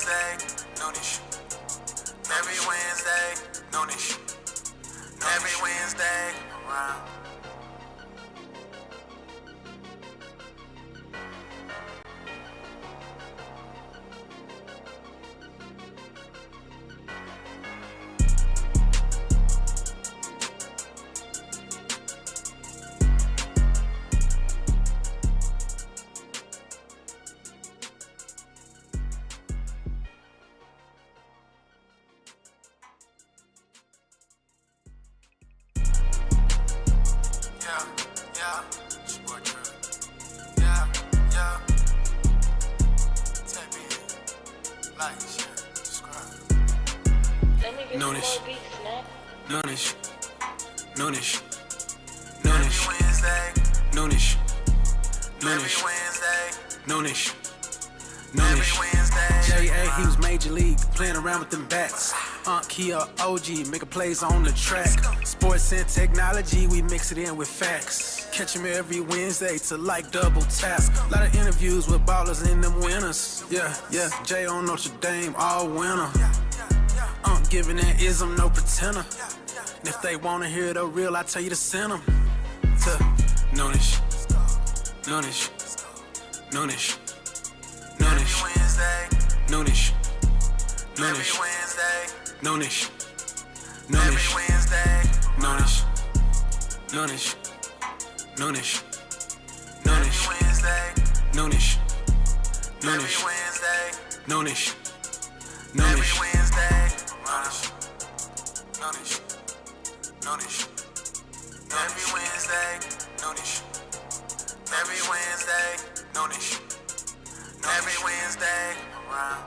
Wednesday, noonish. Every Wednesday, noonish. Every Wednesday, around. Noonish, noonish, noonish, noonish, Wednesday, noonish, noonish, Wednesday, noonish, noonish, Wednesday. J.A. he was major league, playing around with them bats. Aunt Kia OG, making plays on the track. Sports and technology, we mix it in with facts. Catch him every Wednesday to like double tap. Lot of interviews with ballers and them winners. Yeah, Jay on Notre Dame all winter. Giving that ism, no pretender. And if they wanna hear the real, I tell you to send them to noonish, noonish, noonish, noonish, Wednesday, noonish, noonish, Wednesday, noonish, noonish, Wednesday, noonish, noonish, noonish, noonish, Wednesday, noonish, noonish, Wednesday, noonish, noonish, Wednesday. Noonish, noonish, every Wednesday, noonish, every Wednesday, noonish, every Wednesday, around.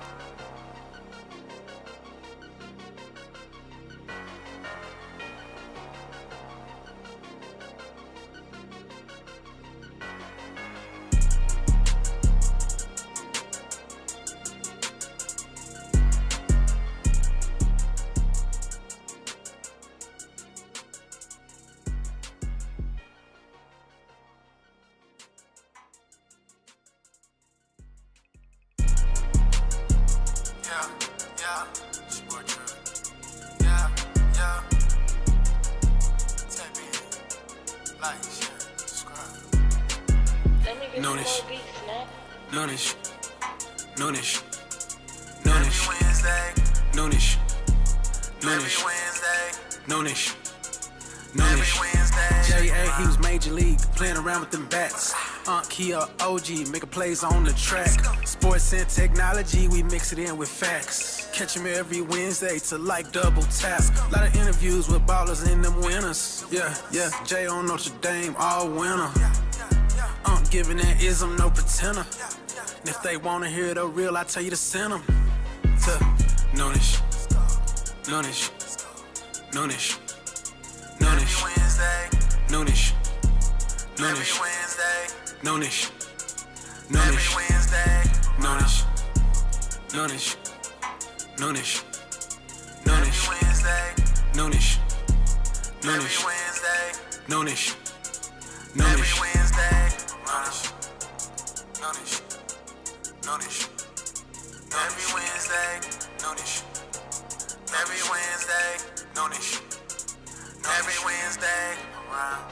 Noonish, noonish, noonish, noonish, Wednesday, noonish, noonish, Wednesday, noonish, noonish, Wednesday. J.A. he was major league, playing around with them bats. Aunt Kia OG, making plays on the track. Sports and technology, we mix it in with facts. Catch him every Wednesday to like double tap. Lot of interviews with ballers and them winners. Yeah, Jay on Notre Dame all winter. Giving that ism, no pretender. And if they wanna hear the real, I tell you to send them to noonish, noonish, noonish, noonish, Wednesday, noonish, noonish, Wednesday, noonish, noonish, Wednesday, noonish, noonish, noonish, noonish, Wednesday, noonish, noonish, Wednesday, noonish, noonish, Wednesday. Noonish, noonish, noonish, every Wednesday, noonish, every Wednesday, noonish, every Wednesday, around.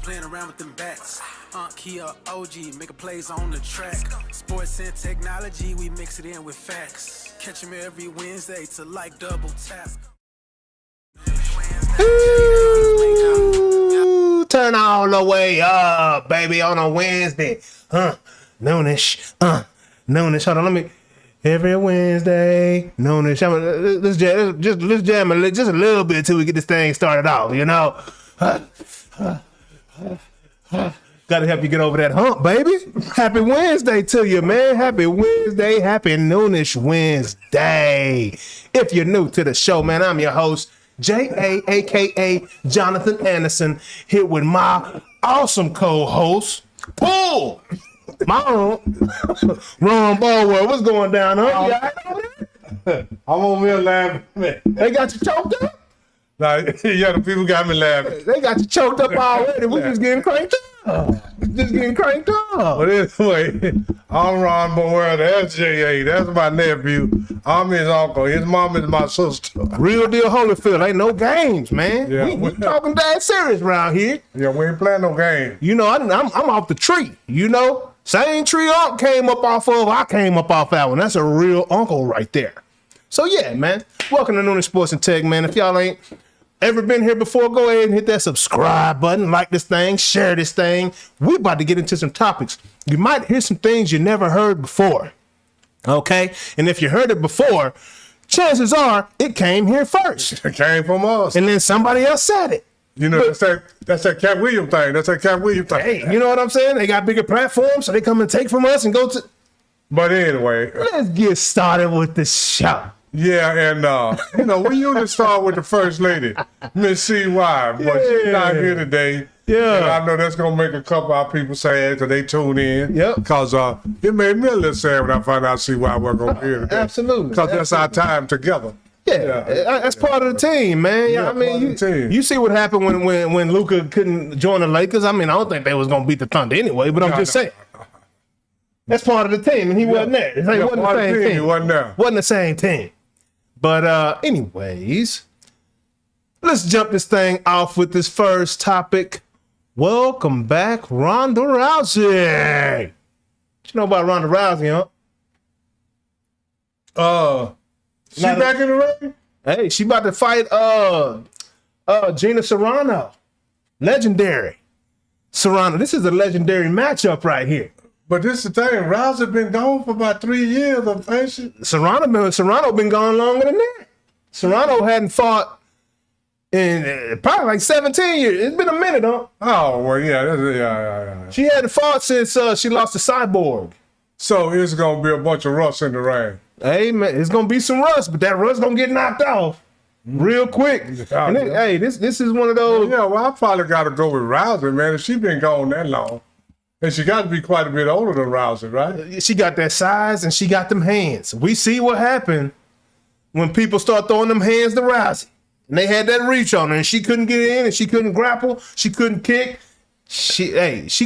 Playing around with them bats. Aunt Kia OG, making plays on the track. Sports and technology, we mix it in with facts. Catch him every Wednesday to like double tap. Ooh, turn all the way up, baby, on a Wednesday. Noonish, noonish. Hold on, let me. Every Wednesday, noonish. Let's jam just a little bit till we get this thing started off, you know. Gotta help you get over that hump, baby. Happy Wednesday to you, man. Happy Wednesday. Happy Noonish Wednesday. If you're new to the show, man, I'm your host, J.A., a.k.a. Jonathan Anderson, here with my awesome co-host, Paul. My own Ron Baldwin. What's going down, huh? I'm over here laughing. They got you choked up? Nah, yeah, the people got me laughing. They got you choked up already. We just getting cranked up. But anyway, I'm Ron Bower. That's J.A. That's my nephew. I'm his uncle. His mom is my sister. Real deal Holyfield. Ain't no games, man. Yeah. We talking dead serious around here. Yeah, we ain't playing no game. You know, I'm off the tree. You know, same tree Unc came up off of. I came up off that one. That's a real uncle right there. So yeah, man. Welcome to Noonish Sports and Tech, man. If y'all ain't ever been here before, go ahead and hit that subscribe button, like this thing, share this thing. We about to get into some topics. You might hear some things you never heard before. Okay? And if you heard it before, chances are it came here first. It came from us. And then somebody else said it. You know, that's that Cat Williams thing. That's that Cat Williams thing. Hey, you know what I'm saying? They got bigger platforms, so they come and take from us and go to. But anyway. Let's get started with the show. Yeah, and you know, we usually start with the first lady, Miss CY, but she's not here today. Yeah. And I know that's gonna make a couple of people sad because they tune in. Yep. Because it made me a little sad when I found out CY wasn't gonna be here today. Absolutely. Because that's our time together. Yeah, that's part of the team, man. Yeah, I mean, you see what happened when Luka couldn't join the Lakers. I mean, I don't think they was gonna beat the Thunder anyway, but I'm just saying. That's part of the team, and he wasn't there. It wasn't the same team. He wasn't there. Wasn't the same team. But anyways, let's jump this thing off with this first topic. Welcome back, Ronda Rousey. What you know about Ronda Rousey, huh? She back in the ring? Hey, she about to fight Gina Serrano. Legendary. Serrano. This is a legendary matchup right here. But this is the thing, Rousey been gone for about 3 years, ain't she? Serrano been gone longer than that. Serrano hadn't fought in probably like 17 years. It's been a minute, huh? Oh, well, yeah. She hadn't fought since she lost to Cyborg. So it's going to be a bunch of rust in the ring. Hey, man, it's going to be some rust, but that rust going to get knocked off real quick. And then, hey, this is one of those. Yeah, well, I probably got to go with Rousey, man. If she been gone that long. And she got to be quite a bit older than Rousey, right? She got that size and she got them hands. We see what happened when people start throwing them hands to Rousey. And they had that reach on her and she couldn't get in and she couldn't grapple. She couldn't kick. She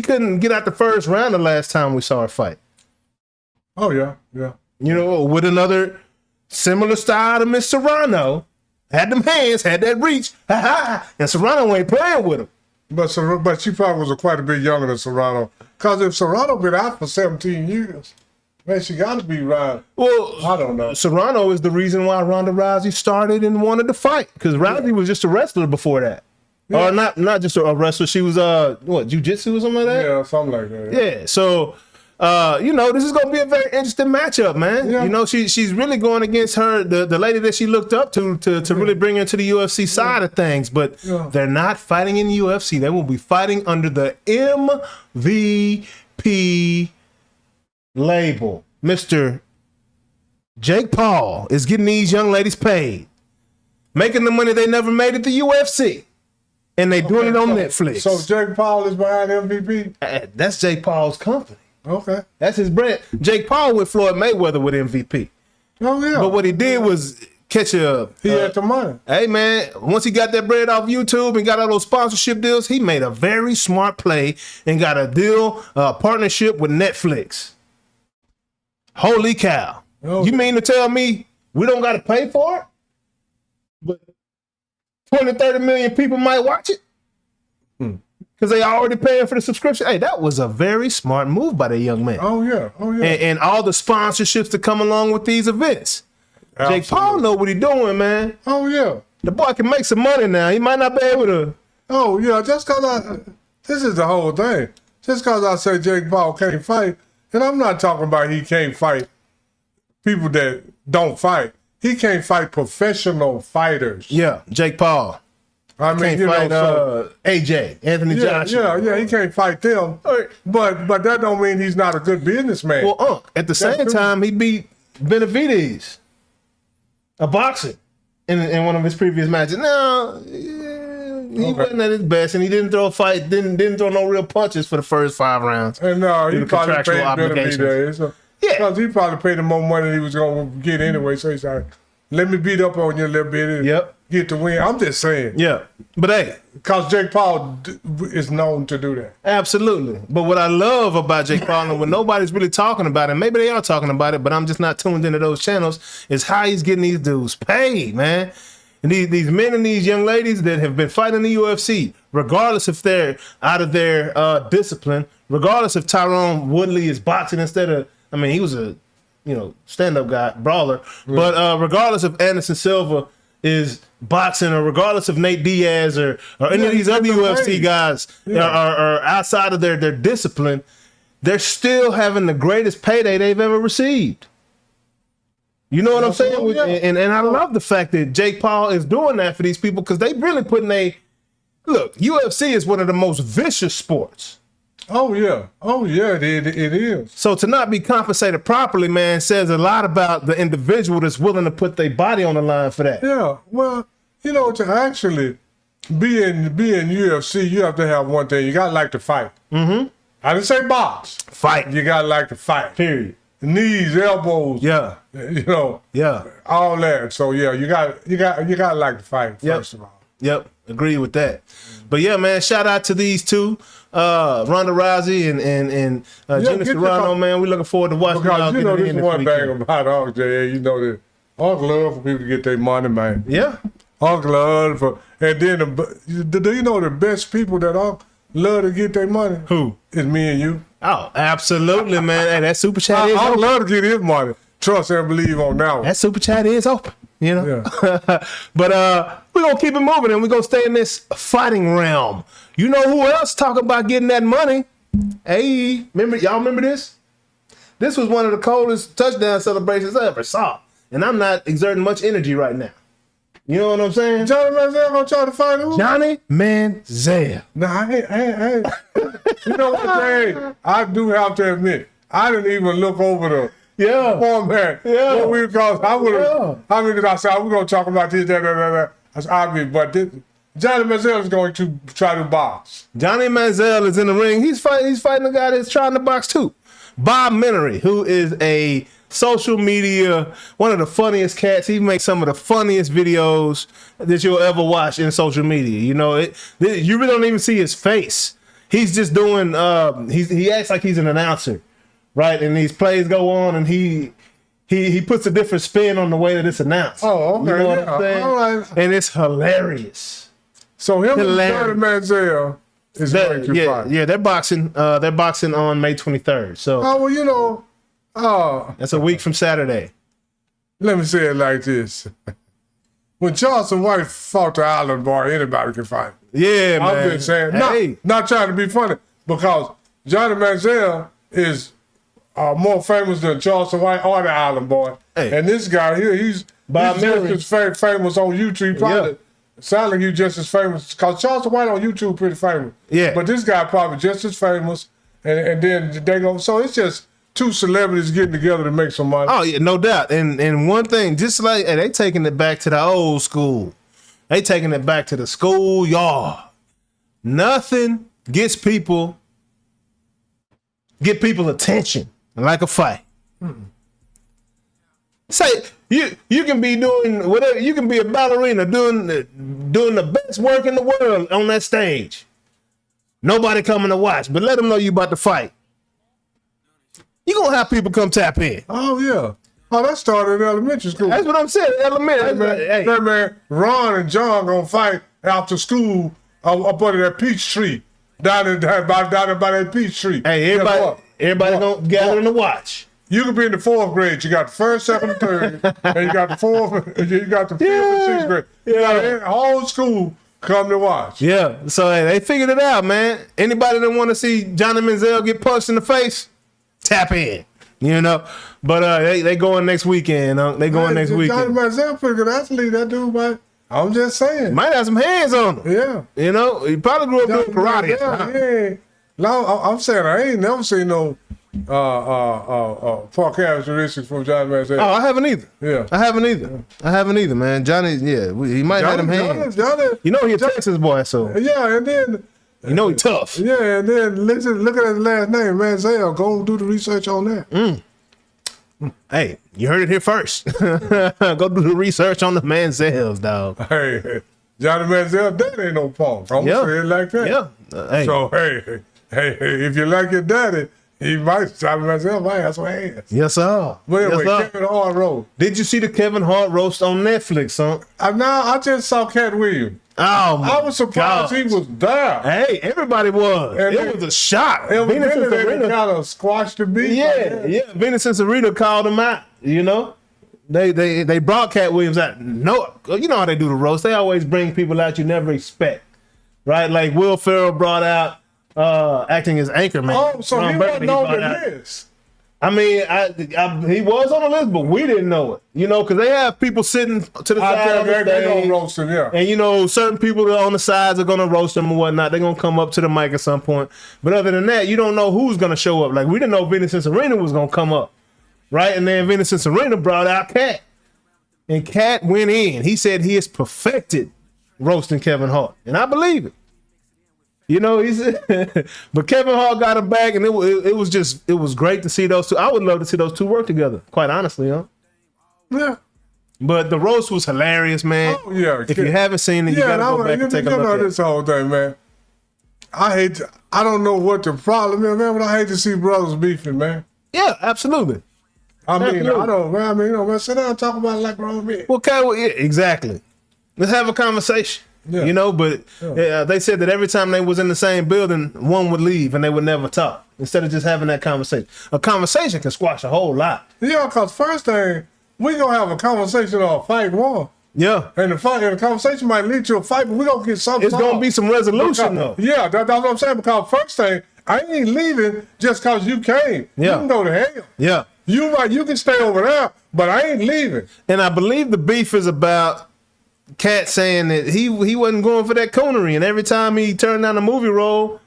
couldn't get out the first round the last time we saw her fight. Oh, yeah. You know, with another similar style to Miss Serrano. Had them hands, had that reach. And Serrano ain't playing with him. But she probably was quite a bit younger than Serrano. Because if Serrano been out for 17 years, man, she got to be right. Well, I don't know. Serrano is the reason why Ronda Rousey started and wanted to fight. Because Rousey was just a wrestler before that. Yeah. Or not just a wrestler. She was, jiu-jitsu or something like that? Yeah, something like that. Yeah, so... you know, this is going to be a very interesting matchup, man. Yeah. You know, she's really going against the lady that she looked up to really bring her to the UFC side of things. But they're not fighting in the UFC. They will be fighting under the MVP label. Mr. Jake Paul is getting these young ladies paid, making the money they never made at the UFC. And they doing it on Netflix. So Jake Paul is behind MVP? That's Jake Paul's company. Okay. That's his brand. Jake Paul with Floyd Mayweather with MVP. Oh, yeah. But what he did was catch a... He had the money. Hey, man, once he got that bread off YouTube and got all those sponsorship deals, he made a very smart play and got a deal, partnership with Netflix. Holy cow. Okay. You mean to tell me we don't got to pay for it? But 20, 30 million people might watch it? Because they already paying for the subscription. Hey, that was a very smart move by that young man. Oh, yeah. And all the sponsorships that come along with these events. Absolutely. Jake Paul know what he doing, man. Oh, yeah. The boy can make some money now. He might not be able to. Oh, yeah. Just because this is the whole thing. Just because I say Jake Paul can't fight, and I'm not talking about he can't fight people that don't fight. He can't fight professional fighters. Yeah, Jake Paul. I mean, you fight, know, AJ, Anthony Joshua. Yeah, he can't fight them. But that don't mean he's not a good businessman. Well, at the same time, he beat Benavidez, a boxer. in one of his previous matches. No, he wasn't at his best, and he didn't throw a fight. Didn't throw no real punches for the first 5 rounds. And he probably paid better to be there. So, yeah, because he probably paid him more money than he was going to get anyway. So he's like, let me beat up on you a little bit and get the win. I'm just saying. Yeah, but hey, because Jake Paul is known to do that. Absolutely. But what I love about Jake Paul, and when nobody's really talking about it, maybe they are talking about it, but I'm just not tuned into those channels, is how he's getting these dudes paid, man. And these men and these young ladies that have been fighting the UFC, regardless if they're out of their discipline, regardless if Tyrone Woodley is boxing instead of, I mean, he was a stand-up guy, brawler, but regardless if Anderson Silva is boxing, or regardless of Nate Diaz or any of these other UFC guys are outside of their discipline, they're still having the greatest payday they've ever received. You know what I'm saying? And I love the fact that Jake Paul is doing that for these people, because they really putting look, UFC is one of the most vicious sports. Oh yeah, it is. So to not be compensated properly, man, says a lot about the individual that's willing to put their body on the line for that. Yeah, well, to actually be in UFC, you have to have one thing: you gotta like to fight. Mm-hmm. I didn't say box. Fight. You gotta like to fight. Period. Knees, elbows. Yeah. Yeah. All that. So yeah, you got like to fight first of all. Yep. Agree with that. But yeah, man, shout out to these two, Ronda Rousey and Gina Carano, man. We're looking forward to watching y'all. Because this one thing about Uncle J.A., that Uncle love for people to get their money, man. Yeah. Uncle love for, and then do you know the best people that Uncle love to get their money? Who? It's me and you. Oh, absolutely, man. Hey, that super chat is open. I love to get his money. Trust and believe on that one. That super chat is open, Yeah. But we're going to keep it moving, and we're going to stay in this fighting realm. You know who else talk about getting that money? Hey, y'all remember this? This was one of the coldest touchdown celebrations I ever saw. And I'm not exerting much energy right now. You know what I'm saying? Johnny Manziel gonna try to fight who? Johnny Manziel. Nah, hey. You know what, Jay? I do have to admit, I didn't even look over the format. Yeah. What we call, I would have, I mean, I said, we're gonna talk about this, that. That's obvious, but Johnny Manziel is going to try to box. Johnny Manziel is in the ring. He's fighting a guy that's trying to box too. Bob Minery, who is a social media, one of the funniest cats. He makes some of the funniest videos that you'll ever watch in social media. You really don't even see his face. He's just doing, he acts like he's an announcer, right? And these plays go on, and he puts a different spin on the way that it's announced. Oh, okay. You know what I'm saying? All right. And it's hilarious. So him and Johnny Manziel is going to fight. Yeah, they're boxing on May 23rd. So that's a week from Saturday. Let me say it like this. When Charleston White fought the Island Boy, anybody can fight. Yeah, man. I'm just saying, not trying to be funny, because Johnny Manziel is more famous than Charleston White or the Island Boy. Hey. And this guy here, he's just as famous on YouTube. Probably sound like he's just as famous, because Charleston White on YouTube pretty famous. Yeah. But this guy probably just as famous, and then they go. So it's just two celebrities getting together to make some money. Oh yeah, no doubt. And one thing, just like they taking it back to the old school. They taking it back to the schoolyard. Nothing gets people attention like a fight. Say you can be doing whatever, you can be a ballerina doing the best work in the world on that stage. Nobody coming to watch, but let them know you about to fight. You gonna have people come tap in. Oh yeah. Oh, that started in elementary school. That's what I'm saying. Elementary. Hey, man, Ron and John gonna fight after school up under that peach tree. Down by that peach tree. Hey, everybody gonna gather in to watch. You can be in the 4th grade. You got the 1st, 2nd, and 3rd, and you got the 4th, you got the 5th and 6th grade. You got the whole school come to watch. Yeah. So they figured it out, man. Anybody that want to see Johnny Manziel get punched in the face, tap in. But they going next weekend. They going next weekend. Johnny Manziel pretty good athlete, that dude, man. I'm just saying. Might have some hands on him. Yeah. He probably grew up doing karate. I'm saying I ain't never seen no poor characteristics from Johnny Manziel. Oh, I haven't either. Yeah. I haven't either, man. Johnny, yeah, he might have them hands. Johnny, you know he a Texas boy, so yeah, and then you know he tough. yeah, and then look at his last name, Manziel. Go do the research on that. Hey, you heard it here first. Go do the research on the Manziels, dog. Hey, Johnny Manziel, that ain't no punk. I'm gonna say it like that. Yeah. Hey. So hey, if you like your daddy, he might. Johnny Manziel might have some hands. Yes, sir. But anyway, yes, sir. Kevin Hart roast. Did you see the Kevin Hart roast on Netflix, son? I just saw Cat Williams. Oh my I was surprised God. he was there. Hey, everybody was. And it was a shock. It was Venus and really Serena, kind of squashed the beat. yeah. Venus and Serena called him out. You know, they brought Cat Williams out. No, you know how they do the roast. They always bring people out you never expect, right? Like Will Ferrell brought out acting as Anchorman. Oh, so Ron he Burgundy wasn't on the brought out- list. I mean, he was on the list, but we didn't know it. You know, because they have people sitting to the side of the They gonna stage. roast him, yeah. And you know, certain people that are on the sides are gonna roast them or whatnot. They're gonna come up to the mic at some point. But other than that, you don't know who's gonna show up. Like we didn't know Venus and Serena was gonna come up, right? And then Venus and Serena brought out Cat, and Cat went in. He said he is perfected roasting Kevin Hart, and I believe it. You know, he said, but Kevin Hart got him back, and it was great to see those two. I would love to see those two work together, quite honestly, huh? Yeah. But the roast was hilarious, man. Oh, yeah. If you haven't seen it, you gotta go back and take a look at it. This whole thing, man. I don't know what the problem is, man, but I hate to see brothers beefing, man. Yeah, absolutely. I mean, Absolutely. I don't, man. I mean, you know, man, sit down and talk about it like grown men. Well, yeah, exactly. Let's have a conversation. Yeah. You know, but they said that every time they was in the same building, one would leave and they would never talk. Instead of just having that conversation. A conversation can squash a whole lot. Yeah, because first thing, we gonna have a conversation or a fight war. Yeah. And the conversation might lead to a fight, but we gonna get something. It's going to be some resolution, though. Yeah, that's what I'm saying. Because first thing, I ain't leaving just because you came. Yeah. You can go to hell. Yeah. You can stay over there, but I ain't leaving. And I believe the beef is about Cat saying that he wasn't going for that coonery, and every time he turned down a movie role,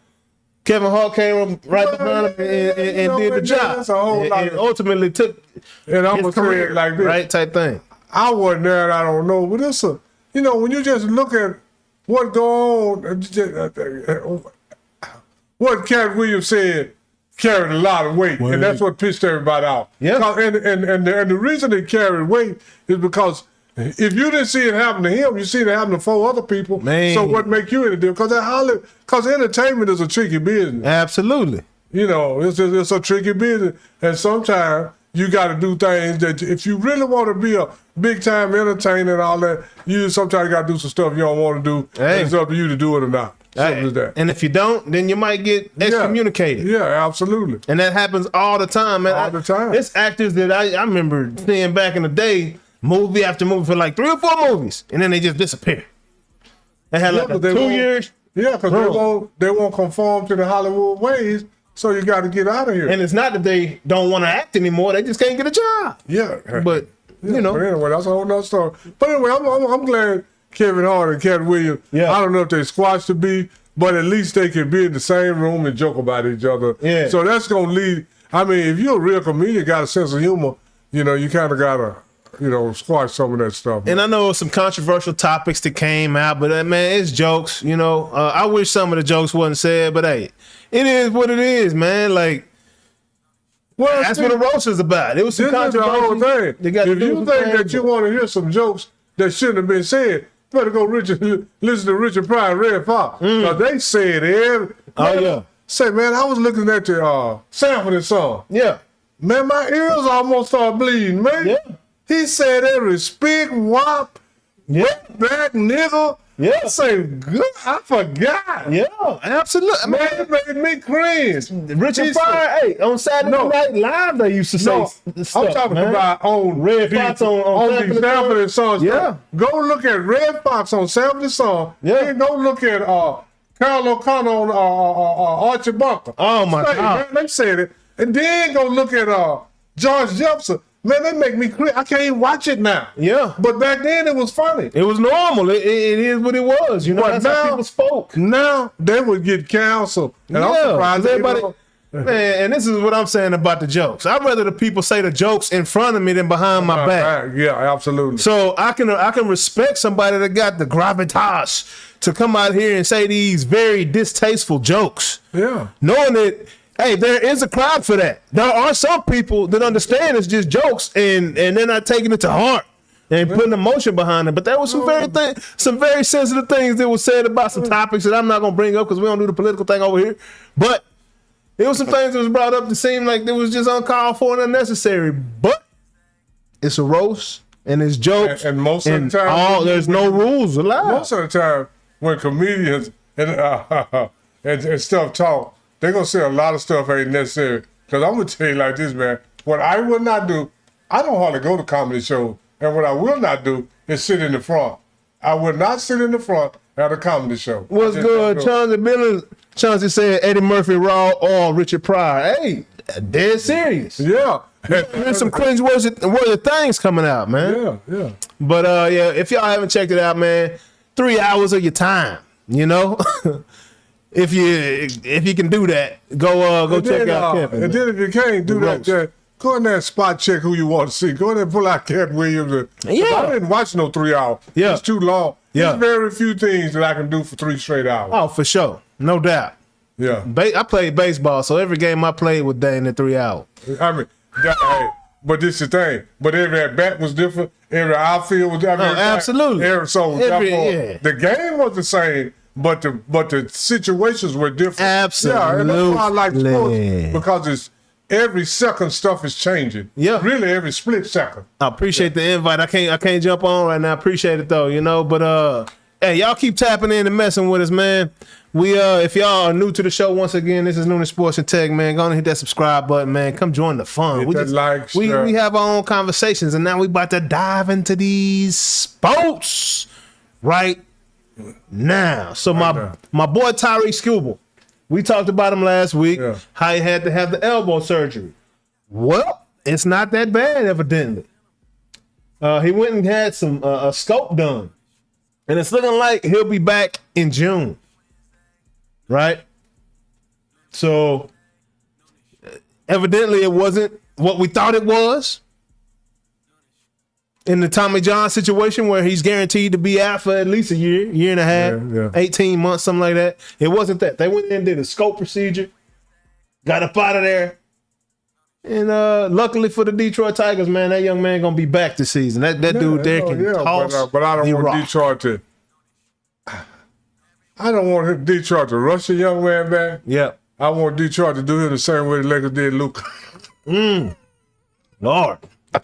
Kevin Hart came right behind him and did the job. That's a whole lot and ultimately took And I'm his gonna say career, it like this. right? Type thing. I wasn't there, and I don't know, but it's a, you know, when you just look at what go on, what Cat Williams said carried a lot of weight, and that's what pissed everybody off. Yeah. And the reason it carried weight is because if you didn't see it happen to him, you see it happen to 4 other people. Man. So what make you any different? Because entertainment is a tricky business. Absolutely. You know, it's a tricky business, and sometimes you got to do things that if you really want to be a big time entertainer and all that, you sometimes got to do some stuff you don't want to do. Hey. And it's up to you to do it or not. Simple as that. And if you don't, then you might get excommunicated. Yeah, absolutely. And that happens all the time, man. All the time. It's actors that I remember seeing back in the day, movie after movie for like 3 or 4 movies, and then they just disappear. They had like but they 2 won't- years. Yeah, because they won't conform to the Hollywood ways, so you got to get out of here. And it's not that they don't want to act anymore; they just can't get a job. Yeah, But you know, But anyway, that's a whole nother story. But anyway, I'm glad Kevin Hart and Cat Williams. Yeah. I don't know if they squashed the beef, but at least they can be in the same room and joke about each other. Yeah. So that's gonna lead. I mean, if you're a real comedian, got a sense of humor, you know, you kind of gotta, you know, squash some of that stuff. and I know some controversial topics that came out, but man, it's jokes. You know, I wish some of the jokes wasn't said, but hey, it is what it is, man. Like well, that's what the roast is about. It was some this is the whole controversy. thing. They got to If do you some think things, that you want to hear some jokes that shouldn't have been said, you better go listen to Richard Pryor and Red Fox. Because they said every. Oh, yeah. Say, man, I was looking at the Sanford and Son. yeah, Man, my ears almost started bleeding, man. Yeah. He said every spig, wop, wetback, nigga. Yeah. I say, good, I forgot. yeah, absolutely, Man, man. it made me cringe. Richard He Pryor, hey, on Saturday No. Night Live, they used to say No, stuff, I'm talking man. about on Red Fox on the Sanford and Sanford and Son. Yeah. Go look at Red Fox on Sanford and Son. Yeah. Then go look at Carl O'Connor on Archie Bunker. Oh, my Say, God. man, they said it. And then go look at George Jefferson. Man, they make me cringe. I can't even watch it now. Yeah. But back then it was funny. It was normal. It is what it was. You know, But that's how now- people spoke. Now they would get canceled. And I'm Yeah, surprised 'cause everybody- Man, and this is what I'm saying about the jokes. I'd rather the people say the jokes in front of me than behind my back. Yeah, absolutely. So I can respect somebody that got the gravitas to come out here and say these very distasteful jokes. Yeah. Knowing that, hey, there is a crowd for that. There are some people that understand it's just jokes and they're not taking it to heart and putting emotion behind it. But there was some very sensitive things that were said about some topics that I'm not gonna bring up because we don't do the political thing over here. But there was some things that was brought up that seemed like it was just uncalled for and unnecessary. But it's a roast and it's jokes. And most of the time, there's no rules allowed. Most of the time, when comedians and stuff talk, they're gonna say a lot of stuff ain't necessary. Because I'm gonna tell you like this, man. What I would not do, I don't hardly go to comedy shows, and what I will not do is sit in the front. I would not sit in the front at a comedy show. What's good, Chauncey Billings? Chauncey said Eddie Murphy, Raw, or Richard Pryor. Hey, dead serious. Yeah. There's some cringe-worthy things coming out, man. Yeah. But yeah, if y'all haven't checked it out, man, 3 hours of your time, you know? if you can do that, go check out Kevin. And then if you can't do that, go in there and spot check who you want to see. Go in there and pull out Cat Williams. Yeah. I didn't watch no 3 hours. Yeah. It's too long. Yeah. There's very few things that I can do for 3 straight hours. Oh, for sure. No doubt. Yeah. I played baseball, so every game I played was dang in 3 hours. I mean, hey, but this is the thing. But every at bat was different. Every outfield was different. Absolutely. The game was the same, but the situations were different. Absolutely. Yeah, and that's why I like sports, because it's every second stuff is changing. Yeah. Really every split second. I appreciate the invite. I can't jump on right now. I appreciate it though, you know. But hey, y'all keep tapping in and messing with us, man. We if y'all are new to the show, once again, this is Noonish Sports and Tech, man. Go on and hit that subscribe button, man. Come join the fun. We have our own conversations, and now we about to dive into these sports right now. So my boy Tyreek Skubal, we talked about him last week, how he had to have the elbow surgery. Well, it's not that bad, evidently. He went and had some a scope done, and it's looking like he'll be back in June. Right? So, evidently it wasn't what we thought it was. In the Tommy John situation where he's guaranteed to be out for at least a year and a half, 18 months, something like that. It wasn't that. They went in and did a scope procedure, got up out of there. And luckily for the Detroit Tigers, man, that young man going to be back this season. That dude there can toss. But I don't want rock. Detroit to... I don't want Detroit to rush a young man back. Yeah. I want Detroit to do him the same way the Lakers did Luka. Lord.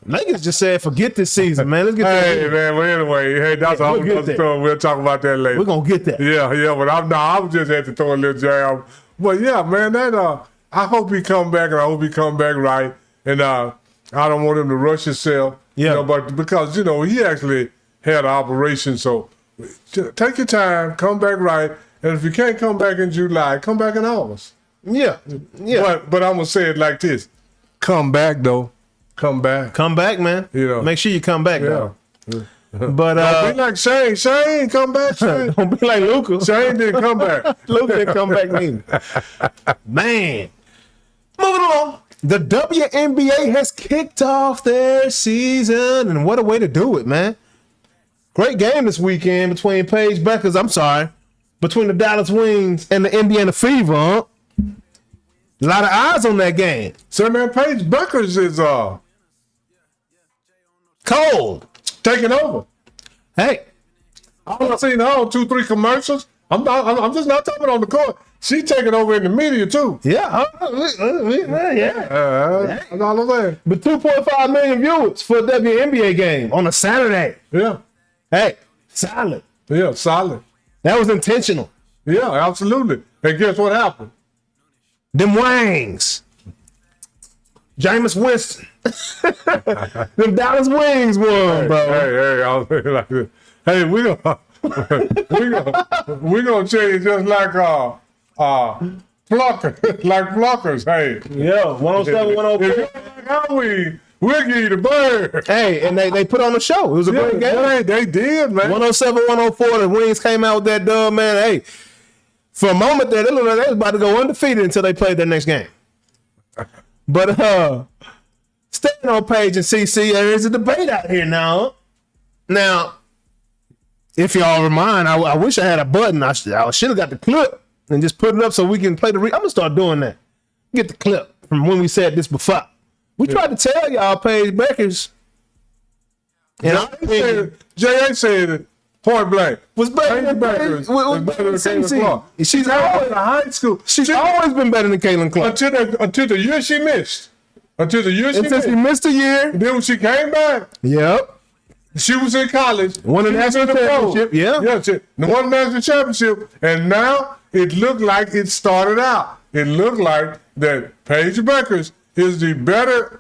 Lakers just said, forget this season, man. Let's get that. Man, well, anyway, that's a whole other story. We'll talk about that later. We're going to get that. Yeah, but I'm just had to throw a little jab. But yeah, man, I hope he come back, and I hope he come back right. And I don't want him to rush himself. Yeah. You know, but because, he actually had an operation, so take your time, come back right, and if you can't come back in July, come back in August. Yeah. But I'm gonna say it like this: come back, though. Come back. Come back, man. Make sure you come back, though. But don't be like Shane. Shane, come back. Shane. Don't be like Luka. Shane didn't come back. Luka didn't come back neither. Man, moving along. The WNBA has kicked off their season, and what a way to do it, man. Great game this weekend between between the Dallas Wings and the Indiana Fever. Huh? A lot of eyes on that game. So, man, Paige Buckers is cold. Taking over. Hey. I've seen her on 2-3 commercials. I'm just not talking on the court. She taking over in the media, too. Yeah. That's all I'm saying. But 2.5 million viewers for a WNBA game on a Saturday. Yeah. Hey, solid. Yeah, solid. That was intentional. Yeah, absolutely. And guess what happened? Them Wings. Jameis Winston. Them Dallas Wings won, bro. Hey, we're gonna change just like pluckers. Hey. Yeah, 107, 104. We'll give you the bird. Hey, and they put on a show. It was a great game. They did, man. 107, 104. The Wings came out with that dub, man. Hey, for a moment there, they looked like they was about to go undefeated until they played their next game. But staying on Paige and CC, there is a debate out here now. Now, if y'all remind, I wish I had a button. I should have got the clip and just put it up so we can play the. I'm gonna start doing that. Get the clip from when we said this before. We tried to tell y'all Paige Beckers. And J.A. said it point blank. Was better than Beckers. Was better than Caitlin Clark. She's always in high school. She's always been better than Caitlin Clark. Until the year she missed. Until she missed a year. Then when she came back. Yep. She was in college. Won a national championship. Yeah. Yeah, she won a national championship. And now it looked like it started out. It looked like that Paige Beckers is the better.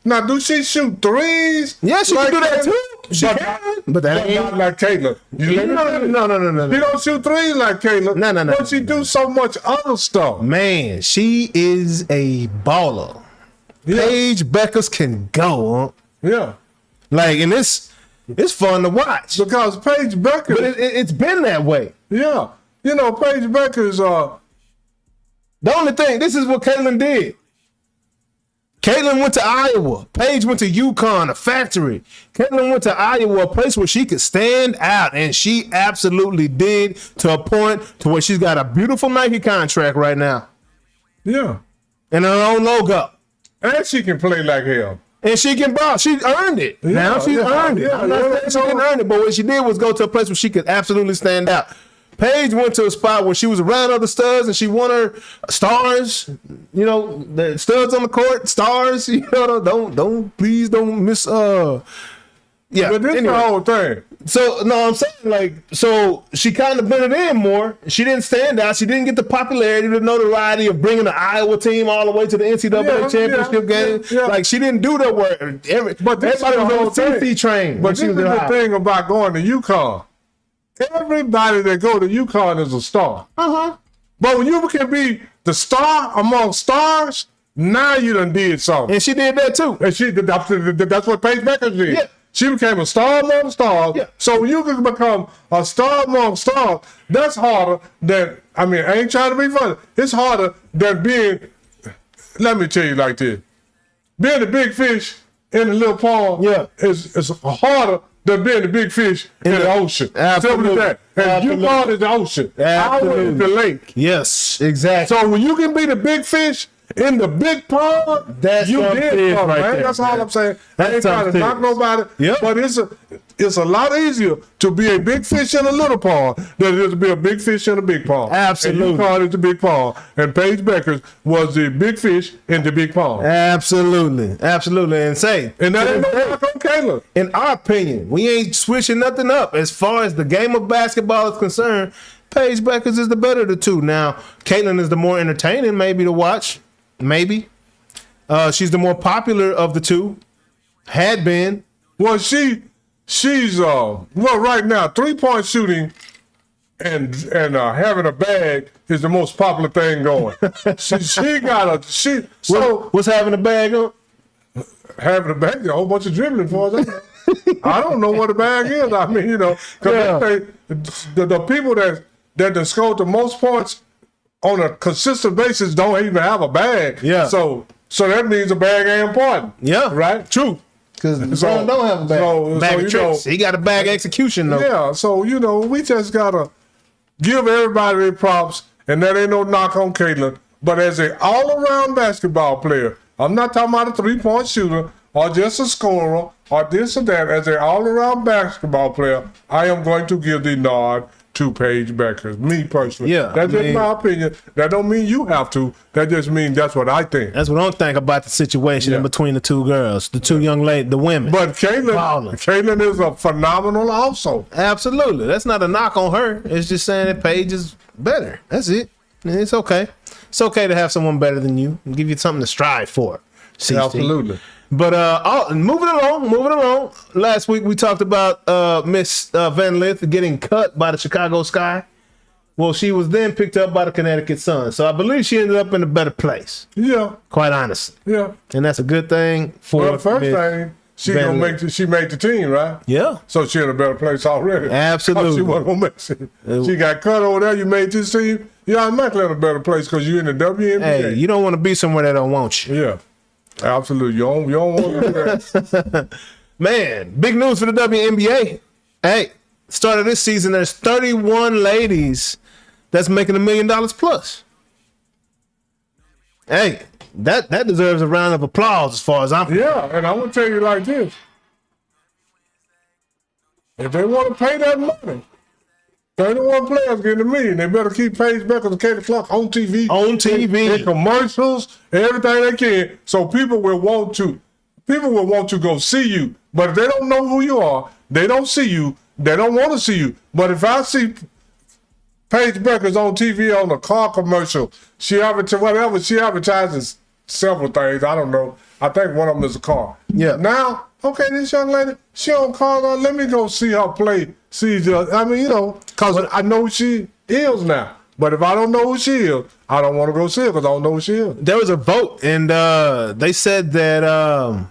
Now, do she shoot threes? Yeah, she can do that too. She but can. But that ain't not like Caitlin. No. She don't shoot threes like Caitlin. No. But she do so much other stuff. Man, she is a baller. Yeah. Paige Beckers can go, huh? Yeah. Like, and it's fun to watch. Because Paige Beckers. But it's been that way. Yeah. You know, Paige Beckers, the only thing, this is what Caitlin did. Caitlin went to Iowa. Paige went to UConn, a factory. Caitlin went to Iowa, a place where she could stand out, and she absolutely did, to a point to where she's got a beautiful Nike contract right now. Yeah. And her own logo. And she can play like hell. And she can ball. She earned it. Yeah, now she earned it. Yeah, I'm not saying she didn't earn it, but what she did was go to a place where she could absolutely stand out. Paige went to a spot where she was around other studs and she won her stars. You know, the studs on the court, stars. You know, please don't miss. Yeah, But this is the whole thing. So no, I'm saying like, so she kind of blended in more. She didn't stand out. She didn't get the popularity, the notoriety of bringing the Iowa team all the way to the NCAA championship game. Yeah. Like she didn't do that work. But this everybody is the was on whole the CC thing. train. But this is the thing about going to UConn. Everybody that go to UConn is a star. But when you can be the star among stars, now you done did something. And she did that too. And that's what Paige Beckers did. Yeah. She became a star among stars. Yeah. So when you can become a star among stars, that's harder than, I mean, I ain't trying to be funny. It's harder than being, let me tell you like this. Being the big fish in the little pond is harder than being the big fish in the ocean. Absolutely. Simple as that. And UConn is the ocean. Iowa is the lake. Yes, exactly. So when you can be the big fish in the big pond, that's you did something, right man. there, That's all I'm saying. I ain't That's trying to knock nobody, but it's a lot easier to be a big fish in a little pond than it is to be a big fish in a big pond. Absolutely. And UConn is the big pond, and Paige Beckers was the big fish in the big pond. Absolutely. And say, and that ain't no knock on Caleb. In our opinion, we ain't switching nothing up as far as the game of basketball is concerned. Paige Beckers is the better of the two. Now, Caitlin is the more entertaining, maybe to watch. Maybe. She's the more popular of the two. Had been. Well, she's right now 3-point shooting and having a bag is the most popular thing going. What's having a bag on? Having a bag, a whole bunch of dribbling for us. I don't know what a bag is. I mean, because the people that scored the most points on a consistent basis don't even have a bag. Yeah. So that means a bag ain't important. Yeah. Right? True. Because don't have a bag. Bag of tricks. He got a bag execution though. Yeah. So we just gotta give everybody their props, and that ain't no knock on Caitlin. But as an all-around basketball player, I'm not talking about a 3-point shooter or just a scorer or this or that. As an all-around basketball player, I am going to give the nod to Paige Beckers, me personally. Yeah, that's just my opinion. That don't mean you have to. That just means that's what I think. That's what I think about the situation in between the two girls, the two young ladies, the women. But Caitlin is a phenomenal also. Absolutely. That's not a knock on her. It's just saying that Paige is better. That's it. And it's okay. It's okay to have someone better than you and give you something to strive for. CC. Absolutely. But moving along. Last week we talked about Miss Van Lith getting cut by the Chicago Sky. Well, she was then picked up by the Connecticut Sun. So I believe she ended up in a better place. Yeah. Quite honestly. Yeah. And that's a good thing for the first thing. She made the team, right? Yeah. So she in a better place already. Absolutely. She wasn't gonna make it. She got cut over there. You made this team. You automatically in a better place because you're in the WNBA. Hey, you don't want to be somewhere that don't want you. Yeah. Absolutely. You don't want to do that. Man, big news for the WNBA. Hey, start of this season, there's 31 ladies that's making $1 million plus. Hey, that deserves a round of applause as far as I'm concerned. Yeah, and I'm going to tell you like this. If they want to pay that money, 31 players getting $1 million. They better keep Paige Beckers and Katie Clark on TV. On TV. In commercials, everything they can, so people will want to go see you. But if they don't know who you are, they don't see you, they don't want to see you. But if I see Paige Beckers on TV on a car commercial, she advertises several things. I don't know. I think one of them is a car. Yeah. Now, okay, this young lady, she on car. Let me go see her play. I mean, because I know who she is now. But if I don't know who she is, I don't want to go see her because I don't know who she is. There was a vote, and they said that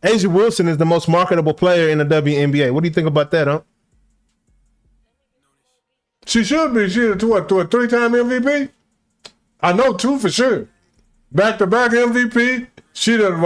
Asia Wilson is the most marketable player in the WNBA. What do you think about that, huh? She should be. She's a 3-time MVP? I know 2 for sure. Back-to-back MVP. She done,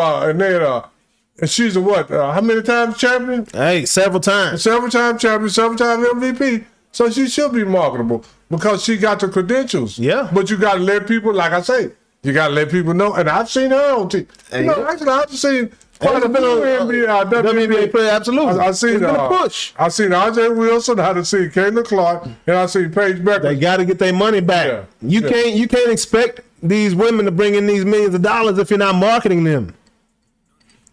and she's a what? How many times champion? Hey, several times. Several time champion, several time MVP. So she should be marketable because she got the credentials. Yeah. But you got to let people, like I say, you got to let people know. And I've seen her on TV. Actually, I've seen quite a few WNBA player. Absolutely. I seen push. I seen RJ Wilson. I done seen Caitlin Clark, and I seen Paige Beckers. They got to get their money back. Yeah. You can't expect these women to bring in these millions of dollars if you're not marketing them.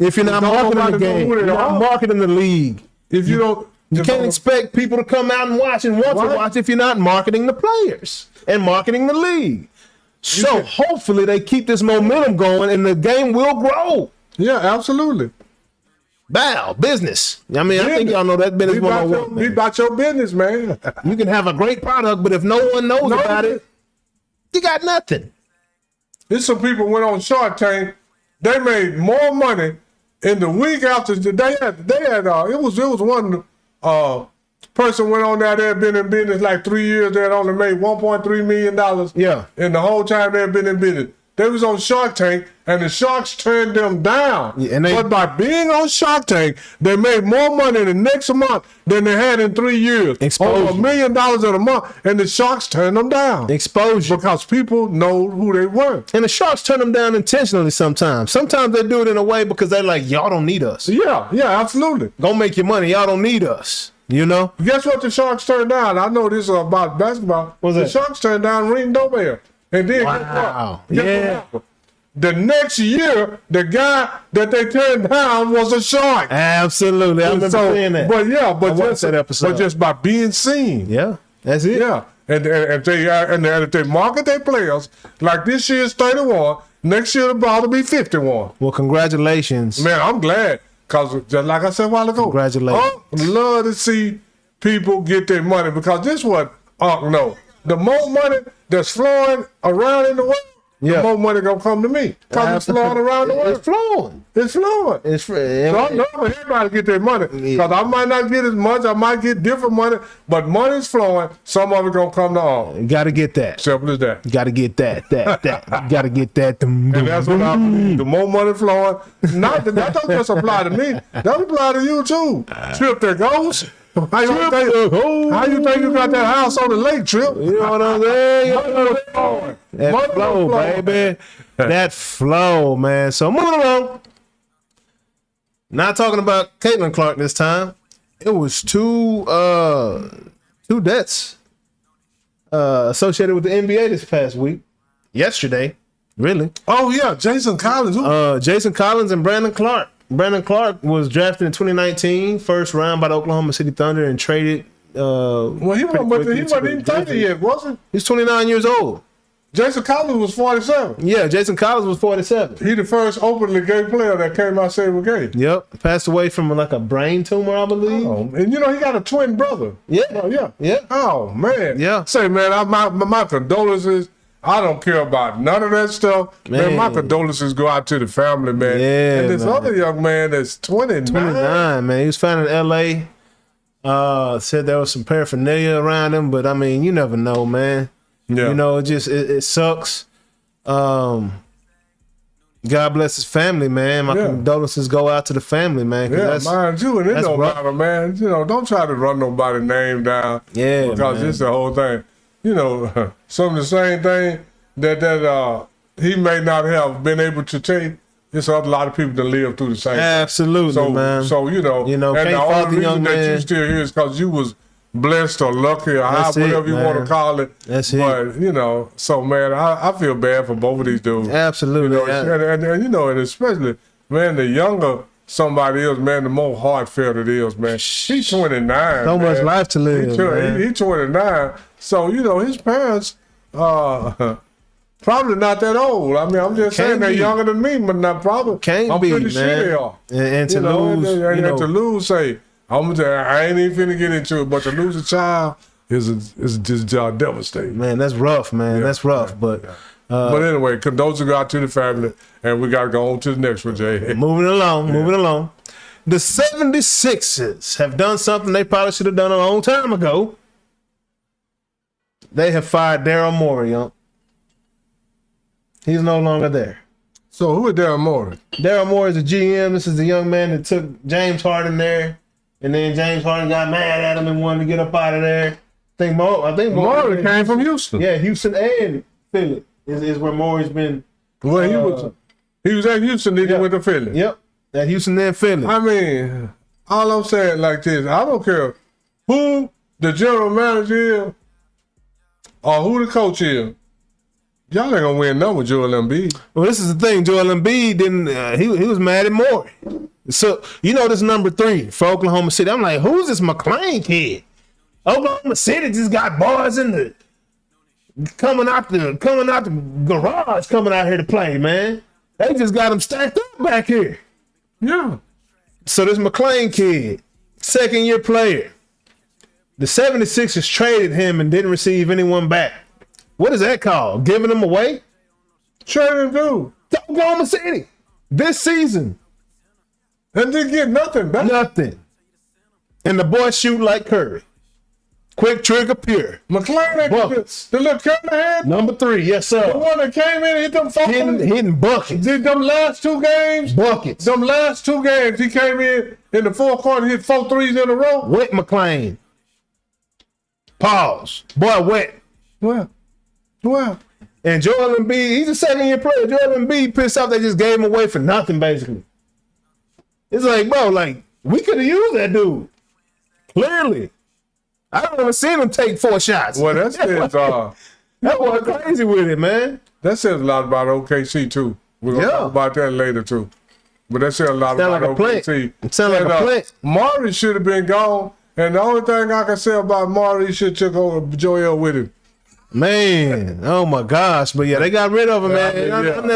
If you're not marketing the game, you're not marketing the league. If you don't, you can't expect people to come out and watch and want to watch if you're not marketing the players and marketing the league. So hopefully they keep this momentum going and the game will grow. Yeah, absolutely. Bow, business. I mean, I think y'all know that business 101. Be about your business, man. You can have a great product, but if no one knows about it, you got nothing. There's some people went on Shark Tank. They made more money in the week after they had it was one person went on there. They had been in business like 3 years. They had only made $1.3 million. Yeah. And the whole time they had been in business. They was on Shark Tank, and the Sharks turned them down. Yeah, but by being on Shark Tank, they made more money in the next month than they had in 3 years. Exposure. Over $1 million in a month, and the Sharks turned them down. Exposure. Because people know who they were. And the Sharks turn them down intentionally sometimes. Sometimes they do it in a way because they're like, y'all don't need us. Yeah, absolutely. Go make your money. Y'all don't need us. You know? Guess what the Sharks turned down? I know this is about basketball. What's that? The Sharks turned down Ring Dobell. And then the next year, the guy that they turned down was a Shark. Absolutely. I remember saying that. But just by being seen. Yeah, that's it. Yeah. And if they market their players, like this year's 31, next year the ball will be 51. Well, congratulations. Man, I'm glad. Because just like I said a while ago, congratulations. I love to see people get their money because this is what no. The more money that's flowing around in the world, the more money gonna come to me. Because it's flowing around the world. It's flowing. It's flowing. It's free. So I know everybody get their money. Because I might not get as much, I might get different money, but money's flowing, some of it gonna come to all. You gotta get that. Simple as that. You gotta get that. You gotta get that. And that's what I believe. The more money flowing, that don't just apply to me. That apply to you too. Trip that goes. How you think you got that house on the lake, Trip? You know what I'm saying? That flow, baby. That flow, man. So moving along. Not talking about Caitlin Clark this time. It was two deaths associated with the NBA this past week. Yesterday, really. Oh yeah, Jason Collins. Jason Collins and Brandon Clark. Brandon Clark was drafted in 2019, first round by the Oklahoma City Thunder, and traded. Well, he wasn't even 30 yet, was he? He's 29 years old. Jason Collins was 47. Yeah, Jason Collins was 47. He the first openly gay player that came out saying we're gay. Yep, passed away from like a brain tumor, I believe. Oh, and he got a twin brother. Yeah, yeah. Oh man. Yeah. Say man, my condolences. I don't care about none of that stuff. Man, my condolences go out to the family, man. Yeah, and this other young man that's 29. 29, man. He was found in L.A. Said there was some paraphernalia around him, but I mean, you never know, man. Yeah. You know, it sucks. God bless his family, man. My condolences go out to the family, man. Yeah, mine too. And it don't matter, man. You know, don't try to run nobody's name down. Yeah, because it's the whole thing. You know, some of the same thing that he may not have been able to take. There's a lot of people that live through the same. Absolutely, man. So you know, and the only reason that you still here is because you was blessed or lucky or whatever you want to call it. That's it. But you know, so man, I feel bad for both of these dudes. Absolutely. You know, and you know, and especially man, the younger somebody is, man, the more heartfelt it is, man. He's 29. So much life to live. He's 29. So you know, his parents probably not that old. I mean, I'm just saying they're younger than me, but not probably. I'm pretty sure they are. And to lose, and to lose, say. I ain't even finna get into it, but to lose a child is just devastating. Man, that's rough, man. That's rough. But anyway, condolences out to the family, and we got to go on to the next one, Jay. Moving along. The 76ers have done something they probably should have done a long time ago. They have fired Daryl Morey. He's no longer there. So who is Daryl Morey? Daryl Morey is the GM. This is the young man that took James Harden there. And then James Harden got mad at him and wanted to get up out of there. I think Morey came from Houston. Yeah, Houston and Philly is where Morey's been. Well, he was at Houston, then he went to Philly. Yep, at Houston and Philly. I mean, all I'm saying like this, I don't care who the general manager is or who the coach is. Y'all ain't gonna win none with Joel Embiid. Well, this is the thing. Joel Embiid didn't. He was mad at Morey. So you know this number 3 for Oklahoma City. I'm like, who's this McClain kid? Oklahoma City just got bars in the coming out the garage, coming out here to play, man. They just got him stacked up back here. Yeah. So this McClain kid, second-year player. The 76ers traded him and didn't receive anyone back. What is that called? Giving him away? Trading him to Oklahoma City this season. And didn't get nothing back. Nothing. And the boy shoot like Curry. Quick trigger, pure. McClain, the little Curry had? Number 3, yes, sir. The one that came in and hit them hitting buckets. Did them last 2 games? Buckets. Them last 2 games, he came in the fourth quarter, hit 4 threes in a row. Wet McClain. Pause. Boy, wet. Well. And Joel Embiid, he's a second-year player. Joel Embiid pissed off they just gave him away for nothing, basically. It's like, bro, like, we could have used that dude. Clearly. I don't want to see him take 4 shots. Well, that says, that boy crazy with it, man. That says a lot about OKC, too. We're going to talk about that later, too. But that says a lot about OKC. It sounds like a plant. Morey should have been gone. And the only thing I can say about Morey, he should have took over Joel with him. Man, oh my gosh. But yeah, they got rid of him, man. I'm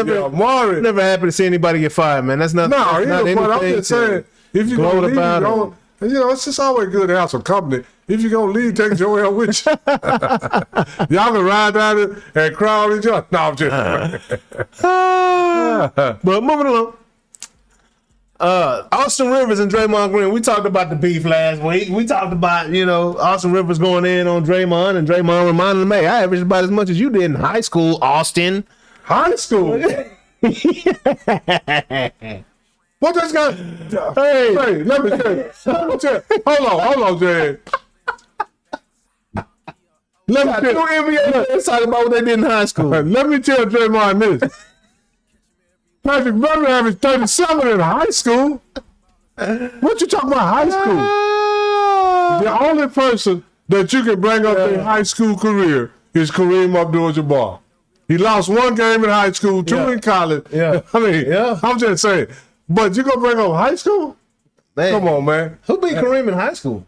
never happy to see anybody get fired, man. That's not but I'm just saying, if you're going to leave, you know, it's just always good to have some company. If you're going to leave, take Joel with you. Y'all can ride down it and cry on each other. No, I'm just But moving along. Austin Rivers and Draymond Green. We talked about the beef last week. We talked about, Austin Rivers going in on Draymond and Draymond reminding him, hey, I averaged about as much as you did in high school, Austin. High school? What this guy? Hey, let me tell you. Hold on, Jay. Let's talk about what they did in high school. Let me tell Draymond this. Patrick Beverly averaged 37 in high school. What you talking about high school? The only person that you can bring up in high school career is Kareem Abdul-Jabbar. He lost 1 game in high school, 2 in college. Yeah. I mean, I'm just saying. But you gonna bring up high school? Man. Come on, man. Who beat Kareem in high school?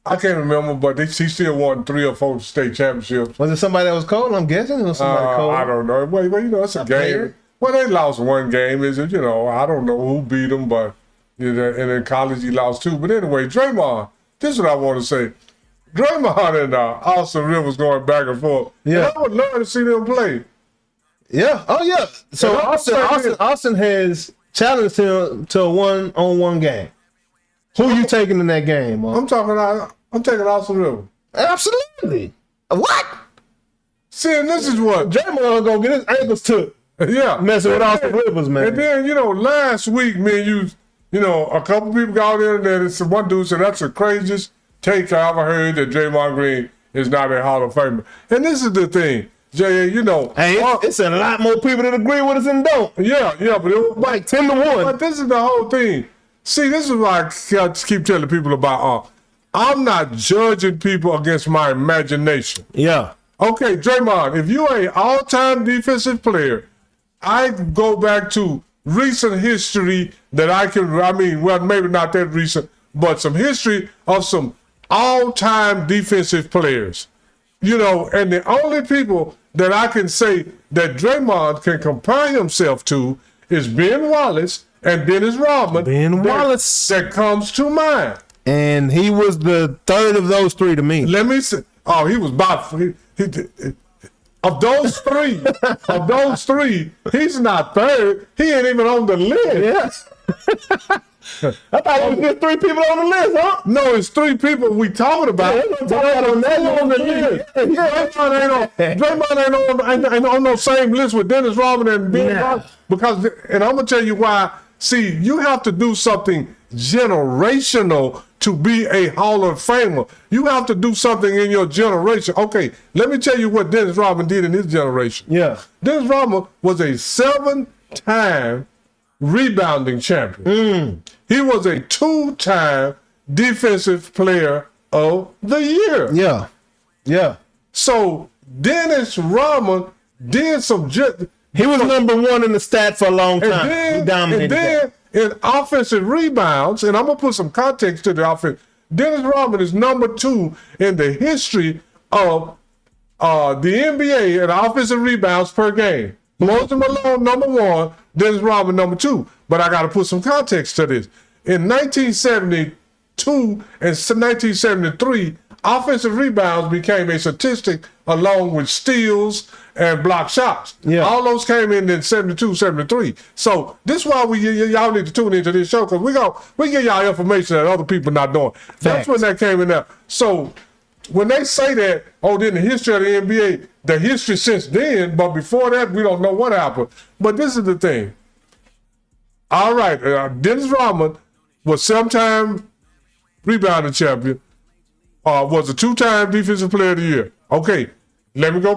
I can't remember, but he still won 3 or 4 state championships. Was it somebody that was cold? I'm guessing it was somebody cold. I don't know. Well, it's a game. Player? Well, they lost 1 game. I don't know who beat them, but and in college he lost 2. But anyway, Draymond, this is what I want to say. Draymond and Austin Rivers going back and forth. Yeah. And I would love to see them play. Yeah. Oh, yeah. So Austin has challenged him to a 1-on-1 game. Who you taking in that game? I'm taking Austin Rivers. Absolutely. What? See, and this is what Draymond gonna get his ankles took. Yeah. Messing with Austin Rivers, man. And then, last week, me and you, a couple people got in there, and one dude said, that's the craziest take I ever heard, that Draymond Green is not a Hall of Famer. And this is the thing, Jay, Hey, it's a lot more people that agree with us than don't. Yeah, but it was Like 10 to 1. But this is the whole thing. See, this is why I keep telling people about I'm not judging people against my imagination. Yeah. Okay, Draymond, if you're an all-time defensive player, I go back to recent history that maybe not that recent, but some history of some all-time defensive players. And the only people that I can say that Draymond can compare himself to is Ben Wallace and Dennis Rodman. Ben Wallace. That comes to mind. And he was the third of those three to me. Let me say, he was of those three, he's not third. He ain't even on the list. Yes. I thought it was just 3 people on the list, huh? No, it's 3 people we talking about. Draymond ain't on no same list with Dennis Rodman and Ben Rodman. Because, and I'm gonna tell you why. See, you have to do something generational to be a Hall of Famer. You have to do something in your generation. Okay, let me tell you what Dennis Rodman did in his generation. Yeah. Dennis Rodman was a 7-time rebounding champion. He was a 2-time defensive player of the year. Yeah. Yeah. So Dennis Rodman did some... He was number 1 in the stat for a long time. He dominated. And then in offensive rebounds, and I'm going to put some context to the offense, Dennis Rodman is number 2 in the history of the NBA in offensive rebounds per game. Moses Malone, number 1, Dennis Rodman, number 2. But I got to put some context to this. In 1972 and 1973, offensive rebounds became a statistic along with steals and block shots. Yeah. All those came in 72, 73. So this is why y'all need to tune into this show, because we give y'all information that other people not doing. That's when that came in there. So when they say that, then the history of the NBA, the history since then, but before that, we don't know what happened. But this is the thing. All right, Dennis Rodman was 7-time rebounding champion, was a 2-time defensive player of the year. Okay, let me go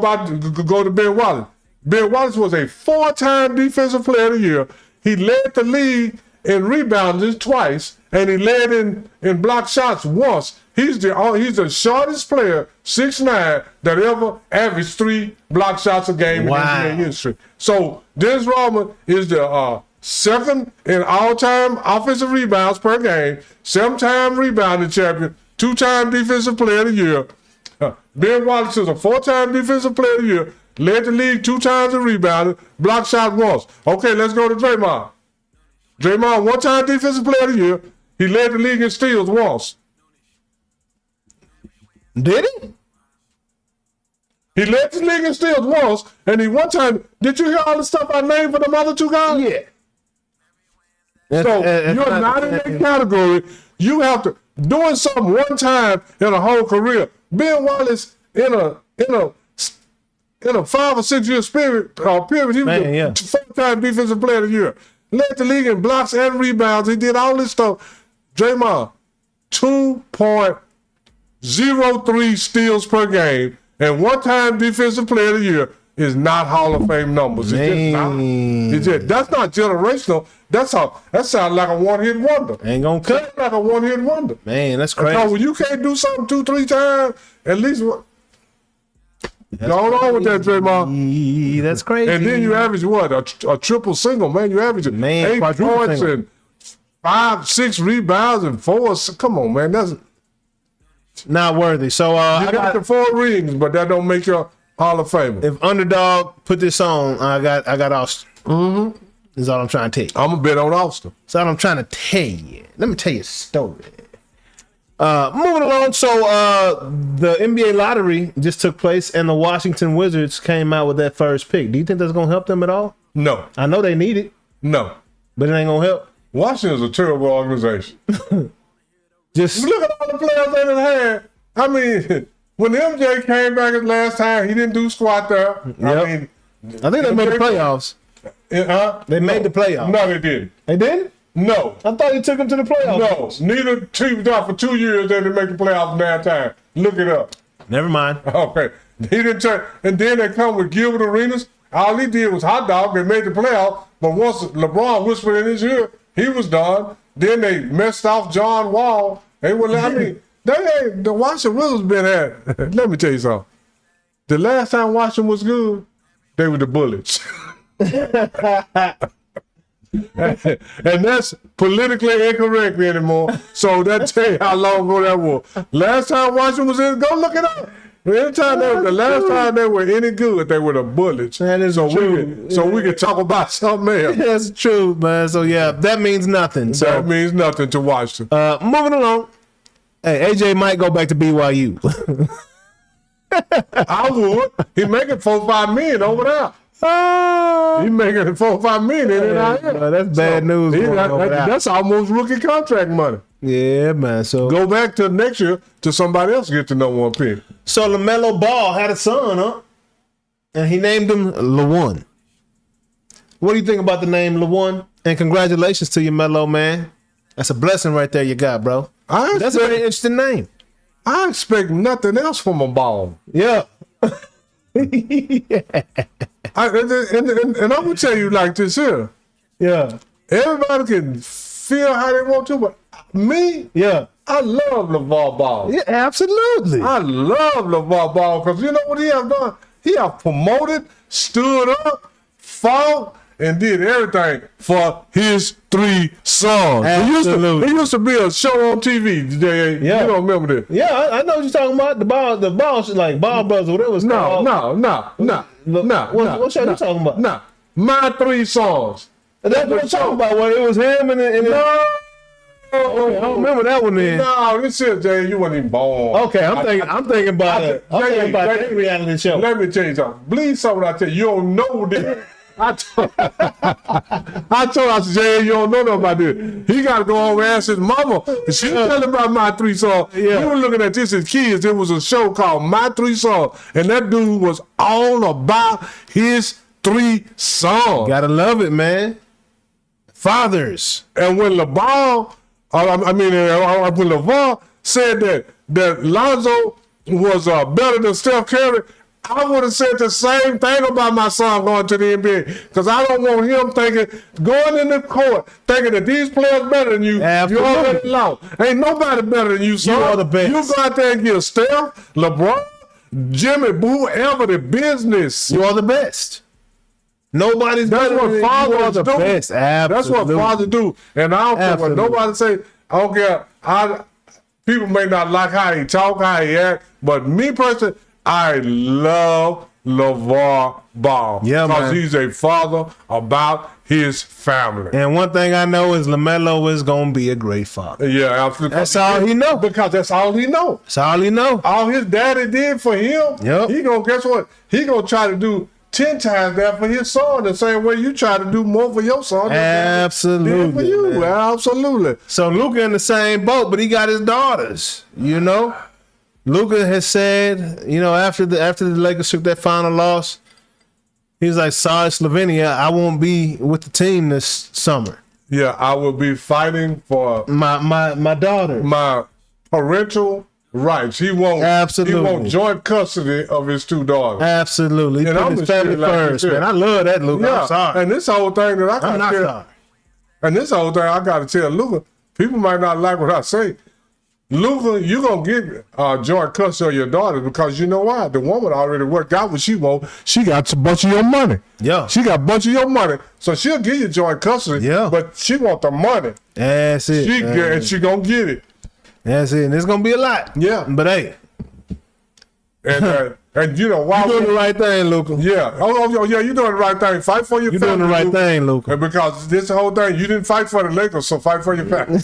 to Ben Wallace. Ben Wallace was a 4-time defensive player of the year. He led the league in rebounding twice, and he led in block shots once. He's the shortest player, 6'9", that ever averaged 3 block shots a game in NBA history. So Dennis Rodman is the second in all-time offensive rebounds per game, 7-time rebounding champion, 2-time defensive player of the year. Ben Wallace is a 4-time defensive player of the year, led the league 2 times in rebounding, block shot once. Okay, let's go to Draymond. Draymond, 1-time defensive player of the year. He led the league in steals once. Did he? He led the league in steals once, and he 1-time. Did you hear all the stuff I named for them other 2 guys? Yeah. So you're not in that category. You have to doing something 1 time in a whole career. Ben Wallace in a 5 or 6 year period, he was a 4-time defensive player of the year. Led the league in blocks and rebounds. He did all this stuff. Draymond, 2.03 steals per game and 1-time defensive player of the year is not Hall of Fame numbers. It's just not. That's not generational. That sounds like a one-hit wonder. Ain't gonna cut. Like a one-hit wonder. Man, that's crazy. So when you can't do something 2-3 times, at least go on with that, Draymond. That's crazy. And then you average what? A triple single, man. You average 8 points and 5, 6 rebounds and 4. Come on, man. That's not worthy. So you got the 4 rings, but that don't make you Hall of Famer. If Underdog put this on, I got Austin. Mm-hmm. That's all I'm trying to tell you. I'm gonna bet on Austin. That's all I'm trying to tell you. Let me tell you a story. Moving along, so the NBA lottery just took place, and the Washington Wizards came out with that first pick. Do you think that's gonna help them at all? No. I know they need it. No. But it ain't gonna help. Washington's a terrible organization. Just look at all the players they done had. I mean, when MJ came back last time, he didn't do squat there. Yep. I think they made the playoffs. They made the playoffs. No, they didn't. They didn't? No. I thought he took them to the playoffs. No. Neither team done for 2 years. They didn't make the playoffs in that time. Look it up. Never mind. Okay. He didn't turn. And then they come with Gilbert Arenas. All he did was hot dog. They made the playoffs. But once LeBron whispered in his ear, he was done. Then they messed off John Wall. They were. I mean, the Washington Wizards been at. Let me tell you something. The last time Washington was good, they were the Bullets. And that's politically incorrect anymore. So that tell you how long ago that was. Last time Washington was in, go look it up. Anytime the last time they were any good, they were the Bullets. That is true. We can talk about something else. That's true, man. So yeah, that means nothing. So That means nothing to Washington. moving along. Hey, AJ might go back to BYU. I would. He making $4-5 million over there. He making $4-5 million in NIL. That's bad news. That's almost rookie contract money. Yeah, man. So Go back to next year to somebody else get the number 1 pick. So LaMelo Ball had a son, huh? And he named him LaJuan. What do you think about the name LaJuan? And congratulations to you, Melo, man. That's a blessing right there you got, bro. That's a very interesting name. I expect nothing else from a ball. Yeah. And I'm gonna tell you like this here. Yeah. Everybody can feel how they want to, but me, Yeah. I love LeVar Ball. Yeah, absolutely. I love LeVar Ball because you know what he have done? He have promoted, stood up, fought, and did everything for his 3 sons. Absolutely. It used to be a show on TV. Yeah. You don't remember this? Yeah, I know what you're talking about. The ball, like Ball Brothers, whatever it was called. No. What show you talking about? No. My 3 songs. That's what I'm talking about. Well, it was him and No. Okay, I don't remember that one then. No, this is Jay. You weren't even born. Okay, I'm thinking about that reality show. Let me tell you something. Believe something I tell you. You don't know this. I told I said, Jay, you don't know nothing about this. He got to go home and ask his mama. And she telling about My 3 Songs. Yeah. We were looking at this as kids. There was a show called My 3 Songs. And that dude was all about his 3 songs. Gotta love it, man. Fathers. And when LeBron, when LeVar said that Lonzo was better than Steph Curry, I would have said the same thing about my son going to the NBA because I don't want him going in the court thinking that these players better than you. Absolutely. You already lost. Ain't nobody better than you, son. You are the best. You go out there and get Steph, LeBron, Jimmy, whoever the business. You are the best. Nobody's That's better what than fathers you are the do. best. That's what Absolutely. fathers do. And I don't care what Absolutely. nobody say. I don't care. People may not like how he talk, how he act, but me personally, I love LeVar Ball. Yeah, because man. he's a father about his family. And one thing I know is LaMelo is gonna be a great father. Yeah, absolutely. That's all he know. Because that's all he know. That's all he know. All his daddy did for him. Yep. He gonna guess what? He gonna try to do 10 times that for his son, the same way you try to do more for your son. Absolutely, For you, man. absolutely. So Luka in the same boat, but he got his daughters. You know, Luka has said, you know, after the Lakers took that final loss, he's like, sorry, Slovenia, I won't be with the team this summer. Yeah, I will be fighting for My daughter. my parental rights. He won't. Absolutely. He won't joint custody of his 2 daughters. Absolutely. And Put I'm his a family shit like first, you said. man. I love that, Luka. Yeah, I'm sorry. and this whole thing that I got I'm not to tell, sorry. and this whole thing I got to tell Luka, people might not like what I say. Luka, you're going to get joint custody of your daughter because you know why? The woman already worked out what she wants. She got a bunch of your money. Yeah. She got a bunch of your money. So she'll give you joint custody, Yeah. but she want the money. That's it. And she going to get it. That's it. And it's going to be a lot. Yeah. But hey, And you know why? you're doing the right thing, Luka. Yeah. Oh, yeah, you're doing the right thing. Fight for your You're family. doing the right Luka. thing, Luka. And because this whole thing, you didn't fight for the Lakers, so fight for your family.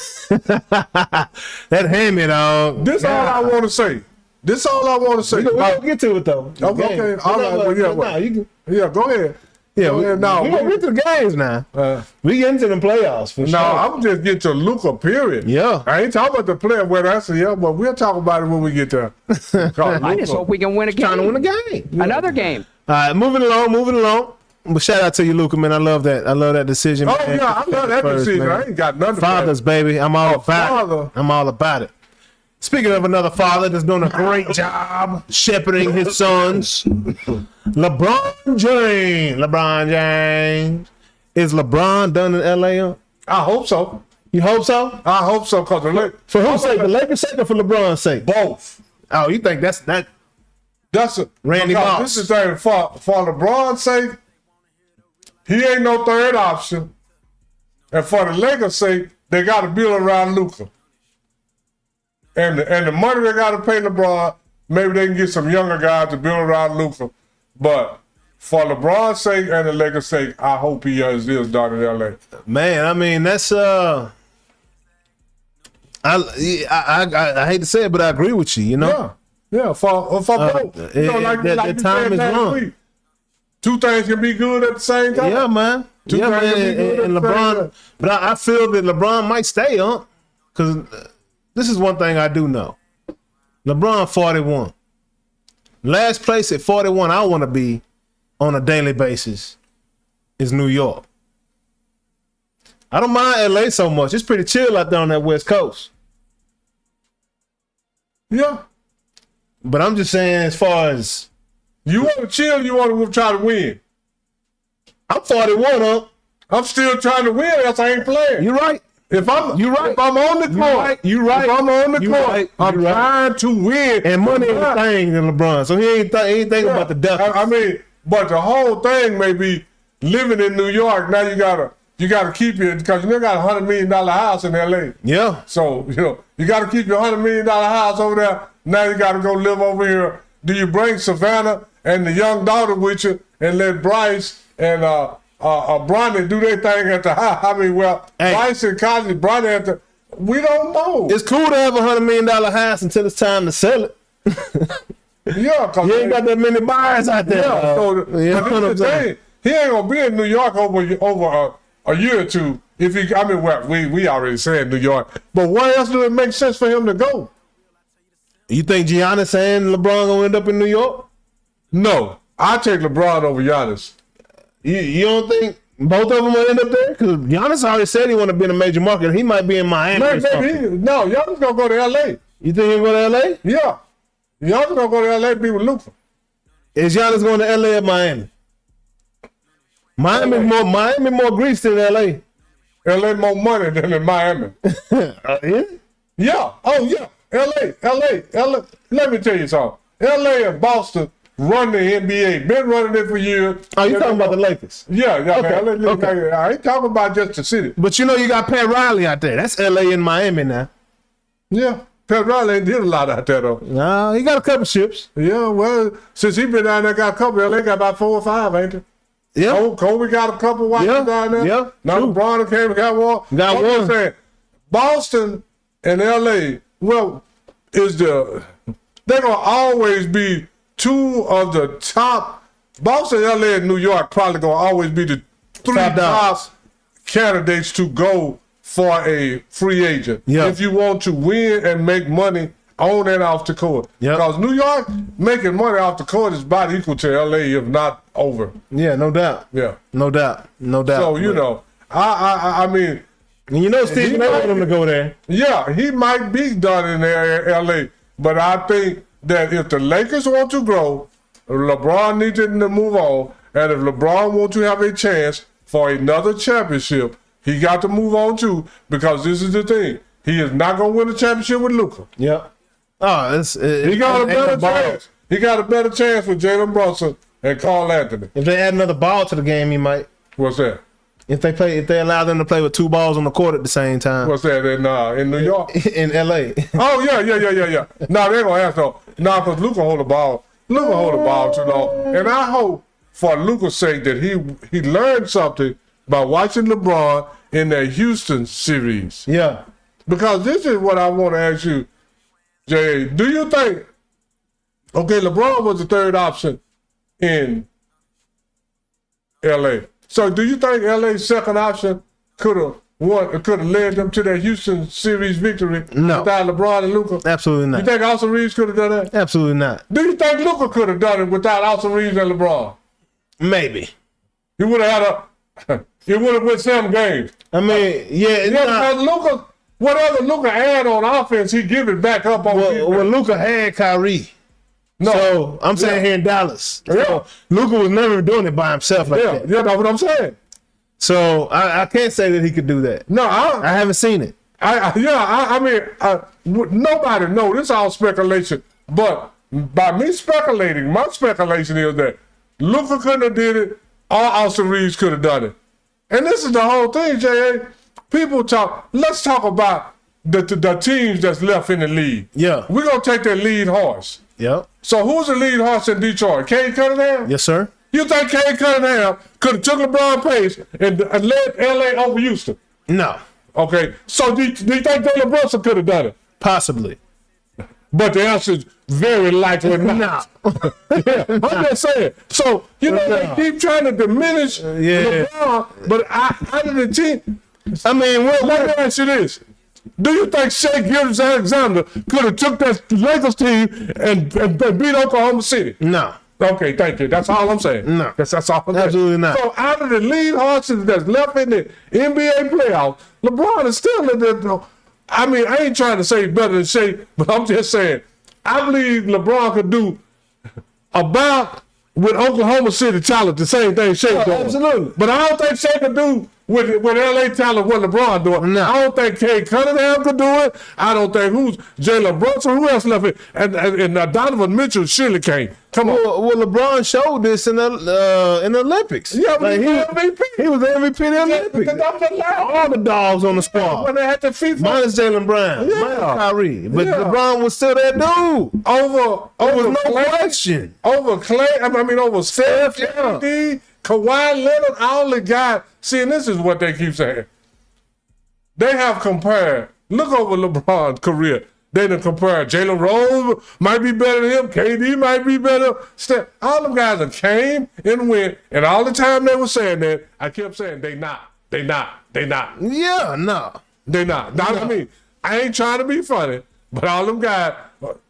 That hammy, dog. This all I want to say. This all I want to say. We're going to get to it, though. Okay, all right. Well, yeah, well, you can, yeah, go ahead. yeah, Go we, ahead now. we're going to get to the games now. We get into the playoffs for No, sure. I'm just getting to Luka, period. Yeah. I ain't talking about the player whether I say yeah, but we'll talk about it when we get there. I just hope we can win a game. Trying to win a game. Another game. All right, moving along. But shout out to you, Luka, man. I love that. I love that decision. Oh, man. yeah, I love that First, decision. man. I ain't got nothing. Fathers, baby. I'm all about father. it. I'm all about it. Speaking of another father that's doing a great job shepherding his sons, LeBron James. LeBron James. Is LeBron done in LA? I hope so. You hope so? I hope so, because For whose sake? The Lakers' sake or for LeBron's sake? both. Oh, you think that's that? That's a Randy because Moss. This is the thing for LeBron's sake, he ain't no third option. And for the Lakers' sake, they got to build around Luka. And the money they got to pay LeBron, maybe they can get some younger guys to build around Luka. But for LeBron's sake and the Lakers' sake, I hope he is done in LA. Man, I mean that's I hate to say it, but I agree with you. You know. Yeah, for both. That you time said is last wrong. week, two things can be good at the same time. Yeah, man. Two Yeah, things man. can be good And at the same LeBron, time. but I feel that LeBron might stay on because this is one thing I do know. LeBron 41. Last place at 41 I want to be on a daily basis is New York. I don't mind LA so much. It's pretty chill out there on that West Coast. Yeah. But I'm just saying, as far as You want to chill, you want to try to win. I'm 41 up. I'm still trying to win, else I ain't playing. You right. If I'm You right. If I'm on the court, right. You right. If I'm on the You court, right. I'm You right. trying to win. And money ain't a thing in LeBron, so he ain't thinking about the death. I mean, but the whole thing may be living in New York. Now you gotta keep it because you got $100 million house in LA. Yeah. So you gotta keep your $100 million house over there. Now you gotta go live over here. Do you bring Savannah and the young daughter with you and let Bryce and Bronny do their thing at the house? I mean, Hey. Bryce and Cosby, Bronny at the. We don't know. It's cool to have $100 million house until it's time to sell it. Yeah, cause You ain't got that many buyers out there. Yeah, so you but know this what I'm is the saying? thing. He ain't gonna be in New York over a year or two. If he, I mean, well, we already said New York, but where else do it make sense for him to go? You think Giannis and LeBron gonna end up in New York? No, I take LeBron over Giannis. You don't think both of them will end up there? Because Giannis already said he want to be in a major market. He might be in Miami. Or something. No, Giannis gonna go to L.A. You think he'll go to LA? Yeah, Giannis gonna go to L.A. be with Luka. Is Giannis going to LA or Miami? Miami more grease than LA. L.A. more money than in Miami. Yeah? Yeah, oh yeah, L.A. Let me tell you something. L.A. and Boston run the NBA. Been running it for years. Oh, you talking about the Lakers? Yeah, Okay, man. okay. I ain't talking about just the city. But you know you got Pat Riley out there. That's LA and Miami now. Yeah, Pat Riley ain't did a lot out there though. No, he got a couple ships. Yeah, well, since he been down there, got a couple. LA got about 4 or 5, ain't it? Yeah. Kobe got a couple watches Yeah, down there. yeah, Now true. LeBron came and got one. Got I'm just one. saying, Boston and LA, well, they're gonna always be two of the top. Boston, LA, and New York probably gonna always be the three Top top dogs. candidates to go for a free agent. Yeah. If you want to win and make money on and off the court. Yeah. Because New York making money off the court is about equal to LA, if not over. Yeah, no doubt. Yeah. No doubt. No doubt. So you know, I mean, And you know Stephen A. want him to go there. yeah, he might be done in LA, but I think that if the Lakers want to grow, LeBron needs to move on, and if LeBron wants to have a chance for another championship, he got to move on too, because this is the thing. He is not going to win a championship with Luka. Yeah. Oh, He got a better chance. He got a better chance with Jalen Brunson and Carl Anthony. If they add another ball to the game, he might. What's that? If they allow them to play with 2 balls on the court at the same time. What's that in New York? In LA. Oh yeah. No, they gonna have to. No, because Luka hold the ball. Luka hold the ball too long. And I hope for Luka's sake that he learned something by watching LeBron in their Houston series. Yeah. Because this is what I want to ask you, Jay. Do you think? Okay, LeBron was the third option in LA. So do you think LA's second option could have led them to their Houston series victory No. without LeBron and Luka? Absolutely You not. think Austin Reeves could have done that? Absolutely not. Do you think Luka could have done it without Austin Reeves and LeBron? Maybe. He would have had a. He would have won 7 games. I mean, yeah. Because Luka, whatever Luka had on offense, he give it back up on defense. Well, Luka had Kyrie. No. So I'm saying here in Dallas. Yeah. So Luka was never doing it by himself like that. Yeah, that's what I'm saying. So I can't say that he could do that. No, I haven't seen it. I mean, nobody knows. This is all speculation. But by me speculating, my speculation is that Luka couldn't have did it, or Austin Reeves could have done it. And this is the whole thing, J.A. People talk. Let's talk about the teams that's left in the league. Yeah. We're gonna take their lead horse. Yep. So who's the lead horse in Detroit? Cade Cunningham? Yes, sir. You think Cade Cunningham could have took LeBron Pace and led LA over Houston? No. Okay. So do you think Jalen Brunson could have done it? Possibly. But the answer is very likely not. Yeah, I'm just saying. So, they keep trying to diminish LeBron, but out of the team, I mean, let me ask you this. Do you think Shea Gilgeous-Alexander could have took that Lakers team and beat Oklahoma City? No. Okay, thank you. That's all I'm saying. No. That's all I'm saying. Absolutely not. So out of the lead horses that's left in the NBA playoffs, LeBron is still in the. I mean, I ain't trying to say better than Shea, but I'm just saying, I believe LeBron could do about with Oklahoma City talent the same thing Shea doing. Absolutely. But I don't think Shea could do with LA talent what LeBron doing. No. I don't think Cade Cunningham could do it. I don't think who's Jalen Brunson. Who else left it? And Donovan Mitchell surely can't. Come on. Well, LeBron showed this in the Olympics. Yeah, but like, he was MVP. He was the MVP of the Olympics. All the dogs on the squad. When they had to FIFA. Minus Jalen Brown. Yeah. Minus Kyrie. But Yeah. LeBron was still that dude. Over No Clay, question. over Clay, over Steph, Yeah. KD, Kawhi Leonard, all the guys. See, and this is what they keep saying. They have compared. Look over LeBron's career. They done compared. Jalen Rose might be better than him. KD might be better. Steph. All them guys that came and went, and all the time they were saying that, I kept saying they not. Yeah, no. They not. I mean, I ain't trying to be funny, but all them guys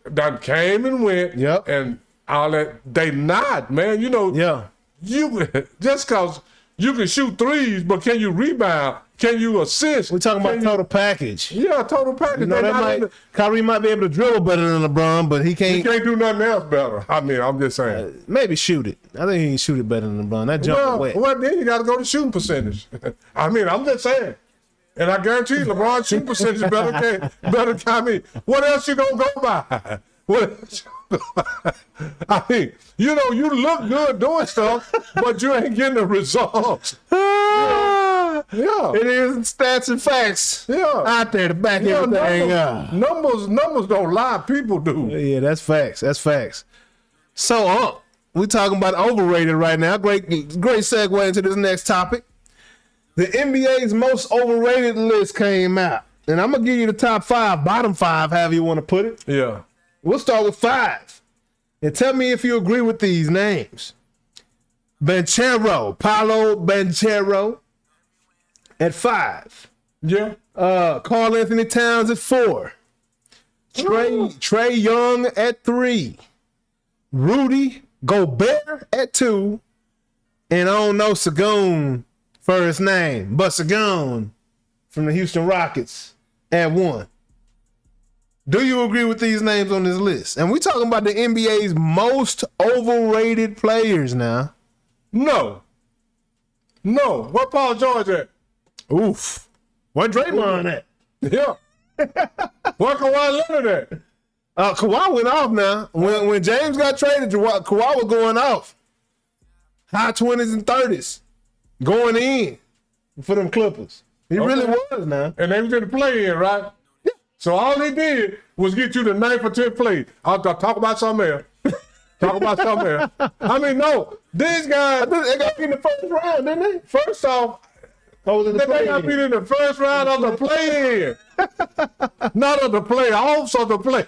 that came and went, Yep. and all that, they not, man. Yeah. You just cause you can shoot threes, but can you rebound? Can you assist? We're talking about Can total package. Yeah, total package. Kyrie might be able to dribble better than LeBron, but he He can't. can't do nothing else better. I mean, I'm just saying. Maybe shoot it. I think he can shoot it better than LeBron. That jump wet. Well, then you got to go to shooting percentage. I mean, I'm just saying. And I guarantee you, LeBron's shooting percentage better. I mean, what else you gonna go by? What else you gonna go by? I mean, you look good doing stuff, but you ain't getting the results. Yeah. It is stats and facts. Yeah. Out there to back everything up. Numbers don't lie. People do. Yeah, that's facts. That's facts. So, we're talking about overrated right now. Great segue into this next topic. The NBA's most overrated list came out. And I'm going to give you the top 5, bottom 5, however you want to put it. Yeah. We'll start with 5. And tell me if you agree with these names. Paolo Banchero at 5. Yeah. Karl Anthony Towns at 4. Trae Young at 3. Rudy Gobert at 2. And I don't know Sagoon first name, but Sagoon from the Houston Rockets at 1. Do you agree with these names on this list? And we're talking about the NBA's most overrated players now. No. What Paul George at? Oof. What Draymond at? Yeah. What Kawhi Leonard at? Kawhi went off now. When James got traded, Kawhi was going off. High 20s and 30s. Going in for them Clippers. He really was now. And they was in the play-in, right? Yeah. So all he did was get you the 9th or 10th play. I'll talk about something else. I mean, no. These guys, They got beat in the first round, didn't they? first off, they got beat in the first round of the play-in. Not of the playoffs, of the play.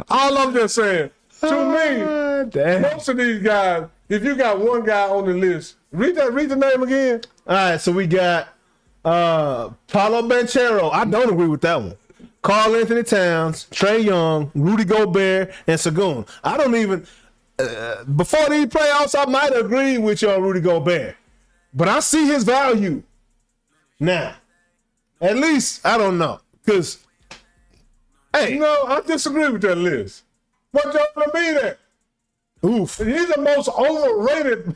All I'm just saying, to me, most of these guys, if you got one guy on the list, read the name again. All right, so we got Paolo Banchero. I don't agree with that one. Karl Anthony Towns, Trae Young, Rudy Gobert, and Sagoon. before these playoffs, I might agree with you on Rudy Gobert, but I see his value now. At least I don't know, because hey, No, I disagree with that list. What Joel Embiid at? oof, He's the most overrated.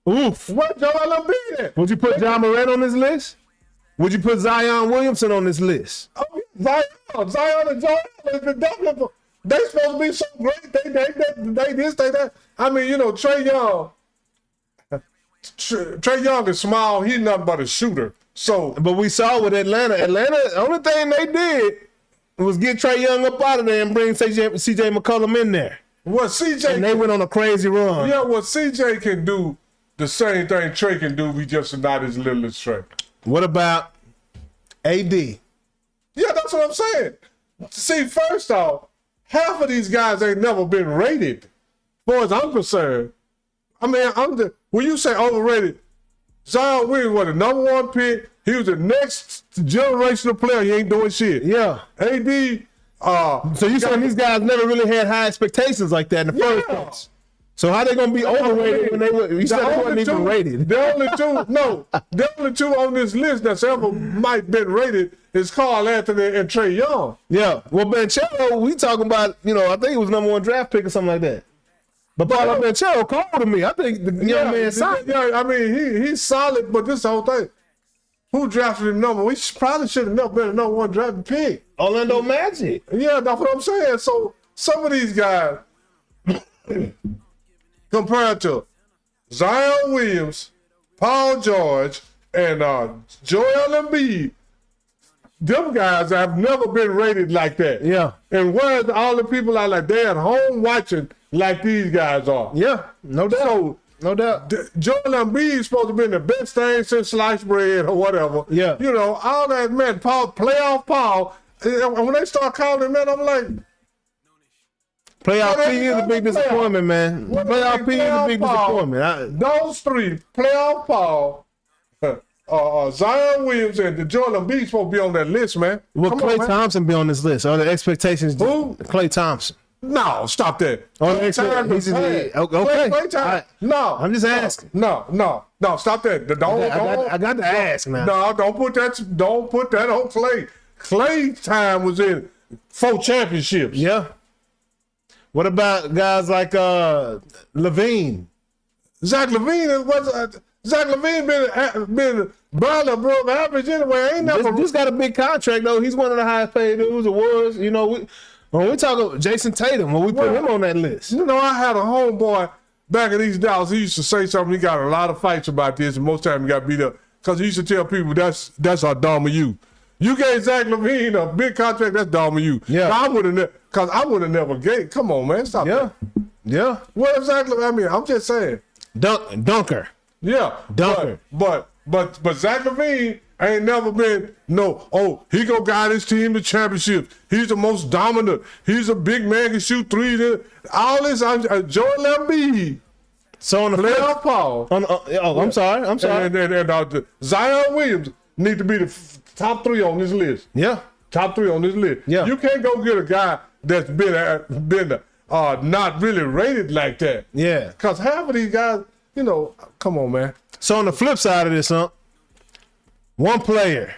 oof. What Joel Embiid at? Would you put John Morant on this list? Would you put Zion Williamson on this list? Oh, Zion and Joel, they supposed to be so great. They this, they that. I mean, you know, Trae Young is small. He's nothing but a shooter. So, But we saw with Atlanta, only thing they did was get Trae Young up out of there and bring CJ McCollum in there. what CJ And they went on a crazy run. yeah, what CJ can do, the same thing Trae can do. We just not as little as Trae. What about AD? Yeah, that's what I'm saying. See, first off, half of these guys ain't never been rated, as far as I'm concerned. I mean, when you say overrated, Zion Williams was the #1 pick. He was the next generational player. He ain't doing shit. Yeah. AD. So you saying these guys never really had high expectations like that in the first place? So how they gonna be overrated when they were? You said they weren't even rated. The only two on this list that's ever might been rated is Karl Anthony and Trae Young. Yeah. Well, Banchero, we talking about, I think he was #1 draft pick or something like that. But Paolo Banchero called to me. I think the young man signed. Yeah, I mean he's solid, but this whole thing, who drafted him number? We probably should have never been a #1 draft pick. Orlando Magic. Yeah, that's what I'm saying. So some of these guys, compared to Zion Williams, Paul George, and Joel Embiid, them guys have never been rated like that. Yeah. And where's all the people are like, they're at home watching like these guys are. Yeah. No doubt. So, No doubt. Joel Embiid is supposed to be the best thing since sliced bread or whatever. Yeah. You know, all that, man, playoff Paul. And when they start calling him that, I'm like, Playoff P is a big disappointment, man. Playoff P is a big disappointment. Those three, playoff Paul, Zion Williams, and Joel Embiid supposed to be on that list, man. Will Come Klay on, man. Thompson be on this list? Are the expectations? Who? Klay Thompson. No, stop that. Oh, Klay time is okay. bad. Klay time. All right. No. I'm just asking. No, stop that. I got to ask now. No, don't put that on Klay. Klay time was in 4 championships. Yeah. What about guys like Levine? Zach Levine been barely above average anyway. Ain't never. Just got a big contract though. He's one of the highest paid dudes. Awards. When we talk about Jason Tatum, when we put him on that list. You know, I had a homeboy back in East Dallas. He used to say something. He got a lot of fights about this, and most time he got beat up because he used to tell people that's how dumb of you. You gave Zach Levine a big contract. That's dumb of you. Yeah. I would have never gave. Come on, man, stop. Yeah. That. Yeah. What exactly? I mean, I'm just saying. Dunker. Yeah. Dunker. But Zach Levine ain't never been he gonna guide his team to championships. He's the most dominant. He's a big man, can shoot threes. All this. Joel Embiid. So on the Playoff Paul. I'm sorry. I'm sorry. And Zion Williams need to be the top 3 on this list. Yeah. Top 3 on this list. Yeah. You can't go get a guy that's been not really rated like that. Yeah. Because half of these guys, come on, man. So on the flip side of this, one player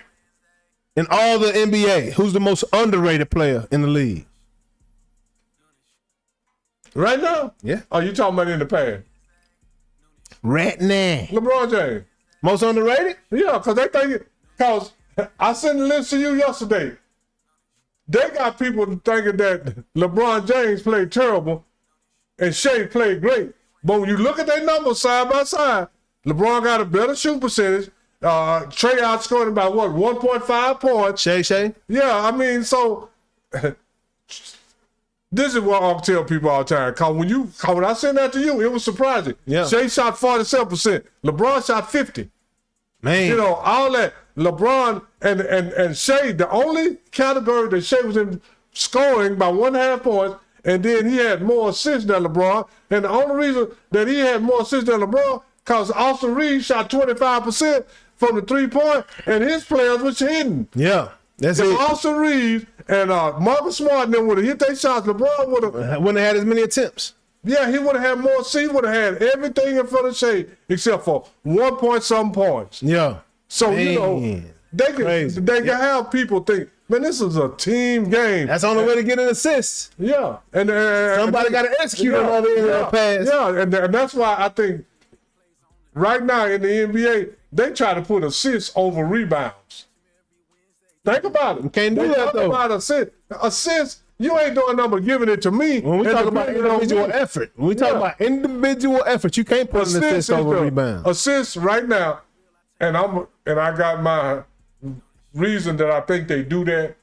in all the NBA who's the most underrated player in the league. Right now? Yeah. Oh, you talking about in the past? Right now. LeBron James. Most underrated? Yeah, because I sent a list to you yesterday. They got people thinking that LeBron James played terrible and Shea played great. But when you look at their numbers side by side, LeBron got a better shoot percentage. Trae outscored about 1.5 points. Shea? Yeah, I mean, so this is what I'll tell people all the time. Cause when I sent that to you, it was surprising. Yeah. Shea shot 47%. LeBron shot 50%. Man. All that LeBron and Shea, the only category that Shea was in scoring by 1.5 points, and then he had more assists than LeBron. And the only reason that he had more assists than LeBron, because Austin Reeves shot 25% from the 3-point, and his players was hitting. Yeah. That's If it. Austin Reeves and Marcus Smart and them would have hit their shots, LeBron would have. Wouldn't have had as many attempts. Yeah, he would have had more. He would have had everything in front of Shea except for 1 point some points. Yeah. So, Man. you know, they can have people think, man, this is a team game. That's the only way to get an assist. Yeah. And Somebody got to execute on the other end of the pass. Yeah, and that's why I think right now in the NBA, they try to put assists over rebounds. Think about it. You can't do that, though. About assists, you ain't doing nothing but giving it to me. When we talk about individual effort, when we talk about individual effort, you can't put an assist over rebound. Assists right now, and I got my reason that I think they do that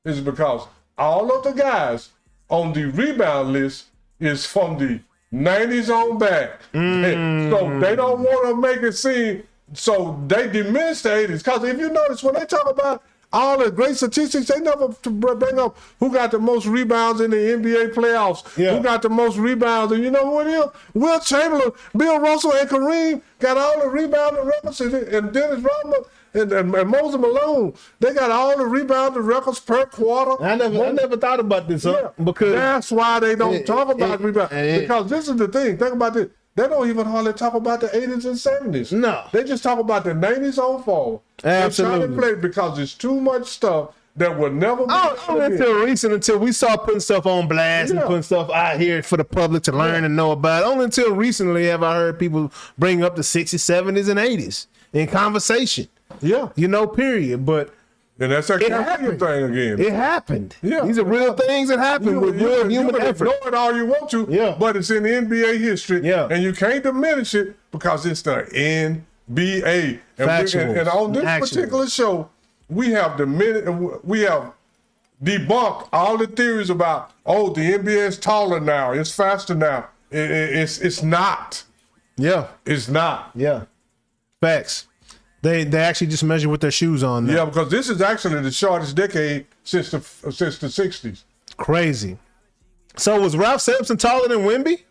is because all of the guys on the rebound list is from the 90s on back. So they don't want to make it seem, so they diminish the 80s. Because if you notice, when they talk about all the great statistics, they never bring up who got the most rebounds in the NBA playoffs, who got the most rebounds. And you know what it is? Will Chamberlain, Bill Russell, and Kareem got all the rebounding records, and Dennis Rodman and Moses Malone, they got all the rebounding records per quarter. I never thought about this, because that's why they don't talk about rebound. Because this is the thing. Think about this. They don't even hardly talk about the 80s and 70s. No. They just talk about the 90s on forward. Absolutely. They try to play because it's too much stuff that will never be. Until we saw putting stuff on blast and putting stuff out here for the public to learn and know about. Only until recently have I heard people bring up the 60s, 70s, and 80s in conversation. Yeah. You know, period. But and that's that campaign thing again. It happened. Yeah. These are real things that happen with real human effort. You can ignore it all you want to, but it's in the NBA history, and you can't diminish it because it's the NBA. And on this particular show, we have debunked all the theories about, oh, the NBA is taller now, it's faster now. It's not. Yeah. It's not. Yeah. Facts. They actually just measure with their shoes on now. Yeah, because this is actually the shortest decade since the 60s. Crazy. So was Ralph Sampson taller than Wemby?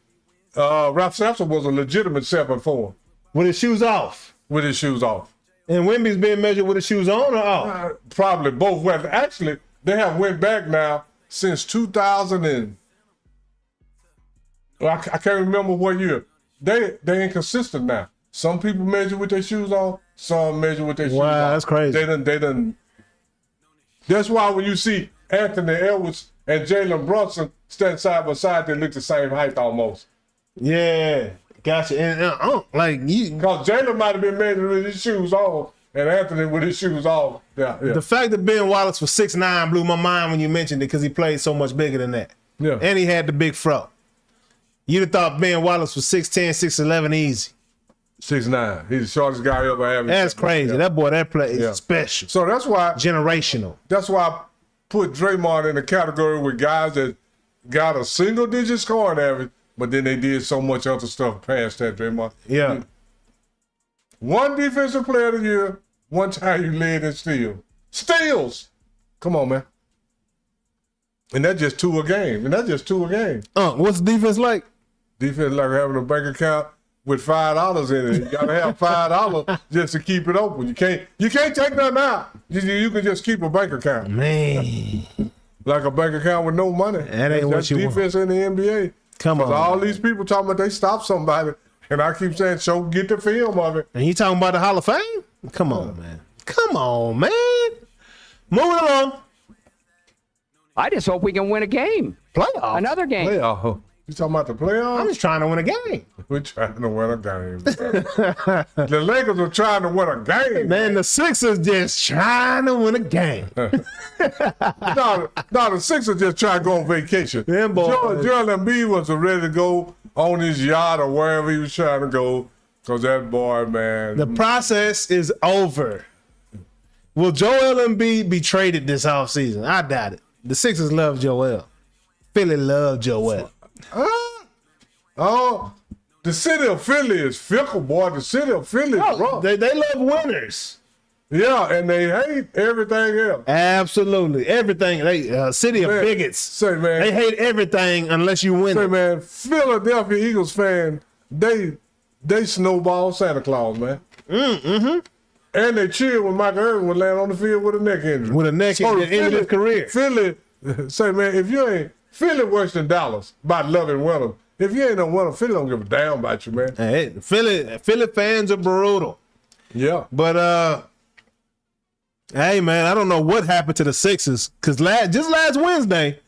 Ralph Sampson was a legitimate 7'4". With his shoes off? With his shoes off. And Wemby's being measured with his shoes on or off? Probably both ways. Actually, they have went back now since 2000 and... I can't remember what year. They're inconsistent now. Some people measure with their shoes on, some measure with their shoes off. Wow, that's crazy. They done. That's why when you see Anthony Edwards and Jalen Brunson stand side by side, they look the same height almost. Yeah, gotcha. And because Jalen might have been measured with his shoes on, and Anthony with his shoes off. Yeah. The fact that Ben Wallace was 6'9" blew my mind when you mentioned it because he played so much bigger than that. Yeah. And he had the big fro. You'd have thought Ben Wallace was 6'10", 6'11" easy. 6'9". He's the shortest guy ever had. That's crazy. Yeah. That play is special. So that's why generational. That's why I put Draymond in the category with guys that got a single-digit scoring average, but then they did so much other stuff past that. Draymond. Yeah. One defensive player of the year. One time you led in steals. Come on, man. And that's just two a game. What's the defense like? Defense like having a bank account with $5 in it. You gotta have $5 just to keep it open. You can't take nothing out. You can just keep a bank account. Man. Like a bank account with no money. That ain't what you defense want. in the NBA. Come on. All these people talking about they stopped somebody, and I keep saying, get the film of it. And you talking about the Hall of Fame? Come on, man. Come on, man. Moving along. I just hope we can win a game. Playoffs. Another game. Playoff. You talking about the playoffs? I'm just trying to win a game. We're trying to win a game. The Lakers are trying to win a game. Man, the Sixers just trying to win a game. No, the Sixers just trying to go on vacation. Yeah, boy. Joel Embiid was ready to go on his yacht or wherever he was trying to go, because that boy, man. The process is over. Will Joel Embiid be traded this offseason? I doubt it. The Sixers love Joel. Philly love Joel. The city of Philly is fickle, boy. The city of Philly is rough. They love winners. Yeah, and they hate everything else. Absolutely. Everything. City of bigots. Say, man. They hate everything unless you win. Say, man, Philadelphia Eagles fan, they snowball Santa Claus, man. Mm-hmm. And they cheer when Michael Irvin would land on the field with a neck injury. With a neck injury at the end of his career. Philly, say, man, if you ain't, Philly worse than Dallas by loving Wenham. If you ain't no winner, Philly don't give a damn about you, man. Hey, Philly fans are brutal. Yeah. But hey man, I don't know what happened to the Sixers because just last Wednesday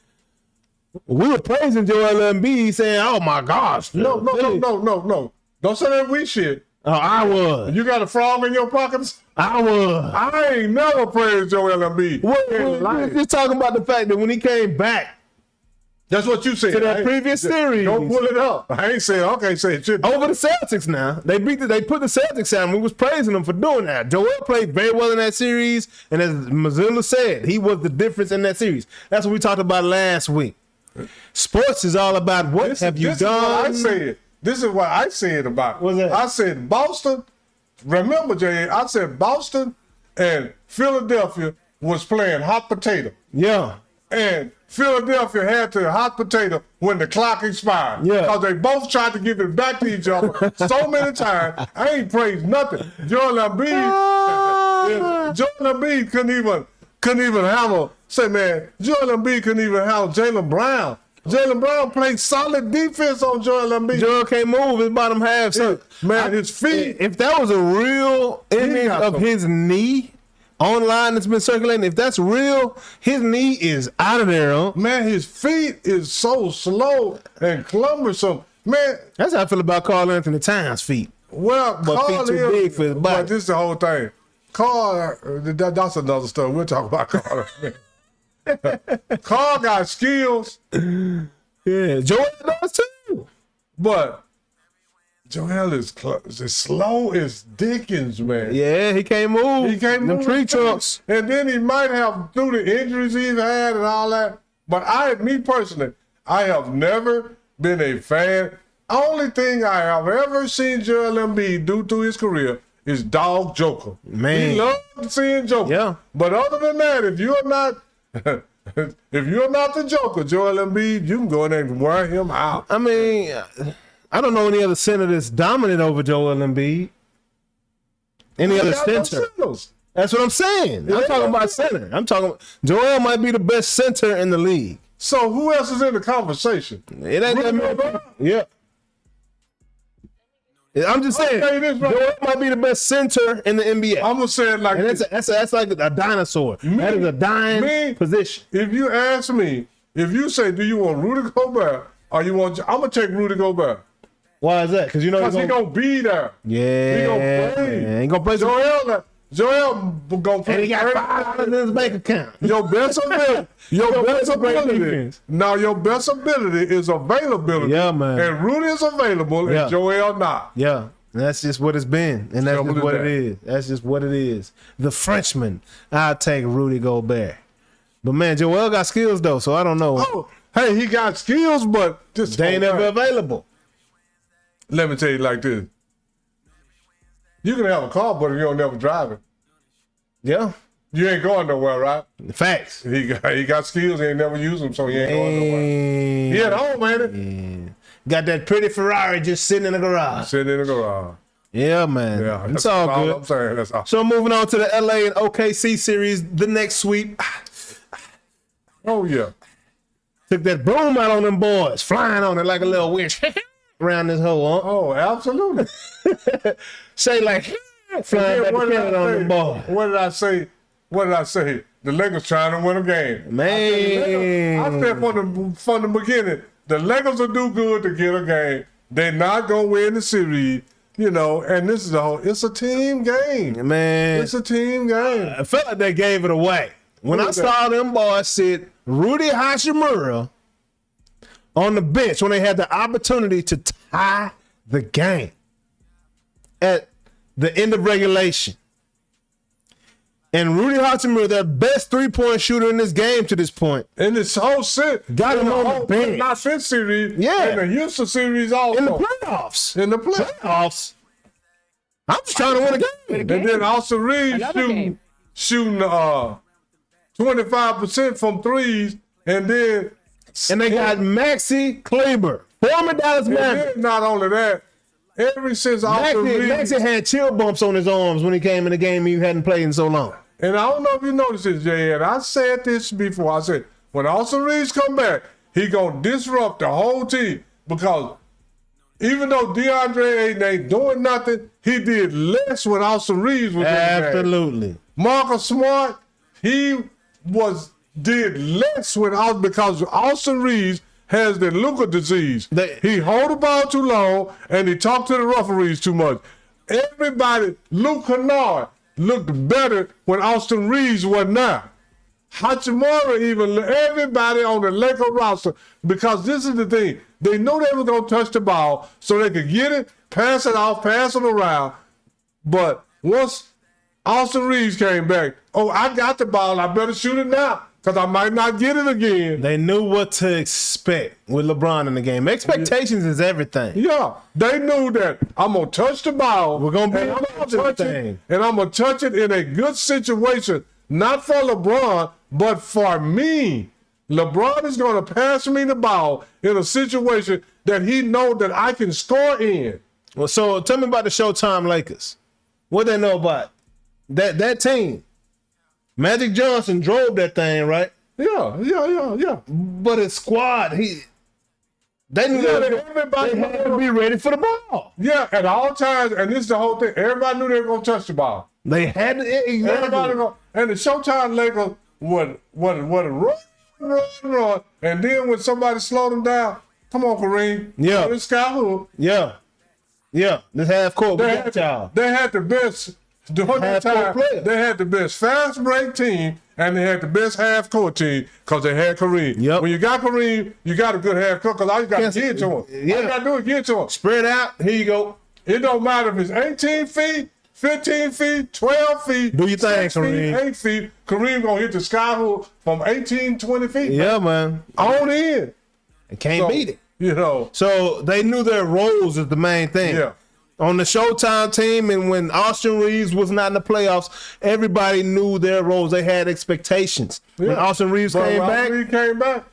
we were praising Joel Embiid, saying, "Oh my gosh, No. Don't say that we shit. Oh, I was. You got a frog in your pockets? I was. I ain't never praised Joel Embiid. We're just talking about the fact that when he came back That's what you said. to that previous series, Don't pull it up. I ain't saying, okay, say it. Shit. over the Celtics now. They put the Celtics out, and we was praising them for doing that. Joel played very well in that series, and as Mazzulla said, he was the difference in that series. That's what we talked about last week. Sports is all about what have you done. This is what I said about. What's that? I said Boston. Remember, Jay, I said Boston and Philadelphia was playing hot potato. Yeah. And Philadelphia had to hot potato when the clock expired. Yeah. Because they both tried to give it back to each other so many times. I ain't praised nothing. Joel Embiid couldn't even handle. Say, man, Joel Embiid couldn't even handle Jaylen Brown. Jaylen Brown played solid defense on Joel Embiid. Joel can't move his bottom half. So his feet. If that was a real image of his knee online that's been circulating, if that's real, his knee is out of there. Huh? Man, his feet is so slow and cumbersome. Man, that's how I feel about Karl Anthony Towns' feet. Well, but feet too big for his body. But this is the whole thing. Karl, that's another story. We'll talk about Karl. Karl got skills. Yeah, Joel does too. But Joel is slow as Dickens, man. Yeah, he can't move. He can't move. The tree trunks. And then he might have, through the injuries he's had and all that. But me personally, I have never been a fan. Only thing I have ever seen Joel Embiid do through his career is dog Joker. Man. He loved seeing Joker. Yeah. But other than that, if you're not the Joker, Joel Embiid, you can go in there and wear him out. I mean, I don't know any other center that's dominant over Joel Embiid. Any other center? That's what I'm saying. I'm talking about center. Joel might be the best center in the league. So who else is in the conversation? It ain't that many. Yeah. I'm just saying, Joel might be the best center in the NBA. I'm gonna say it like this. That's like a dinosaur. That is a dying position. If you ask me, if you say, do you want Rudy Gobert or you want, I'm gonna take Rudy Gobert. Why is that? Because you know he gonna be there. Yeah, he gonna play. Man. He gonna play. Joel gonna play. And he got $5 in his bank account. Your best ability. Now your best ability is availability. Yeah, man. And Rudy is available, and Joel not. Yeah. That's just what it's been, and that's just what it is. That's just what it is. The Frenchman, I'll take Rudy Gobert. But man, Joel got skills though, so I don't know. Oh, hey, he got skills, but they ain't never available. Let me tell you like this. You can have a car, but you don't never drive it. Yeah. You ain't going nowhere, right? Facts. He got skills, he ain't never used them, so he ain't going nowhere. He at home, ain't it? Yeah. Got that pretty Ferrari just sitting in the garage. Yeah, man. Yeah, it's all good. I'm saying. That's all. So moving on to the LA and OKC series, the next sweep. Oh, yeah. Took that broom out on them boys, flying on it like a little witch around this hole. Huh? Oh, absolutely. Say like flying back on them boys. What did I say? The Lakers trying to win a game. Man. I said from the beginning, the Lakers will do good to get a game. They're not going to win the series, you know, and this is it's a team game. Man. It's a team game. I felt like they gave it away. When I saw them boys sit Rudy Hachimura on the bench when they had the opportunity to tie the game at the end of regulation. And Rudy Hachimura, their best three-point shooter in this game to this point. In this whole series. Got him on the bench. Not this series. Yeah. In the Houston series also. In the playoffs. I'm just trying to win a game. And then Austin Reeves shooting 25% from threes. And they got Maxi Kleber, former Dallas Mavericks. Not only that, ever since Maxi had chill bumps on his arms when he came in the game he hadn't played in so long. And I don't know if you noticed this, Jay, and I said this before. I said, when Austin Reeves come back, he going to disrupt the whole team because Even though DeAndre Ayton ain't doing nothing, he did less when Austin Reeves was in the game. Absolutely. Marcus Smart, he did less because Austin Reeves has the Luka disease. He hold the ball too long and he talked to the referees too much. Everybody, Luke Kennard looked better when Austin Reeves wasn't there. Hachimura, even everybody on the Lakers roster, because this is the thing. They knew they were going to touch the ball so they could get it, pass it off, pass it around. But once Austin Reeves came back, oh, I got the ball, I better shoot it now because I might not get it again. They knew what to expect with LeBron in the game. Expectations is everything. Yeah, they knew that I'm going to touch the ball. We're going to be and I'm touch it, and I'm going to touch it in a good situation, not for LeBron, but for me. LeBron is going to pass me the ball in a situation that he knows that I can score in. Well, so tell me about the Showtime Lakers. What they know about that team? Magic Johnson drove that thing, right? Yeah. But his squad, they knew everybody had to be ready for the ball. Yeah, at all times, and this is the whole thing. Everybody knew they were going to touch the ball. They had to. Exactly. And the Showtime Lakers would run, and then when somebody slowed them down, come on, Kareem. Yeah. This guy who. Yeah. This half court. They had the best. During that time, they had the best fast break team, and they had the best half court team because they had Kareem. Yep. When you got Kareem, you got a good half court because all you got to get to him. Yeah. All you got to do is get to him. Spread out. Here you go. It don't matter if it's 18 feet, 15 feet, 12 feet. Do your thing, Kareem. 8 feet. Kareem going to hit the sky hook from 18, 20 feet. Yeah, man. On in. Can't beat it. You know. So they knew their roles is the main thing. Yeah. On the Showtime team, and when Austin Reeves was not in the playoffs, everybody knew their roles. They had expectations. When Austin Reeves came back,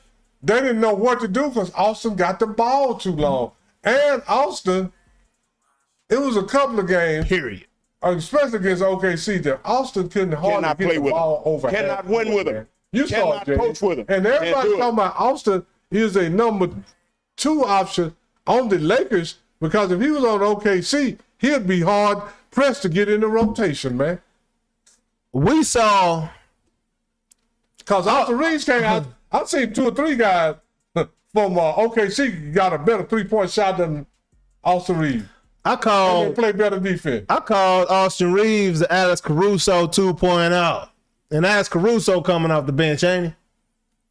they didn't know what to do because Austin got the ball too long. And Austin, it was a couple of games, period, especially against OKC, that Austin couldn't hardly get the ball over. Cannot win with him. You cannot coach with him. And everybody talking about Austin is a number 2 option on the Lakers. Because if he was on OKC, he'd be hard pressed to get in the rotation, man. We saw, because Austin Reeves came out. I've seen 2 or 3 guys from OKC got a better 3-point shot than Austin Reeves. They play better defense. I called Austin Reeves the Alex Caruso 2.0, and Alex Caruso coming off the bench, ain't he?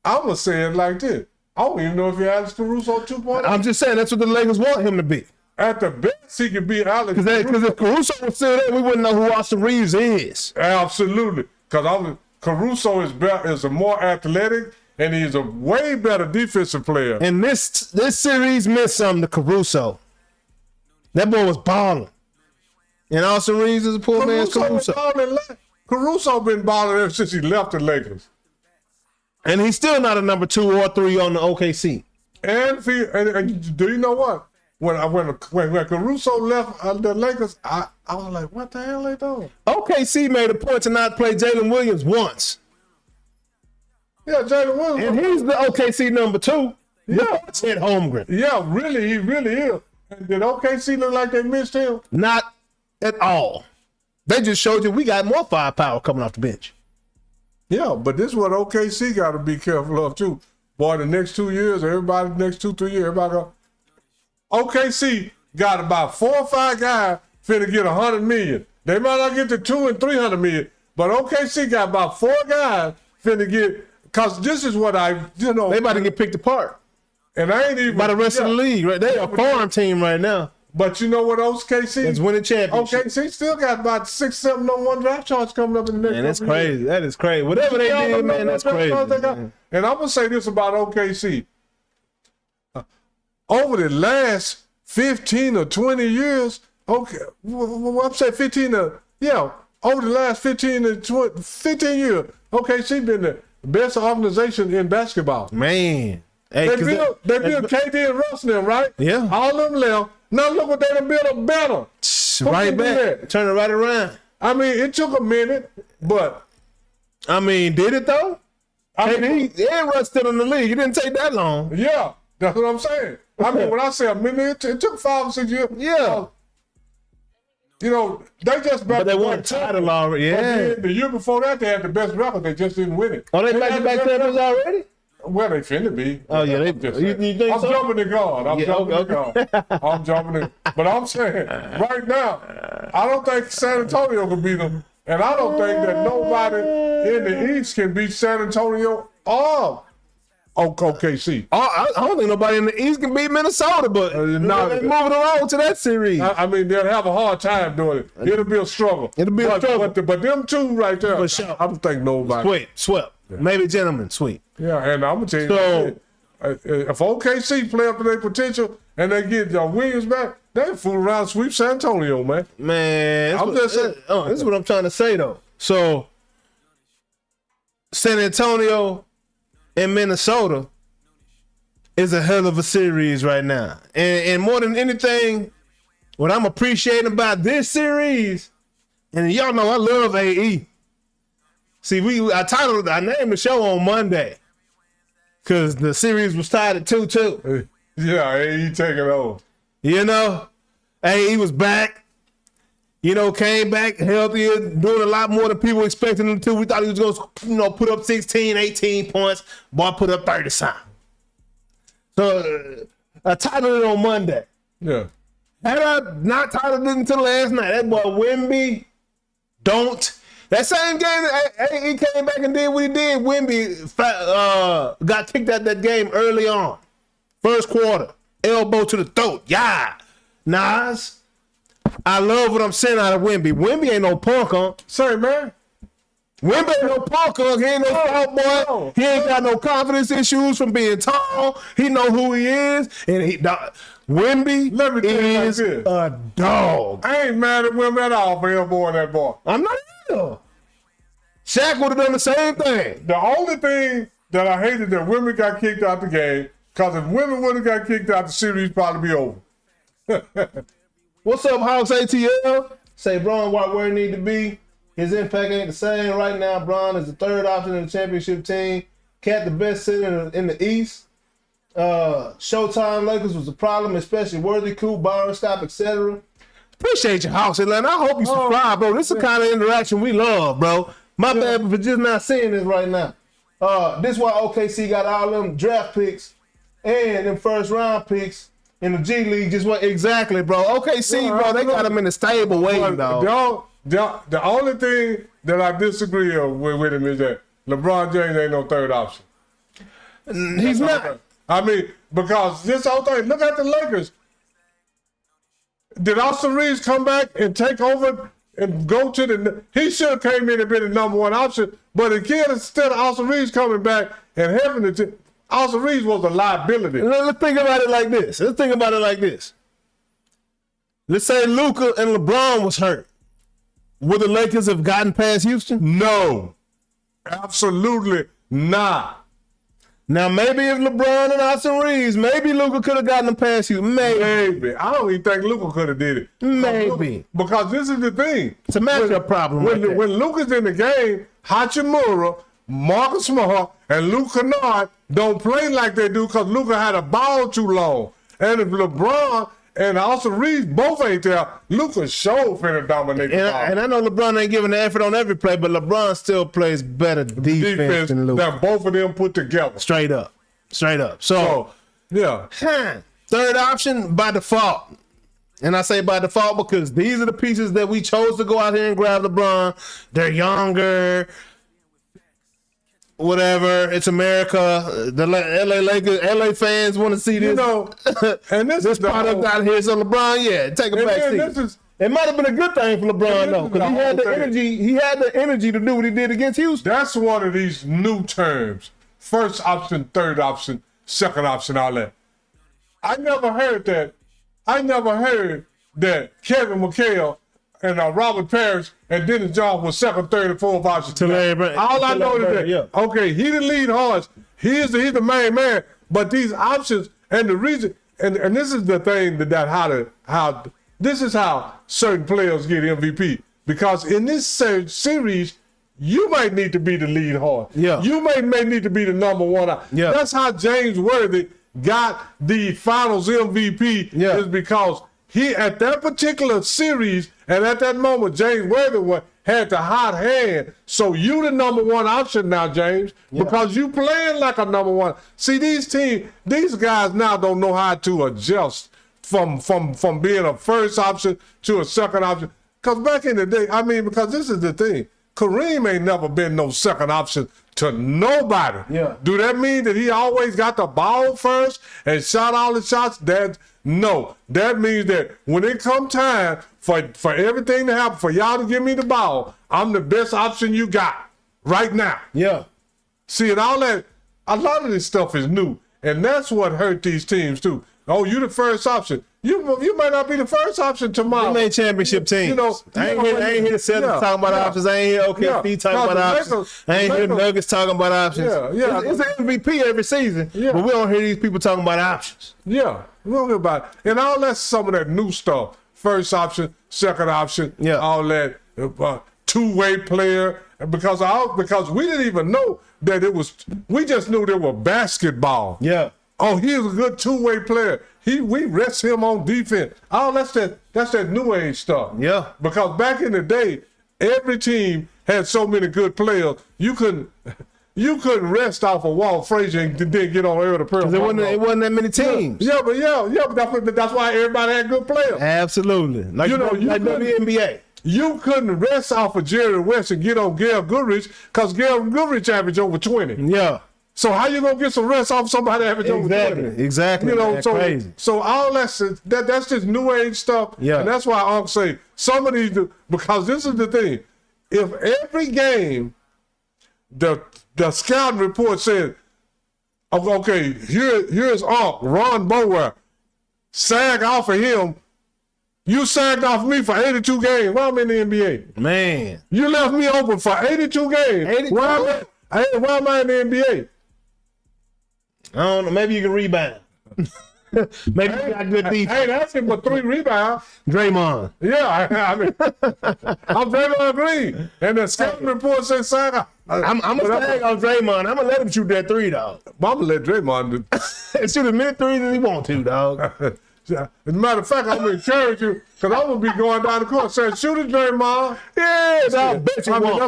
I'm gonna say it like this. I don't even know if he Alex Caruso 2.0. I'm just saying that's what the Lakers want him to be. At the best, he could be Alex. Because if Caruso was still there, we wouldn't know who Austin Reeves is. Absolutely. Because Caruso is a more athletic, and he's a way better defensive player. And this series missed something to Caruso. That boy was balling. And Austin Reeves is a poor man's Caruso. Caruso been balling ever since he left the Lakers. And he's still not a number 2 or 3 on the OKC. And do you know what? When Caruso left the Lakers, I was like, what the hell they doing? OKC made a point to not play Jalen Williams once. Yeah, Jalen Williams. And he's the OKC number 2. Yeah. Ted Holmgren. Yeah, really, he really is. And did OKC look like they missed him? Not at all. They just showed you we got more firepower coming off the bench. Yeah, but this is what OKC got to be careful of too. Boy, the next 2 years, everybody, the next 2-3 years, everybody go. OKC got about 4 or 5 guys finna get $100 million. They might not get to $200 and $300 million, but OKC got about 4 guys finna get. Cause this is what they about to get picked apart. And I ain't even by the rest of the league, right? They a farm team right now. But you know what OKC is winning championship. OKC still got about 6, 7 on 1 draft charge coming up in the next. Man, that's crazy. Years. That is crazy. Whatever they did, man, that's crazy. And I'm gonna say this about OKC. Over the last 15 or 20 years, over the last 15 years, OKC been the best organization in basketball. Man. Hey, they built KD and Russ now, right? Yeah. All of them left. Now look what they done built a better. Right back. Turn it right around. I mean, it took a minute, but. I mean, did it though? KD and Russ still in the league. It didn't take that long. Yeah, that's what I'm saying. I mean, when I say a minute, it took 5 or 6 years. Yeah. You know, they just But they won a title already. But Yeah. then the year before that, they had the best record. They just didn't win it. Oh, they back to back champions already? Well, they finna be. Oh, yeah. I'm just saying. You think I'm so? jumping the gun. I'm Yeah, jumping okay. the gun. I'm jumping the But I'm saying, right now, I don't think San Antonio can beat them. And I don't think that nobody in the East can beat San Antonio or OKC. I don't think nobody in the East can beat Minnesota, but they're moving along to that series. I mean, they'll have a hard time doing it. It'll be a struggle. It'll be a struggle. But them two right there, For sure. I don't think nobody. Swept. Maybe gentlemen, sweet. Yeah, and I'm going to tell you, So- if OKC play up to their potential and they get Williams back, they fool around and sweep San Antonio, man. Man, I'm just saying. this is what I'm trying to say, though. So, San Antonio and Minnesota is a hell of a series right now. And more than anything, what I'm appreciating about this series, and y'all know I love AE. See, I named the show on Monday because the series was tied at 2-2. Yeah, he taking over. You know, AE was back. You know, came back healthier, doing a lot more than people expected him to. We thought he was going to, put up 16, 18 points. Boy put up 30 something. So I titled it on Monday. Yeah. Had I not titled it until last night, that boy Wemby, that same game that he came back and did what he did, Wemby got kicked out that game early on. First quarter, elbow to the throat. Yeah. Nas, I love what I'm saying out of Wemby. Wemby ain't no punk, huh? Say, man. Wemby ain't no punk, huh? He ain't no fault boy. He ain't got no confidence issues from being tall. He know who he is. And Wemby Let me tell you like is this. a dog. I ain't mad at Wemby at all for elbowing that boy. I'm not either. Shaq would have done the same thing. The only thing that I hated that Wemby got kicked out the game, because if Wemby would have got kicked out, the series probably be over. What's up, Hawks ATL? Say Bron right where he need to be. His impact ain't the same right now. Bron is the third option in the championship team. Cat the best center in the East. Showtime Lakers was a problem, especially WNBA, Byron Stop, etc. Appreciate you, Hawks Atlanta. I hope you subscribe, bro. This is the kind of interaction we love, bro. My bad for just not seeing this right now. This is why OKC got all them draft picks and them first round picks in the G League. Just what exactly, bro. OKC, bro, they got them in the stable waiting, dog. The only thing that I disagree with him is that LeBron James ain't no third option. He's not. I mean, because this whole thing, look at the Lakers. Did Austin Reeves come back and take over and go to he should have came in and been the number one option, but again, instead of Austin Reeves coming back and having it, Austin Reeves was a liability. Let's think about it like this. Let's say Luka and LeBron was hurt. Would the Lakers have gotten past Houston? No, absolutely not. Now, maybe if LeBron and Austin Reeves, maybe Luka could have gotten them past Houston. Maybe. I don't even think Luka could have did it. Maybe. Because this is the thing. It's a matchup problem. When Luka's in the game, Hachimura, Marcus Smart, and Luke Kennard don't play like they do because Luka had a ball too long. And if LeBron and Austin Reeves both ain't there, Luka sure finna dominate the ball. And I know LeBron ain't giving the effort on every play, but LeBron still plays better defense than Luka. Than both of them put together. Straight up. So yeah. Third option by default. And I say by default because these are the pieces that we chose to go out here and grab LeBron. They're younger. Whatever, it's America. The LA Lakers, LA fans want to see this. You know, and this product out here. So LeBron, take a back seat. It might have been a good thing for LeBron though, because he had the energy. He had the energy to do what he did against Houston. That's one of these new terms: first option, third option, second option, all that. I never heard that Kevin McHale and Robert Parrish and Dennis Johnson was second, third, and fourth options. All I know is that, okay, he the lead horse. He's the main man. But these options and the reason, and this is the thing how this is how certain players get MVP. Because in this series, you might need to be the lead horse. Yeah. You may need to be the number one. Yeah. That's how James Worthy got the Finals MVP is because he, at that particular series and at that moment, James Worthy had the hot hand. So you the number one option now, James, because you playing like a number one. See, these guys now don't know how to adjust from being a first option to a second option. Because back in the day, I mean, because this is the thing, Kareem ain't never been no second option to nobody. Yeah. Do that mean that he always got the ball first and shot all the shots? No. That means that when it come time for everything to happen, for y'all to give me the ball, I'm the best option you got right now. Yeah. See, and all that, a lot of this stuff is new. And that's what hurt these teams too. Oh, you the first option. You might not be the first option tomorrow. They made championship teams. You know, I ain't hear the Celtics talking about options. I ain't hear OKC talking about options. I ain't hear the Nuggets talking about options. It's an MVP every season, but we don't hear these people talking about options. Yeah, we don't hear about it. And all that's some of that new stuff. First option, second option, all that two-way player. Because we didn't even know that it was, we just knew there was basketball. Yeah. Oh, he was a good two-way player. We rest him on defense. Oh, that's that new age stuff. Yeah. Because back in the day, every team had so many good players. You couldn't rest off of Walt Frazier and then get on Earl the Pearl. It wasn't that many teams. Yeah, but that's why everybody had good players. Absolutely. Like WNBA. You couldn't rest off of Jerry West and get on Gail Goodrich because Gail Goodrich averaged over 20. Yeah. So how you gonna get some rest off somebody average over 20? Exactly. You know, that's crazy. So all that's just new age stuff. Yeah. And that's why I'll say some of these because this is the thing. If every game the scouting report said, okay, here's Ron Bower, sag off of him. You sagged off me for 82 games. Well, I'm in the NBA. Man. You left me open for 82 games. 82? Why am I in the NBA? I don't know. Maybe you can rebound. Maybe you got good defense. Hey, that's it for 3 rebounds. Draymond. Yeah, I mean, I'm Draymond Green. And the scouting report says sag. I'm going to sag on Draymond. I'm going to let him shoot that 3, dog. I'm going to let Draymond shoot as many 3s as he want to, dog. As a matter of fact, I'm going to encourage you because I'm going to be going down the court saying, shoot it, Draymond. Yeah, I bet you won't.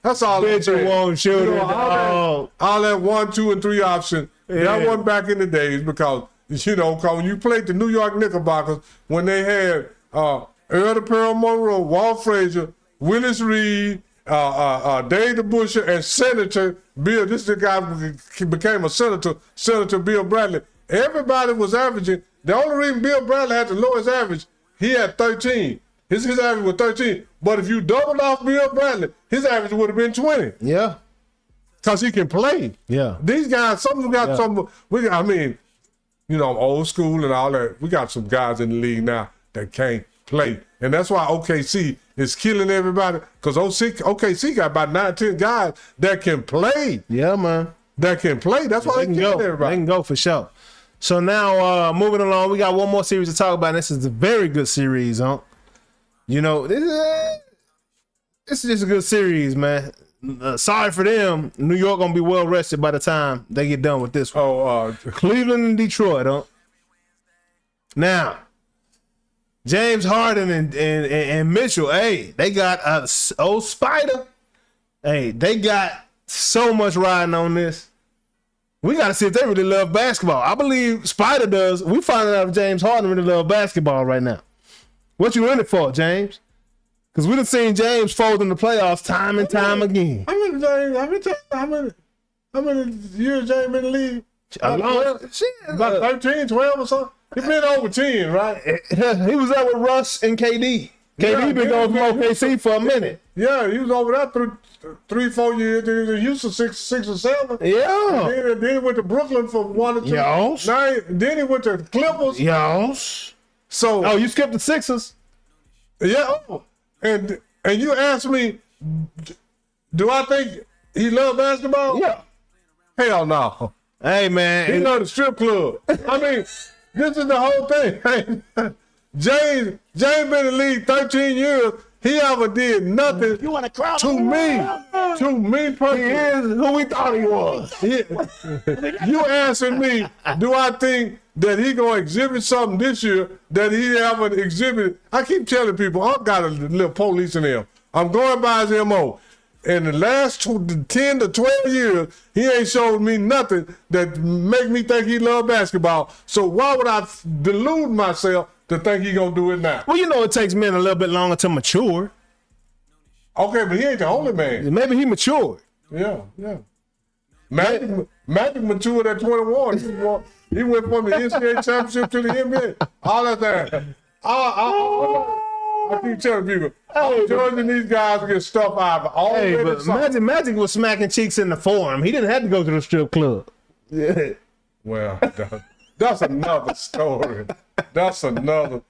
That's all. Bet you won't shoot it, all that 1, 2, and 3 option. Yeah. That wasn't back in the days because, when you played the New York Knickerbockers, when they had Earl the Pearl Monroe, Walt Frazier, Willis Reed, Dave DeBusschere, and Senator Bill. This is the guy who became a senator, Senator Bill Bradley. Everybody was averaging. The only reason Bill Bradley had the lowest average, he had 13. His average was 13. But if you doubled off Bill Bradley, his average would have been 20. Yeah. Because he can play. Yeah. These guys, some of them got some, I'm old school and all that. We got some guys in the league now that can't play. And that's why OKC is killing everybody. Because OKC got about 9, 10 guys that can play. Yeah, man. That can play. That's why they killing everybody. They can go for sure. So now, moving along, we got one more series to talk about. And this is a very good series, huh? This is just a good series, man. Sorry for them. New York gonna be well rested by the time they get done with this one. Cleveland and Detroit, huh? Now, James Harden and Mitchell, hey, they got old Spider. Hey, they got so much riding on this. We got to see if they really love basketball. I believe Spider does. We finding out if James Harden really loves basketball right now. What you in it for, James? Because we done seen James fold in the playoffs time and time again. How many years James been in the league? About 13, 12 or something? He been over 10, right? He was there with Russ and KD. KD been going from OKC for a minute. Yeah, he was over there through 3-4 years. Then he was in Houston 6 or 7. Yeah. Then he went to Brooklyn for 1 or 2. Yes. Then he went to the Clippers. Yes. So. You skipped the Sixers. Yeah. And you asked me, do I think he loves basketball? Yeah. Hell no. Hey, man. He know the strip club. I mean, this is the whole thing. James been in the league 13 years. He ever did nothing to me. To me He personally, is who we thought he was. you asking me, do I think that he gonna exhibit something this year that he haven't exhibited? I keep telling people, I've got a little police in him. I'm going by his MO. In the last 10 to 12 years, he ain't showed me nothing that make me think he love basketball. So why would I delude myself to think he gonna do it now? Well, you know it takes men a little bit longer to mature. Okay, but he ain't the only man. Maybe he matured. Yeah. Magic matured at 21. He went from the NCAA championship to the NBA. All that thing. I keep telling people, I'm judging these guys to get stuff out of all. Hey, but Magic was smacking cheeks in the forum. He didn't have to go to the strip club. Yeah. Well, that's another story. That's another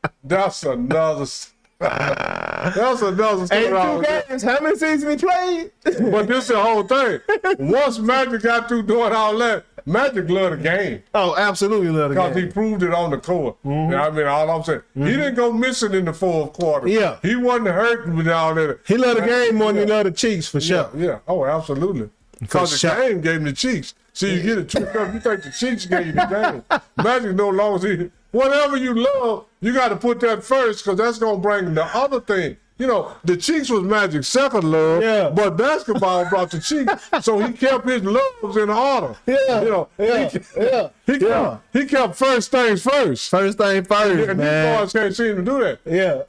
story. Hey, 2 games. How many seasons he played? But this is the whole thing. Once Magic got through doing all that, Magic loved the game. Oh, absolutely love the game. Because he proved it on the court. You know what I mean, all I'm saying. He didn't go missing in the fourth quarter. Yeah. He wasn't hurting with all that. He loved the game more than he loved the cheeks, for sure. Yeah. Oh, absolutely. Because the game gave him the cheeks. See, you get it tricked up. You think the cheeks gave you the game. Magic no longer see. Whatever you love, you got to put that first because that's going to bring the other thing. You know, the cheeks was Magic's second love, but basketball brought the cheeks, so he kept his loves in order. Yeah, He kept first things first. First thing first, and man. these boys can't seem to do that. Yeah.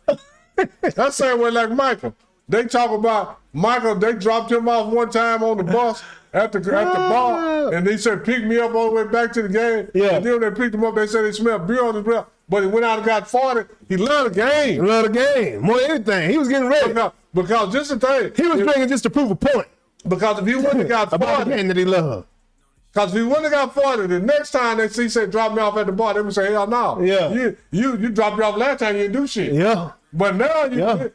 That's the same way like Michael. They talk about Michael, they dropped him off one time on the bus at the bar, and they said, pick me up all the way back to the game. Yeah. And then when they picked him up, they said they smelled beer on his breath. But he went out and got 40. He loved the game. He loved the game. More than anything. He was getting ready. Because just the thing. He was bringing just to prove a point. Because if he wouldn't have got 40. About the game that he loved. Because if he wouldn't have got 40, the next time they said drop me off at the bar, they would say, hell no. Yeah. You dropped me off last time, you didn't do shit. Yeah. But now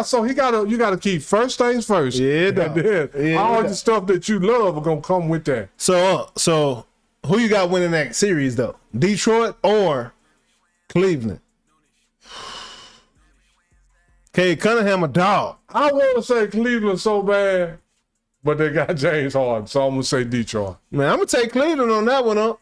so you gotta keep first things first. Yeah, and then all the stuff that you love are gonna come with that. So who you got winning that series though? Detroit or Cleveland? Cade Cunningham a dog. I want to say Cleveland so bad, but they got James Harden, so I'm gonna say Detroit. Man, I'm gonna take Cleveland on that one, huh?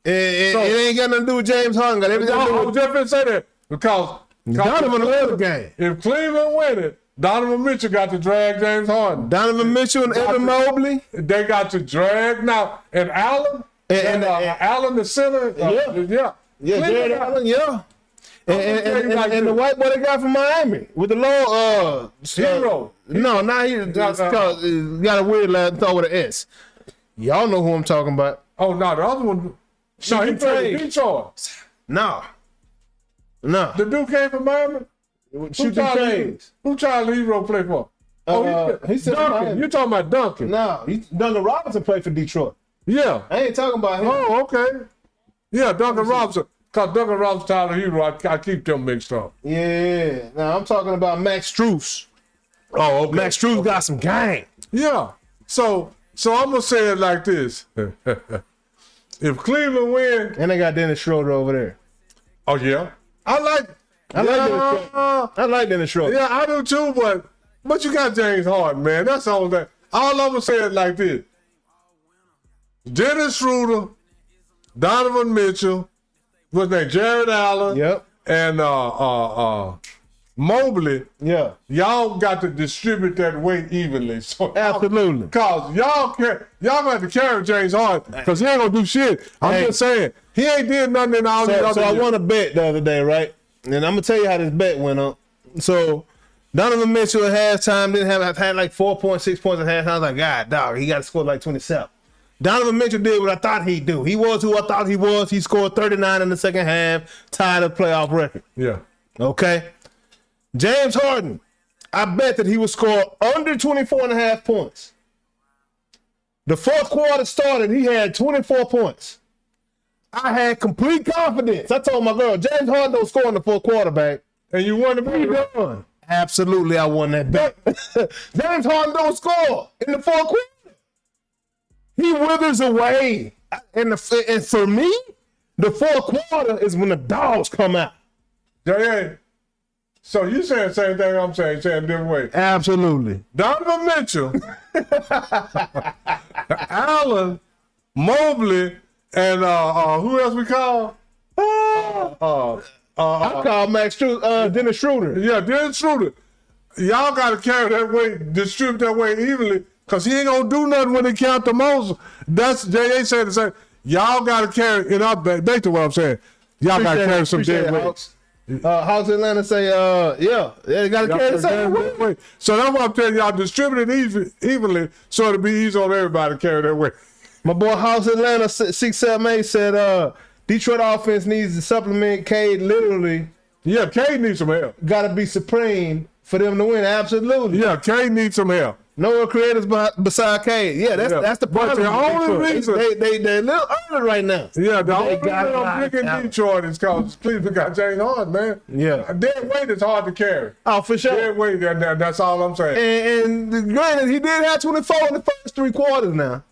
It ain't got nothing to do with James Harden. Got everything to do I with was just gonna say that because Donovan loved the game. If Cleveland win it, Donovan Mitchell got to drag James Harden. Donovan Mitchell and Evan Mobley. They got to drag now. And Allen, and Allen the center. Jared Allen, and the white boy they got from Miami with the low Hero. No, not he. Got a weird last thought with an S. Y'all know who I'm talking about. Oh no, the other one. No, he played Detroit. No. The dude came from Miami. Who Charlie Hero play for? He said Duncan. You talking about Duncan? No, Duncan Robinson played for Detroit. Yeah. I ain't talking about him. Oh, okay. Yeah, Duncan Robinson. Because Duncan Robinson, Tyler Hero, I keep them mixed up. Yeah. Now I'm talking about Max Strus. Oh, okay. Max Strus got some game. Yeah. So I'm gonna say it like this: if Cleveland win, and they got Dennis Schroeder over there. Oh yeah, I like Dennis Schroeder. Yeah, I do too. But you got James Harden, man. That's all that. All I'm gonna say it like this: Dennis Schroeder, Donovan Mitchell, what's his name, Jared Allen, and Mobley, y'all got to distribute that weight evenly. So absolutely, because y'all got to carry James Harden because he ain't gonna do shit. I'm just saying he ain't did nothing in all these other So I years. won a bet the other day, right? And I'm gonna tell you how this bet went up. So Donovan Mitchell at halftime had like 4.6 points at halftime. I was like, God, dog, he got to score like 27. Donovan Mitchell did what I thought he'd do. He was who I thought he was. He scored 39 in the second half, tied a playoff record. Yeah. Okay. James Harden, I bet that he would score under 24.5 points. The fourth quarter started, he had 24 points. I had complete confidence. I told my girl, James Harden don't score in the fourth quarter, babe. And you won the bet. Done. Absolutely, I won that bet. James Harden don't score in the fourth quarter. He withers away. And for me, the fourth quarter is when the dogs come out. Yeah. So you saying the same thing I'm saying a different way. Absolutely. Donovan Mitchell, Allen, Mobley, and who else we call? I call Max Dennis Schroeder. Yeah, Dennis Schroeder. Y'all got to carry that weight, distribute that weight evenly, because he ain't going to do nothing when they count the most. That's J.A. said the same. Y'all got to carry, back to what I'm saying. Y'all got to carry some dead weights. Hawks Atlanta say, they got to carry the same weight. So that's why I'm telling y'all, distribute it evenly so it'll be easy on everybody to carry that weight. My boy Hawks Atlanta 678 said, Detroit offense needs to supplement Cade literally. Yeah, Cade needs some help. Got to be supreme for them to win. Absolutely. Yeah, Cade needs some help. No one creators beside Cade. Yeah, that's the problem. But the only reason they're a little early right now. Yeah, the only reason I'm picking Detroit is because Cleveland got James Harden, man. Yeah, dead weight is hard to carry. Oh, for sure. Dead weight, that's all I'm saying. And granted, he did have 24 in the first 3 quarters now,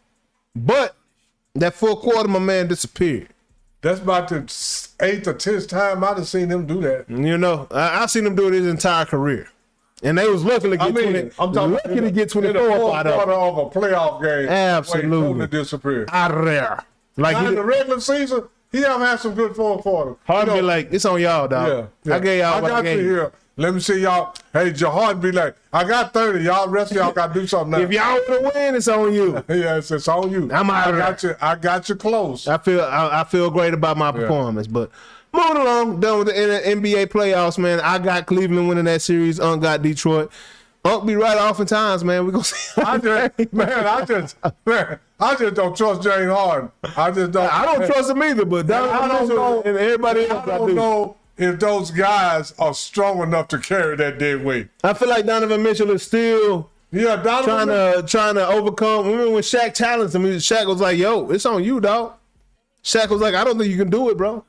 but that 4th quarter, my man disappeared. That's about the 8th or 10th time I've seen him do that. You know, I've seen him do it his entire career. And they was lucky to get 24 out of a playoff game. Absolutely. Totally disappeared. Out of there. Like in the regular season, he have had some good 4th quarters. Hard be like, it's on y'all, dog. Yeah. I gave y'all what I gave you here. Let me see y'all. Hey, Jahard be like, I got 30. Y'all, rest of y'all got to do something now. If y'all want to win, it's on you. Yeah, it's on you. I'm out of there. I got you close. I feel great about my performance, but moving along, done with the NBA playoffs, man. I got Cleveland winning that series. Unc got Detroit. Unc be right oftentimes, man. We gonna see. I just don't trust James Harden. I don't trust him either, but I don't know. And everybody else, I don't know if those guys are strong enough to carry that dead weight. I feel like Donovan Mitchell is still trying to overcome. Remember when Shaq challenged him? Shaq was like, "Yo, it's on you, dog." Shaq was like, "I don't think you can do it, bro."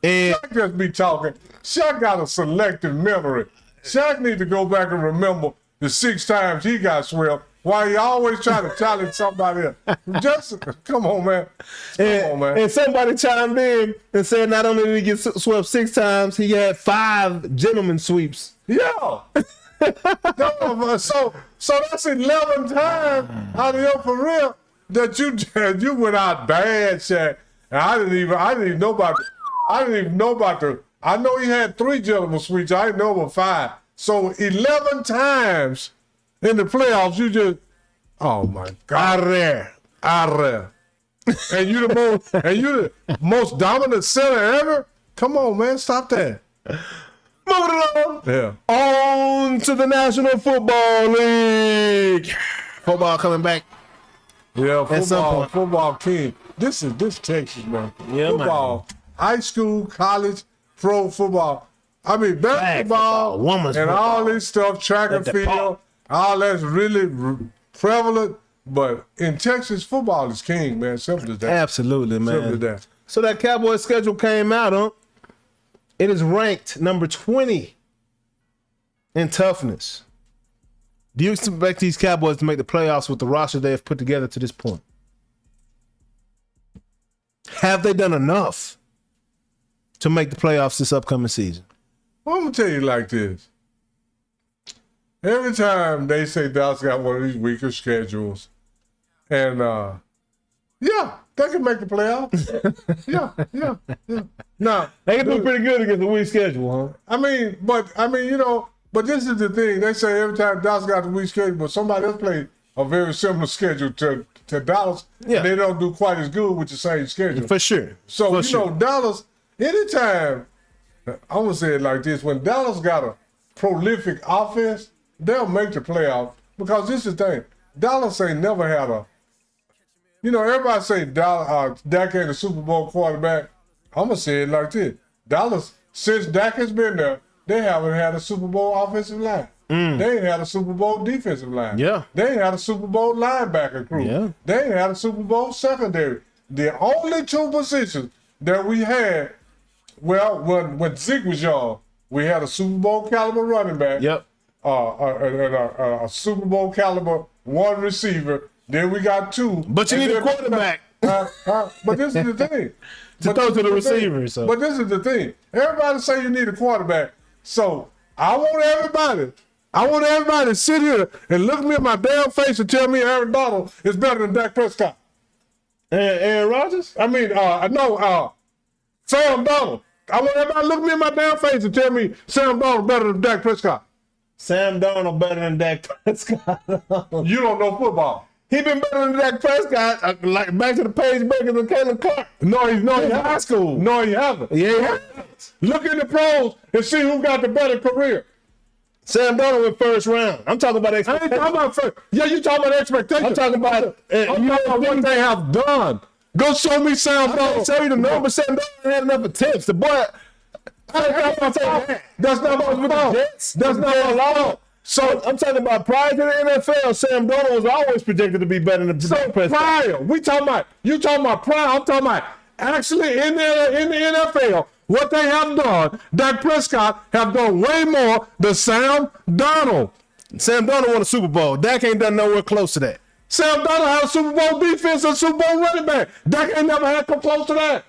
And Shaq just be talking. Shaq got a selective memory. Shaq need to go back and remember the 6 times he got swept. Why he always trying to challenge somebody else? Just come on, man. Come on, man. And somebody chimed in and said not only did he get swept 6 times, he had 5 gentleman sweeps. Yeah. So that's 11 times out of your career that you went out bad, Shaq. And I didn't even know about the. I know he had 3 gentleman sweeps. I didn't know about 5. So 11 times. In the playoffs, you just, oh my God, out there. And you the most dominant center ever? Come on, man, stop that. Moving along. Yeah. On to the National Football League. Football coming back. Yeah, football king. This Texas, man. Yeah, football, man. High school, college, pro football. I mean, basketball, women's and football. all this stuff, track and field. All that's really prevalent, but in Texas, football is king, man. Simple as that. Absolutely, man. Simple as that. So that Cowboys schedule came out, huh? It is ranked number 20 in toughness. Do you expect these Cowboys to make the playoffs with the roster they have put together to this point? Have they done enough to make the playoffs this upcoming season? Well, I'm going to tell you like this. Every time they say Dallas got one of these weaker schedules, and yeah, they can make the playoffs. yeah. Now they can do pretty good against the weak schedule, huh? I mean, but this is the thing. They say every time Dallas got the weak schedule, but somebody else played a very similar schedule to Dallas, and they don't do quite as good with the same schedule. For sure. So Dallas, anytime I'm gonna say it like this: when Dallas got a prolific offense, they'll make the playoff, because this is the thing. Dallas ain't never had a, everybody say Dak ain't a Super Bowl quarterback. I'm going to say it like this. Dallas, since Dak has been there, they haven't had a Super Bowl offensive line. They ain't had a Super Bowl defensive line. Yeah. They ain't had a Super Bowl linebacker crew. Yeah. They ain't had a Super Bowl secondary. The only 2 positions that we had, well, when Zeke was young, we had a Super Bowl caliber running back. Yep. A Super Bowl caliber 1 receiver. Then we got 2. But you need a quarterback. But this is the thing. to throw to the receiver. But this is the thing. Everybody say you need a quarterback. So I want everybody to sit here and look me in my damn face and tell me Aaron Donald is better than Dak Prescott. And Aaron Rodgers? I mean, Sam Donald. I want everybody to look me in my damn face and tell me Sam Donald better than Dak Prescott. Sam Darnold better than Dak Prescott. You don't know football. He been better than Dak Prescott, like back to the page breakers and Caleb Clark. No, he's not in high school. No, he haven't. Yeah, he has. Look in the pros and see who got the better career. Sam Darnold went first round. I'm talking about I ain't expectations. talking about first. Yeah, you talking about expectations. I'm talking about what they have done. Go show me Sam I can't Darnold. tell you the number. Sam Darnold had enough attempts. The boy. That's not my fault. That's not my fault. So I'm talking about prior to the NFL, Sam Darnold was always projected to be better than Dak Prescott. Prior, you talking about prior. I'm talking about actually in the NFL. What they have done, Dak Prescott have done way more than Sam Darnold. Sam Darnold won a Super Bowl. Dak ain't done nowhere close to that. Sam Darnold had a Super Bowl defense and Super Bowl running back. Dak ain't never had come close to that.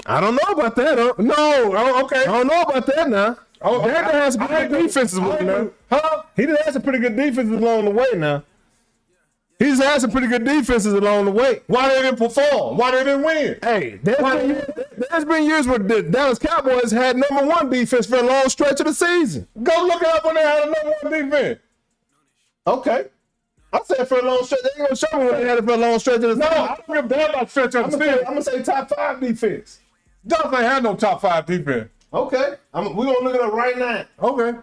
I don't know about that. Okay. I don't know about that now. Dak has some pretty good defenses with him now. Huh? He done had some pretty good defenses along the way now. He's had some pretty good defenses along the way. Why they didn't perform? Why they didn't win? Hey, there's been years where the Dallas Cowboys had #1 defense for a long stretch of the season. Go look it up when they had a #1 defense. Okay. I said for a long stretch. They ain't gonna show me when they had it for a long stretch of the season. No, I don't give a damn about stretch of the season. I'm gonna say top 5 defense. Dallas ain't had no top 5 defense. Okay. We're gonna look it up right now. Okay.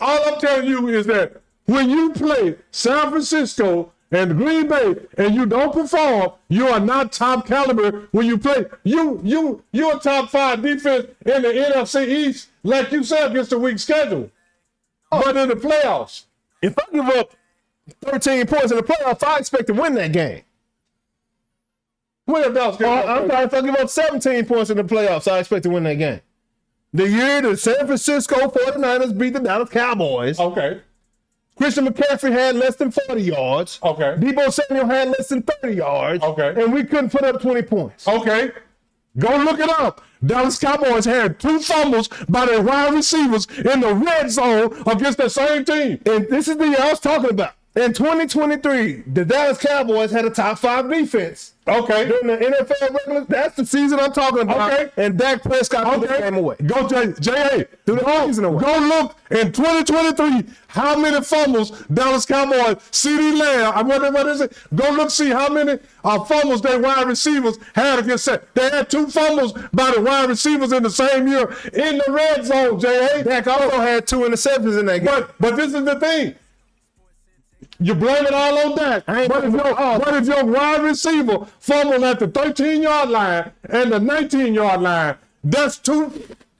All I'm telling you is that when you play San Francisco and Green Bay and you don't perform, you are not top caliber when you play. You a top 5 defense in the NFC East, like you said, against a weak schedule. But in the playoffs, If I give up 13 points in the playoffs, I expect to win that game. where Dallas I'm sorry, if I give up 17 points in the playoffs, I expect to win that game. The year the San Francisco 49ers beat the Dallas Cowboys, Okay. Christian McCaffrey had less than 40 yards. Okay. Deebo Samuel had less than 30 yards. Okay. And we couldn't put up 20 points. Okay. Go look it up. Dallas Cowboys had 2 fumbles by their wide receivers in the red zone against the same team. And this is the year I was talking about. In 2023, the Dallas Cowboys had a top 5 defense. Okay. During the NFL regular, that's the season I'm talking about. Okay. And Dak Prescott threw the game away. Go, J.A. Threw the season away. Go look in 2023 how many fumbles Dallas Cowboys, CD Lamb, what is it? Go look, see how many fumbles their wide receivers had against that. They had 2 fumbles by the wide receivers in the same year in the red zone, J.A. Dak also had 2 interceptions in that game. But this is the thing. You blame it all on that. But if your wide receiver fumbled at the 13-yard line and the 19-yard line, that's 2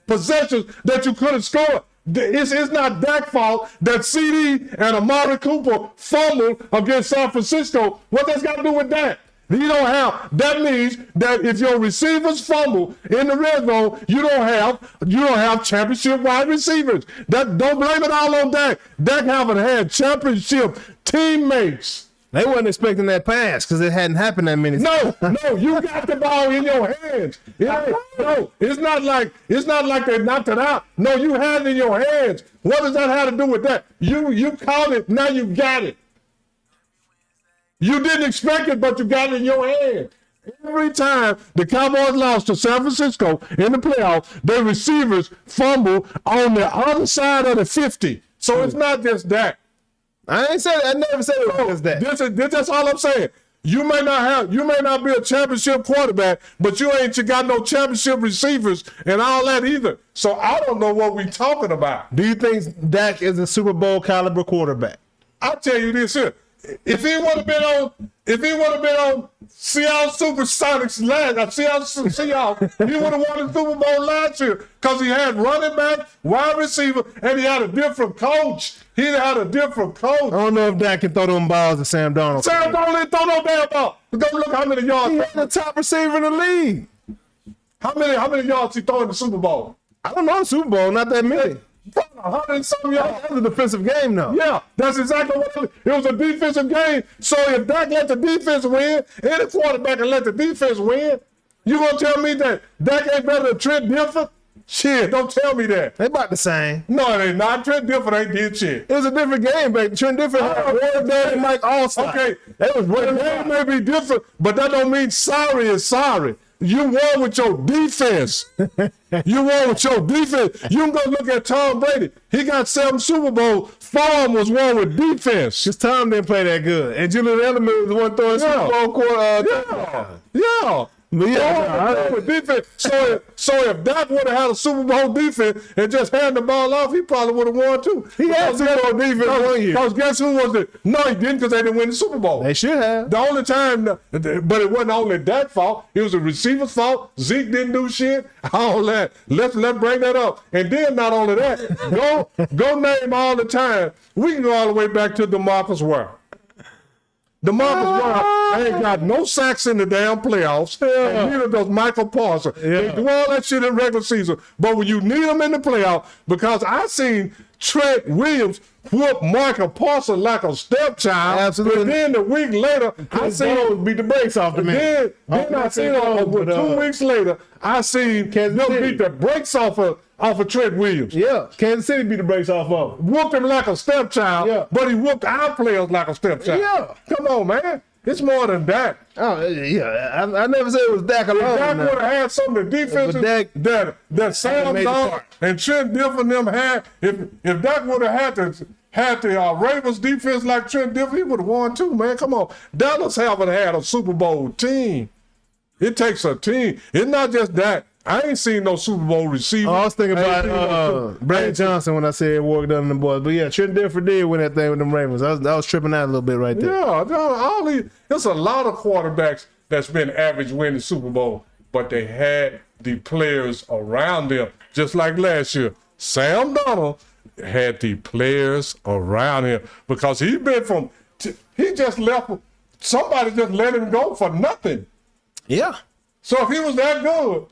possessions that you could have scored. It's not Dak's fault that CD and Amari Cooper fumbled against San Francisco. What that's got to do with that? You don't have. That means that if your receivers fumble in the red zone, you don't have championship wide receivers. Don't blame it all on Dak. Dak haven't had championship teammates. They wasn't expecting that pass because it hadn't happened that many times. No, you got the ball in your hands. It's not like they knocked it out. No, you had it in your hands. What does that have to do with that? You caught it, now you got it. You didn't expect it, but you got it in your hand. Every time the Cowboys lost to San Francisco in the playoffs, their receivers fumble on the other side of the 50. So it's not just that. I ain't said that. I never said it was that. That's all I'm saying. You may not be a championship quarterback, but you ain't got no championship receivers and all that either. So I don't know what we talking about. Do you think Dak is a Super Bowl caliber quarterback? I'll tell you this here. If he would have been on Seattle Supersonics Seahawks, he would have won the Super Bowl last year because he had running back, wide receiver, and he had a different coach. He had a different coach. I don't know if Dak can throw them balls to Sam Darnold. Sam Darnold didn't throw no damn ball. Go look how many yards. He had the top receiver in the league. How many yards he throw in the Super Bowl? I don't know the Super Bowl, not that many. 100 and some yards. That was a defensive game, though. Yeah, that's exactly what it was. A defensive game. So if Dak let the defense win, any quarterback can let the defense win, you gonna tell me that Dak ain't better than Trent Dilfer? Shit, don't tell me that. They about the same. No, they not. Trent Dilfer ain't did shit. It was a different game, baby. Trent Dilfer had Warren Day and Mike Allstott. Okay, that was the game may be different, but that don't mean sorry is sorry. You won with your defense. You won with your defense. You can go look at Tom Brady. He got 7 Super Bowls. 4 of them was won with defense. Because Tom didn't play that good. And Julian Edelman was the one throwing Super Bowl quarter. Yeah. But yeah, with defense. So if Dak would have had a Super Bowl defense and just handed the ball off, he probably would have won too. He had Super Bowl defense 1 year. Because guess who was it? No, he didn't, because they didn't win the Super Bowl. They should have. The only time, but it wasn't only Dak's fault. It was the receiver's fault. Zeke didn't do shit. All that. Let's bring that up. And then not only that, go name all the time. We can go all the way back to DeMarcus Ware. DeMarcus Ware ain't got no sacks in the damn playoffs, and neither does Michael Parsons. They do all that shit in regular season, but when you need them in the playoff, because I seen Trent Williams whoop Michael Parsons like a stepchild. Absolutely. But then the week later, I seen beat the brakes off the man. Then I seen 2 weeks later, I seen them beat the brakes off of Trent Williams. Yeah, Kansas City beat the brakes off of him. Whooped him like a stepchild, but he whooped our players like a stepchild. Yeah. Come on, man. It's more than that. Oh, yeah. I never said it was Dak alone. Dak would have had some of the defenses that Sam Donald and Trent Dilfer and them had. If Dak would have had the Ravens defense like Trent Dilfer, he would have won too, man. Come on. Dallas haven't had a Super Bowl team. It takes a team. It's not just that. I ain't seen no Super Bowl receiver. I was thinking about Brandon Johnson when I said Warwick Dunn and the boys. But yeah, Trent Dilfer did win that thing with them Ravens. I was tripping out a little bit right there. Yeah, there's a lot of quarterbacks that's been average winning Super Bowl, but they had the players around them. Just like last year, Sam Donald had the players around him because he just left. Somebody just let him go for nothing. Yeah. So if he was that good,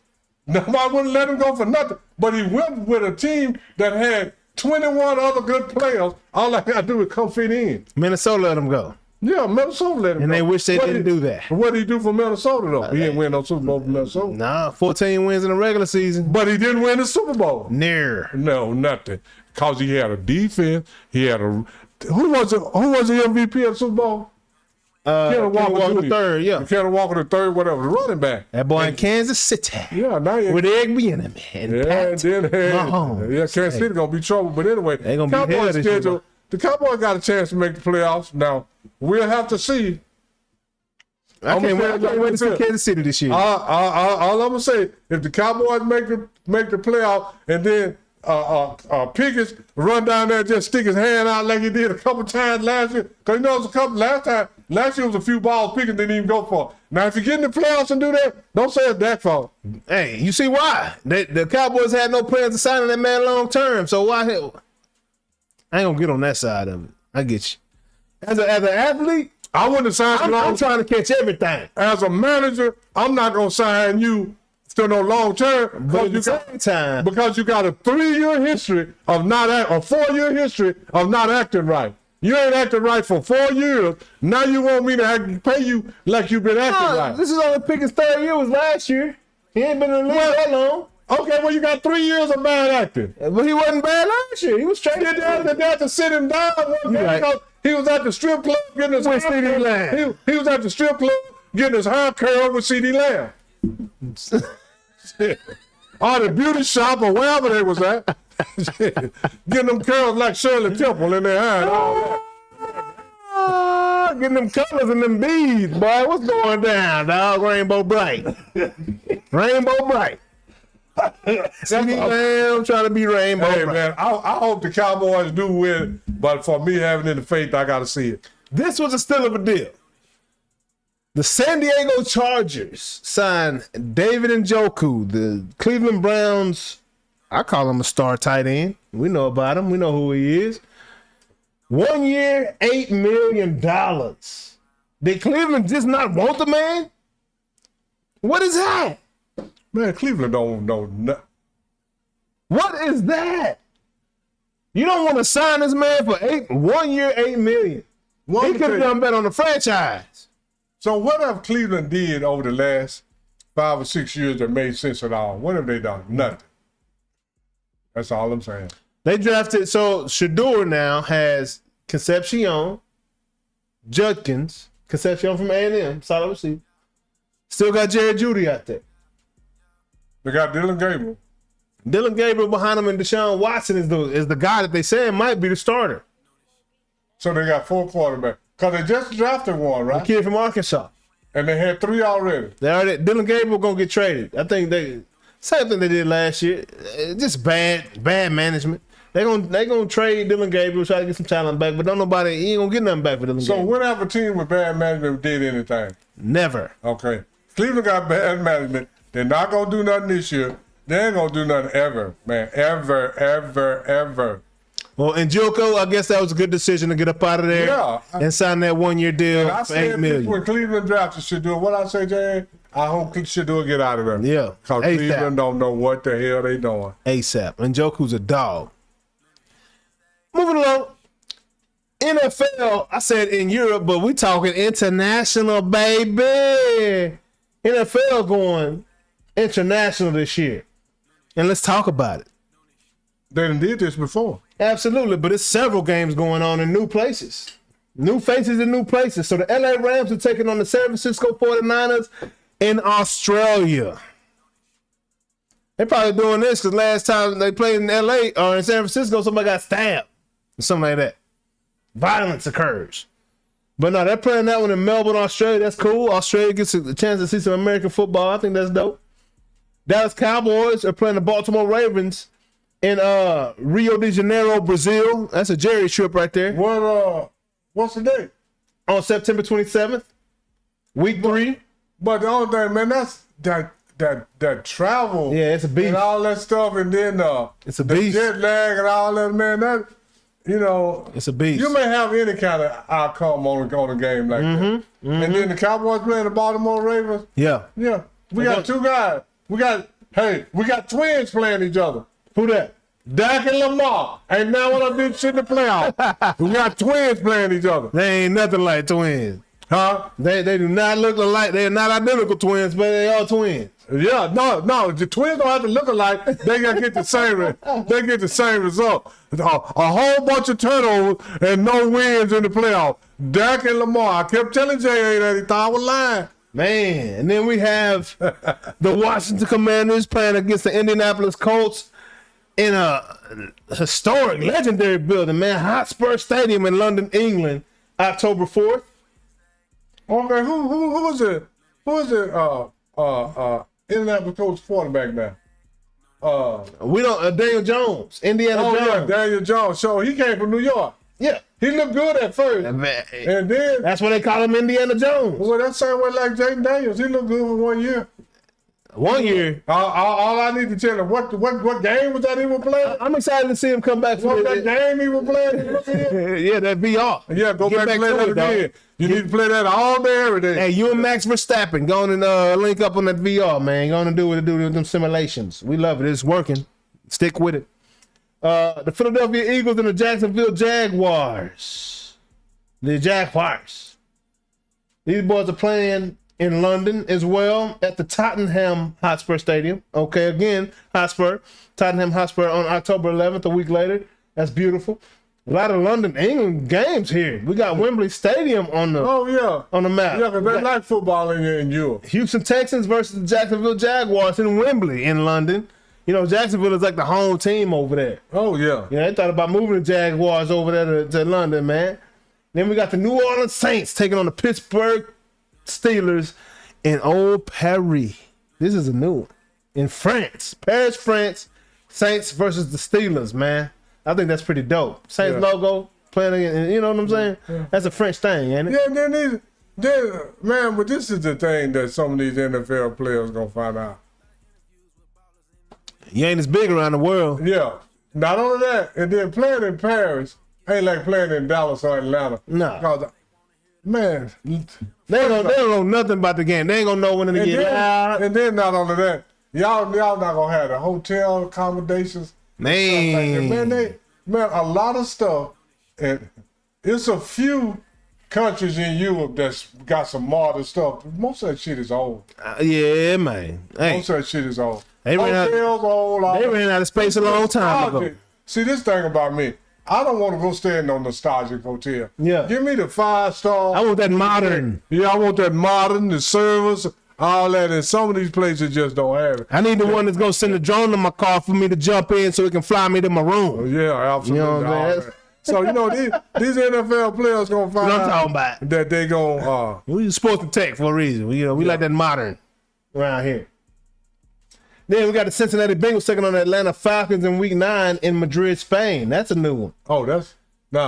nobody wouldn't let him go for nothing. But he went with a team that had 21 other good players. All I got to do is come fit in. Minnesota let him go. Yeah, Minnesota let him go. And they wish they didn't do that. What did he do for Minnesota, though? He didn't win no Super Bowl for Minnesota. Nah, 14 wins in the regular season. But he didn't win the Super Bowl. Near. No, nothing. Because he had a defense. He had a... Who was the MVP of the Super Bowl? Kenneth Walker the third, yeah. Kenneth Walker the third, whatever, the running back. That boy in Kansas City. Yeah, now with Egg Bieniemy and Pat Mahomes. Yeah, Kansas City gonna be trouble. But anyway, they gonna be hell this year. The Cowboys got a chance to make the playoffs. Now we'll have to see. I can't wait to see Kansas City this year. All I'm gonna say, if the Cowboys make the playoff, and then Pickens run down there and just stick his hand out like he did a couple times last year, because it was last year was a few balls Pickens didn't even go for. Now if you get in the playoffs and do that, don't say it's Dak's fault. Hey, you see why? The Cowboys had no plans to sign that man long term, so why? I ain't gonna get on that side of it. I get you. As an athlete, I wouldn't sign you. I'm trying to catch everything. As a manager, I'm not gonna sign you to no long term, but at the same time, because you got a 3-year history of not a 4-year history of not acting right. You ain't acting right for 4 years. Now you want me to pay you like you've been acting right. This is only Pickett's 3rd year was last year. He ain't been in the league that long. Okay, well you got 3 years of bad acting. But he wasn't bad last year. He was straight. They had to sit him down one day because he was at the strip club getting his hair curled. He was at the strip club getting his hair curled with CD Lamb. Or the beauty shop or wherever they was at. Getting them curls like Shirley Temple in their hair. Getting them colors and them beads, boy. What's going down, dog? Rainbow Bright. Rainbow Bright. CD Lamb trying to be Rainbow Bright. Man, I hope the Cowboys do win, but for me having any faith, I got to see it. This was a still of a deal. The San Diego Chargers signed David Njoku, the Cleveland Browns. I call him a star tight end. We know about him. We know who he is. 1 year, $8 million. Did Cleveland just not want the man? What is that? Man, Cleveland don't know nothing. What is that? You don't want to sign this man for 1 year, $8 million. He could have done better on the franchise. So what have Cleveland did over the last 5 or 6 years that made sense at all? What have they done? Nothing. That's all I'm saying. They drafted, so Shador now has Concepcion, Judkins, Concepcion from A&M, solid receiver. Still got Jared Judy out there. They got Dylan Gabriel. Dylan Gabriel behind him, and Deshaun Watson is the guy that they said might be the starter. So they got 4 quarterbacks. Because they just drafted one, The right? kid from Arkansas. And they had 3 already. Dylan Gabriel gonna get traded. I think same thing they did last year. Just bad management. They gonna trade Dylan Gabriel, try to get some talent back, but he ain't gonna get nothing back for Dylan So Gabriel. whenever a team with bad management did anything? Never. Okay. Cleveland got bad management. They're not going to do nothing this year. They ain't going to do nothing ever, man. Ever. Well, and Joko, I guess that was a good decision to get up out of there and sign that 1-year deal I for $8 said million. when Cleveland drafted Shador, what I say, Jay? I hope Shador get out of there. Yeah. Because ASAP. Cleveland don't know what the hell they doing. ASAP. And Joku's a dog. Moving along. NFL, I said in Europe, but we talking international, baby. NFL going international this year. And let's talk about it. They done did this before. Absolutely, but it's several games going on in new places. New faces in new places. So the LA Rams are taking on the San Francisco 49ers in Australia. They're probably doing this because last time they played in LA or in San Francisco, somebody got stabbed or something like that. Violence occurs. But no, they're playing that one in Melbourne, Australia. That's cool. Australia gets a chance to see some American football. I think that's dope. Dallas Cowboys are playing the Baltimore Ravens in Rio de Janeiro, Brazil. That's a Jerry trip right there. What's the date? On September 27th, week 3. But the only thing, man, that's that travel. Yeah, it's a beast. And all that stuff, and then It's a the beast. jet lag and all that, man. That, you know, It's a beast. you may have any kind of outcome on a game like that. And then the Cowboys playing the Baltimore Ravens. Yeah. Yeah, we got 2 guys. We got twins playing each other. Who that? Dak and Lamar. Ain't now what I did shit in the playoffs. We got twins playing each other. They ain't nothing like twins. Huh? They do not look alike. They're not identical twins, but they are twins. Yeah, no. The twins don't have to look alike. They gonna get the same. They get the same result. A whole bunch of turnovers and no wins in the playoffs. Dak and Lamar. I kept telling Jay that he thought I was lying. Man, and then we have the Washington Commanders playing against the Indianapolis Colts in a historic, legendary building, man. Hotspur Stadium in London, England, October 4th. Okay, who is it? Who is it? Indianapolis Colts quarterback now. We don't Daniel Jones, Indiana Yeah, Jones. Daniel Jones. So he came from New York. Yeah. He looked good at first, and then That's why they call him Indiana Jones. well, that same way like Jaden Daniels. He looked good for 1 year. 1 year. All I need to tell him what game was that he was playing? I'm excited to see him come back for What that game he was playing? Yeah, that VR. Yeah, go Get back and play to that it, dog. again. You need to play that all day, every day. Hey, you and Max Verstappen going and link up on that VR, man. Going to do what it do with them simulations. We love it. It's working. Stick with it. The Philadelphia Eagles and the Jacksonville Jaguars. The Jaguars. These boys are playing in London as well at the Tottenham Hotspur Stadium. Okay, again, Tottenham Hotspur on October 11th, a week later. That's beautiful. A lot of London, England games here. We got Wembley Stadium on the map. Yeah, because they like football in Europe. Houston Texans versus the Jacksonville Jaguars in Wembley in London. You know, Jacksonville is like the home team over there. Oh, yeah. You know, they thought about moving the Jaguars over there to London, man. Then we got the New Orleans Saints taking on the Pittsburgh Steelers in Old Paris. This is a new one. In France. Paris, France. Saints versus the Steelers, man. I think that's pretty dope. Saints logo, playing again, you know what I'm saying? Yeah. That's a French thing, ain't it? Yeah, man, but this is the thing that some of these NFL players going to find out. You ain't as big around the world. Yeah. Not only that, and then playing in Paris ain't like playing in Dallas or Atlanta. No. Because, man. They don't know nothing about the game. They ain't going to know when to get out. And then not only that, y'all not going to have the hotel accommodations. Man, a lot of stuff, and it's a few countries in Europe that's got some modern stuff. Most of that shit is old. Yeah, man. Hey, Most of that shit is old. They ran hotels, all they ran out of space a long time ago. See, this thing about me, I don't want to go stay in no nostalgic hotel. Yeah. Give me the 5-star. I want that modern. Yeah, I want that modern, the service, all that. And some of these places just don't have it. I need the one that's gonna send a drone to my car for me to jump in so it can fly me to my room. Yeah, absolutely. You know what I'm saying? So, you know, these NFL players going to find What I'm out talking about. that they going to... We supposed to take for a reason. We like that modern around here. Then we got the Cincinnati Bengals taking on the Atlanta Falcons in Week 9 in Madrid, Spain. That's a new one. Oh,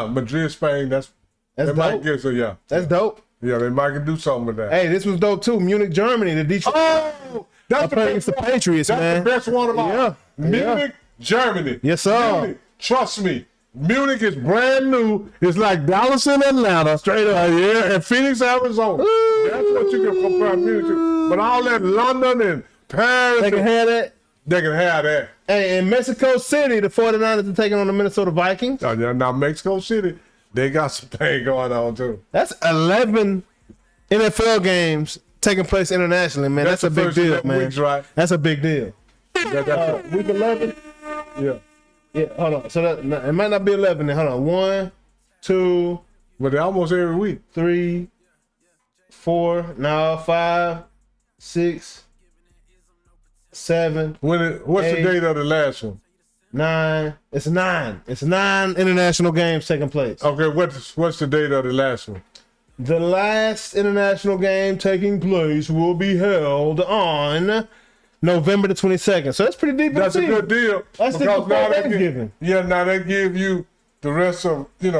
Madrid, Spain, that's dope. might get so, yeah. That's dope. Yeah, they might can do something with that. Hey, this was dope too. Munich, Germany. The Detroit. Oh, that's the Patriots, that's man. the best one of all. Yeah. Munich, Germany. Yes, sir. Munich, trust me. Munich is brand new. It's like Dallas and Atlanta. Straight up. Yeah, and Phoenix, Arizona. That's what you can compare Munich to. But all that London and Paris. They can have that. They can have that. Hey, in Mexico City, the 49ers are taking on the Minnesota Vikings. Oh, yeah, now Mexico City, they got some thing going on too. That's 11 NFL games taking place internationally, man. That's a big deal, man. Weeks, right? That's a big deal. That's Week 11. yeah. Yeah, hold on. So it might not be 11. Then hold on. 1, 2, But they're almost every week. 3, 4, no, 5, 6, 7. What's 8, the date of the last one? 9. It's 9. It's 9 international games taking place. Okay, what's the date of the last one? The last international game taking place will be held on November the 22nd. So that's pretty deep. That's a good deal. That's the because now Thanksgiving. now they give you the rest of, they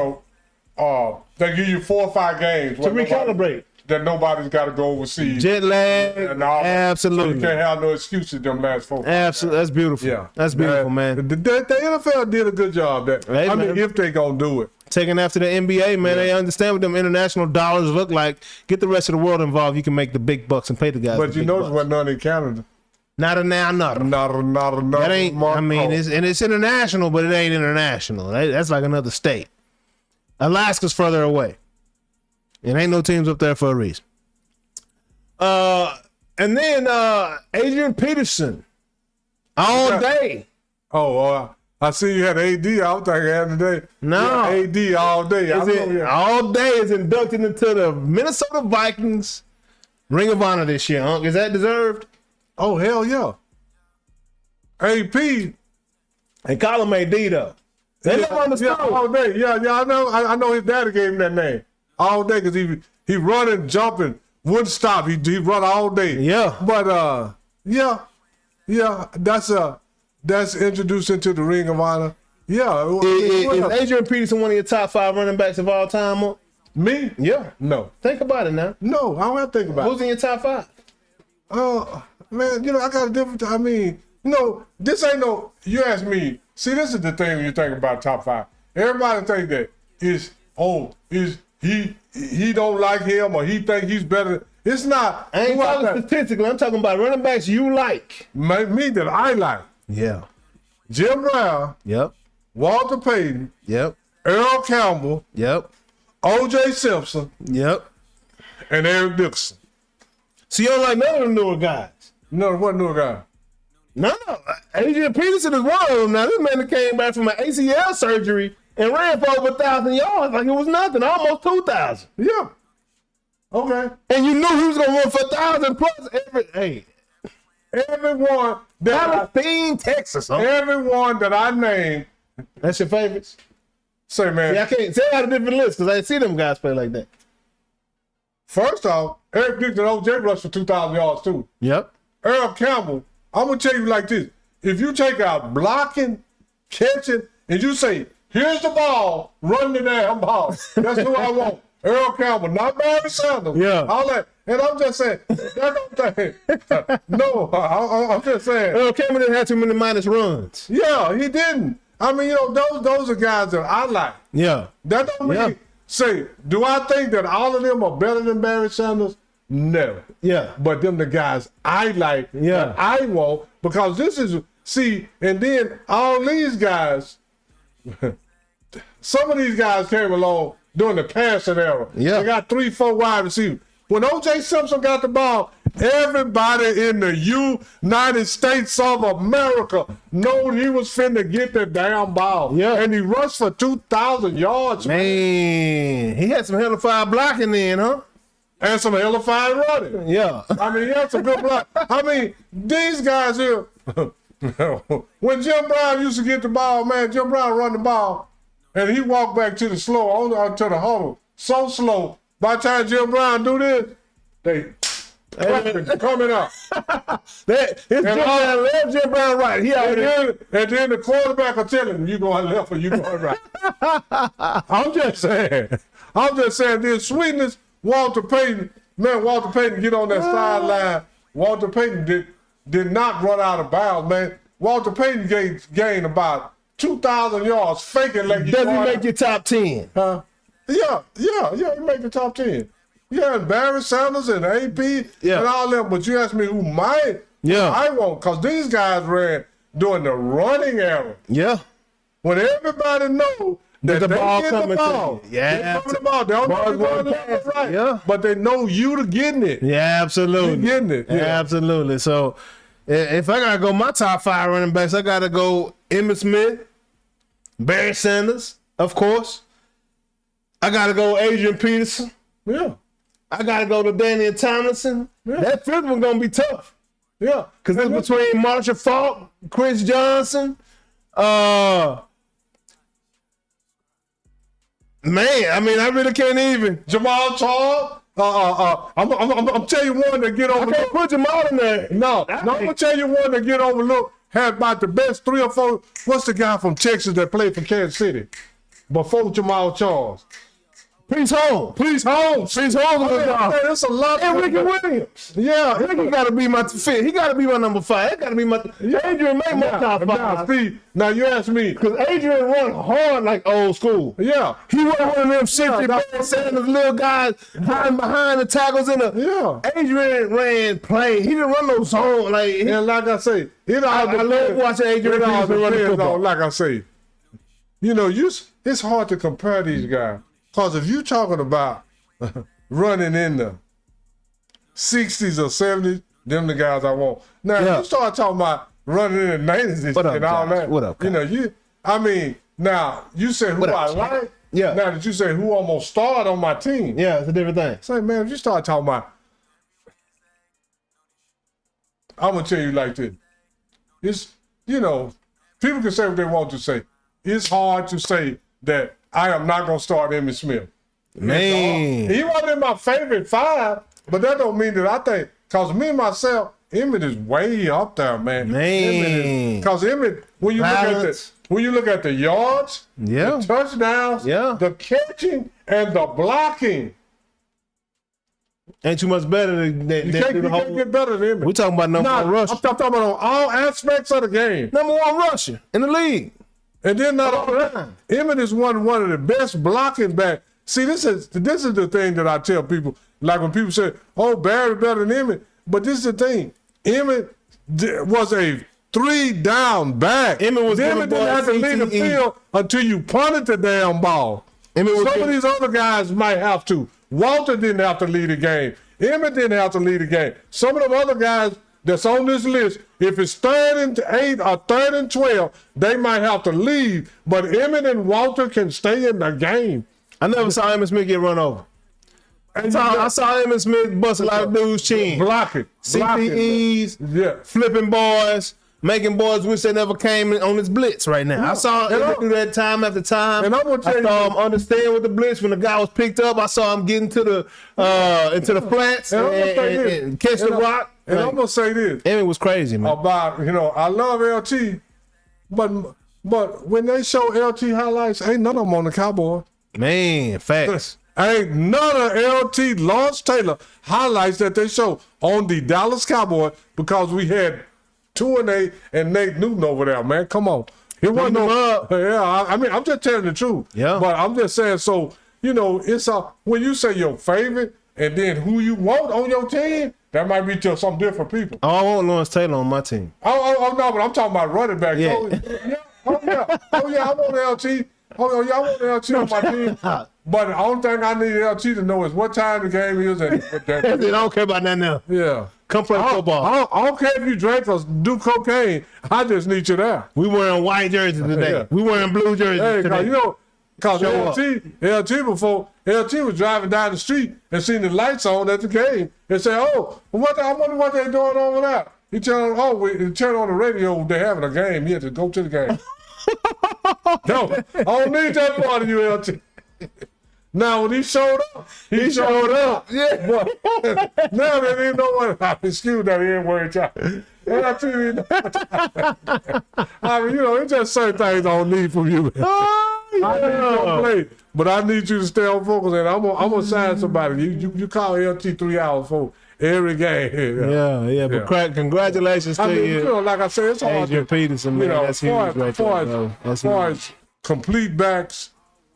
give you 4 or 5 games. To recalibrate. That nobody's got to go overseas. Jet lag. And all that. Absolutely. So you can't have no excuses them last 4 or 5 Absolutely. That's beautiful. Yeah. That's beautiful, man. The NFL did a good job. Hey, I mean, man. if they going to do it. Taking after the NBA, man. They understand what them international dollars look like. Get the rest of the world involved. You can make the big bucks and pay the guys. But the you big notice bucks. what none in Canada. Not a now, not. That ain't. I mean, it's international, but it ain't international. That's like another state. Alaska's further away. It ain't no teams up there for a reason. And then Adrian Peterson all day. Oh, I see you had AD. I was thinking the other day. No. AD all day. All day is inducted into the Minnesota Vikings Ring of Honor this year, Is that deserved? Oh, hell yeah. AP. And call him AD, though. They live on the Yeah, stove. all day. Yeah, I know. I know his daddy gave him that name. All day because he running, jumping, wouldn't stop. He run all day. Yeah. But yeah, that's introduced into the Ring of Honor. Yeah. Is Adrian Peterson one of your top 5 running backs of all time? Me? Yeah. No. Think about it now. No, I don't have to think about Who's in your top 5? it. Man, I got a different. I mean, this ain't no. You ask me. See, this is the thing when you think about top 5. Everybody think that is he don't like him or he think he's better. It's not. I ain't talking statistically. I'm talking about running backs you like. Me that I like. Yeah. Jim Brown, Yep. Walter Payton, Yep. Earl Campbell, Yep. O.J. Simpson, Yep. and Eric Dixon. So you don't like none of the newer guys? No, what new guy? No. Adrian Peterson is one of them. Now, this man that came back from an ACL surgery and ran for over 1,000 yards like it was nothing, almost 2,000. Yeah. Okay. And you knew he was going to run for 1,000 plus Everyone Palestine, Texas. everyone that I named, That's your favorites? say, man, Yeah, I can't say I had a different list because I didn't see them guys play like that. first off, Eric Dixon and O.J. rushed for 2,000 yards too. Yep. Earl Campbell, I'm going to tell you like this. If you take out blocking, catching, and you say, here's the ball, run the damn ball. That's who I want. Earl Campbell, not Barry Sanders. Yeah. All that. And I'm just saying, that don't think. No, I'm just saying. Earl Campbell didn't have too many minus runs. Yeah, he didn't. I mean, those are guys that I like. Yeah. That don't mean, say, do I think that all of them are better than Barry Sanders? No. Yeah. But them the guys I like, Yeah. that I want, because this is, see, and then all these guys, some of these guys came along during the passing era. Yeah. They got 3-4 wide receivers. When O.J. Simpson got the ball, Everybody in the United States of America knowed he was finna get that damn ball. Yeah. And he rushed for 2,000 yards. Man, he had some hell of fire blocking then, huh? And some hell of fine running. Yeah. I mean, he had some good block. I mean, these guys here, when Jim Brown used to get the ball, man, Jim Brown run the ball, and he walked back to the to the huddle, so slow. By the time Jim Brown do this, they coming up. It's Jim Brown right. He out there. And then the quarterback will tell him, you going left or you going right. I'm just saying, this sweetness, Walter Payton get on that sideline. Walter Payton did not run out of bounds, man. Walter Payton gained about 2,000 yards faking like he Does he make your top 10? Huh? Yeah, he make the top 10. Yeah, and Barry Sanders and AP and all them. But you ask me who I want, because these guys ran during the running era. Yeah. When everybody knows that the they ball get the ball. Yeah. They the ball. They don't know going left or right. Yeah. But they know you to getting it. Yeah, absolutely. You getting it. Yeah. Absolutely. So if I gotta go my top 5 running backs, I gotta go Emmitt Smith, Barry Sanders, of course. I gotta go Adrian Peterson. Yeah. I gotta go to Daniel Tomlinson. Yeah. That fifth one gonna be tough. Yeah. Because it's between Marshall Faulk, Chris Johnson, man, I mean, I really can't even. Jamal Charles. I'm telling you one that get overlooked. I can't put Jamal in there. No, I'm gonna tell you one that get overlooked. Had about the best 3 or 4. What's the guy from Texas that played for Kansas City before Jamal Charles? Peace Holmes. Peace Holmes. Peace Holmes. That's a lot. And Ricky Williams. Yeah, Ricky gotta be my fifth. He gotta be my number 5. It gotta be my. Adrian made my top 5. Now you ask me. Because Adrian run hard like old school. Yeah. He was one of them 60 Barry Sanders little guys hiding behind the tackles in the. Yeah. Adrian ran plain. He didn't run no zone. And like I say, I love watching Adrian Peterson run the football. Like I say, it's hard to compare these guys. Because if you're talking about running in the 60s or 70s, them the guys I want. Now, if you start talking about running in the 90s and all that. What up, now, you say who I like. Yeah. Now that you say who I'm going to start on my team. Yeah, it's a different thing. Say, man, if you start talking about, I'm going to tell you like this. It's, people can say what they want to say. It's hard to say that I am not going to start Emmitt Smith. Man. He wasn't in my favorite 5, but that don't mean that I think, because me, myself, Emmitt is way up there, man. Because Emmitt, when you look at the yards, the touchdowns, the catching, and the blocking. Ain't too much better than you can't get better than Emmitt. We talking about number 1 rusher. I'm talking about on all aspects of the game. Number 1 rusher in the league. And then not all that, Emmitt is one of the best blocking back. See, this is the thing that I tell people. Like when people say, "Oh, Barry better than Emmitt," but this is the thing. Emmitt was a 3-down back. Emmitt didn't have to lead the field until you punted the damn ball. Some of these other guys might have to. Walter didn't have to lead the game. Emmitt didn't have to lead the game. Some of them other guys that's on this list, if it's 3rd and 8 or 3rd and 12, they might have to leave. But Emmitt and Walter can stay in the game. I never saw Emmitt Smith get run over. I saw Emmitt Smith bust a lot of dudes' chin. Blocking. CPEs, flipping boys, making boys wish they never came on his blitz right now. I saw him do that time after time. And I'm gonna tell I saw him understand with the blitz when the guy was picked up. I saw him get into the flats and catch the rock. And I'm gonna say this. Emmitt was crazy, man. About I love LT, but when they show LT highlights, ain't none of them on the Cowboys. Man, facts. Ain't none of LT Lawrence Taylor highlights that they show on the Dallas Cowboys because we had 2-8 and Nate Newton over there, man. Come on. It wasn't I mean, I'm just telling the truth. Yeah. But I'm just saying, so, it's when you say your favorite and then who you want on your team, that might be to some different people. Oh, I want Lawrence Taylor on my team. Oh, no, but I'm talking about running back. Yeah. I want LT. Oh, yeah, I want LT on my team. But the only thing I need LT to know is what time the game is. And I don't care about that now. Yeah. Come play football. I don't care if you drink or do cocaine. I just need you there. We wearing white jerseys today. Yeah. We wearing blue jerseys Hey, today. you know, because Show up. LT before, LT was driving down the street and seen the lights on at the game and said, oh, I wonder what they're doing over there. He turned on the radio, they're having a game. He had to go to the game. No, I don't need that part of you, LT. Now, when he showed up, he showed up. Yeah. But now they didn't know what. Excuse that N word, y'all. I mean, you know, it's just certain things I don't need from you. Oh, yeah. I need you to play, but I need you to stay on focus. And I'm gonna sign somebody. You call LT 3 hours for every game. Yeah. But congratulations to I mean, you. you know, like I said, it's hard Adrian to, Peterson, man. you know, That's huge right there, bro. That's far huge. as complete backs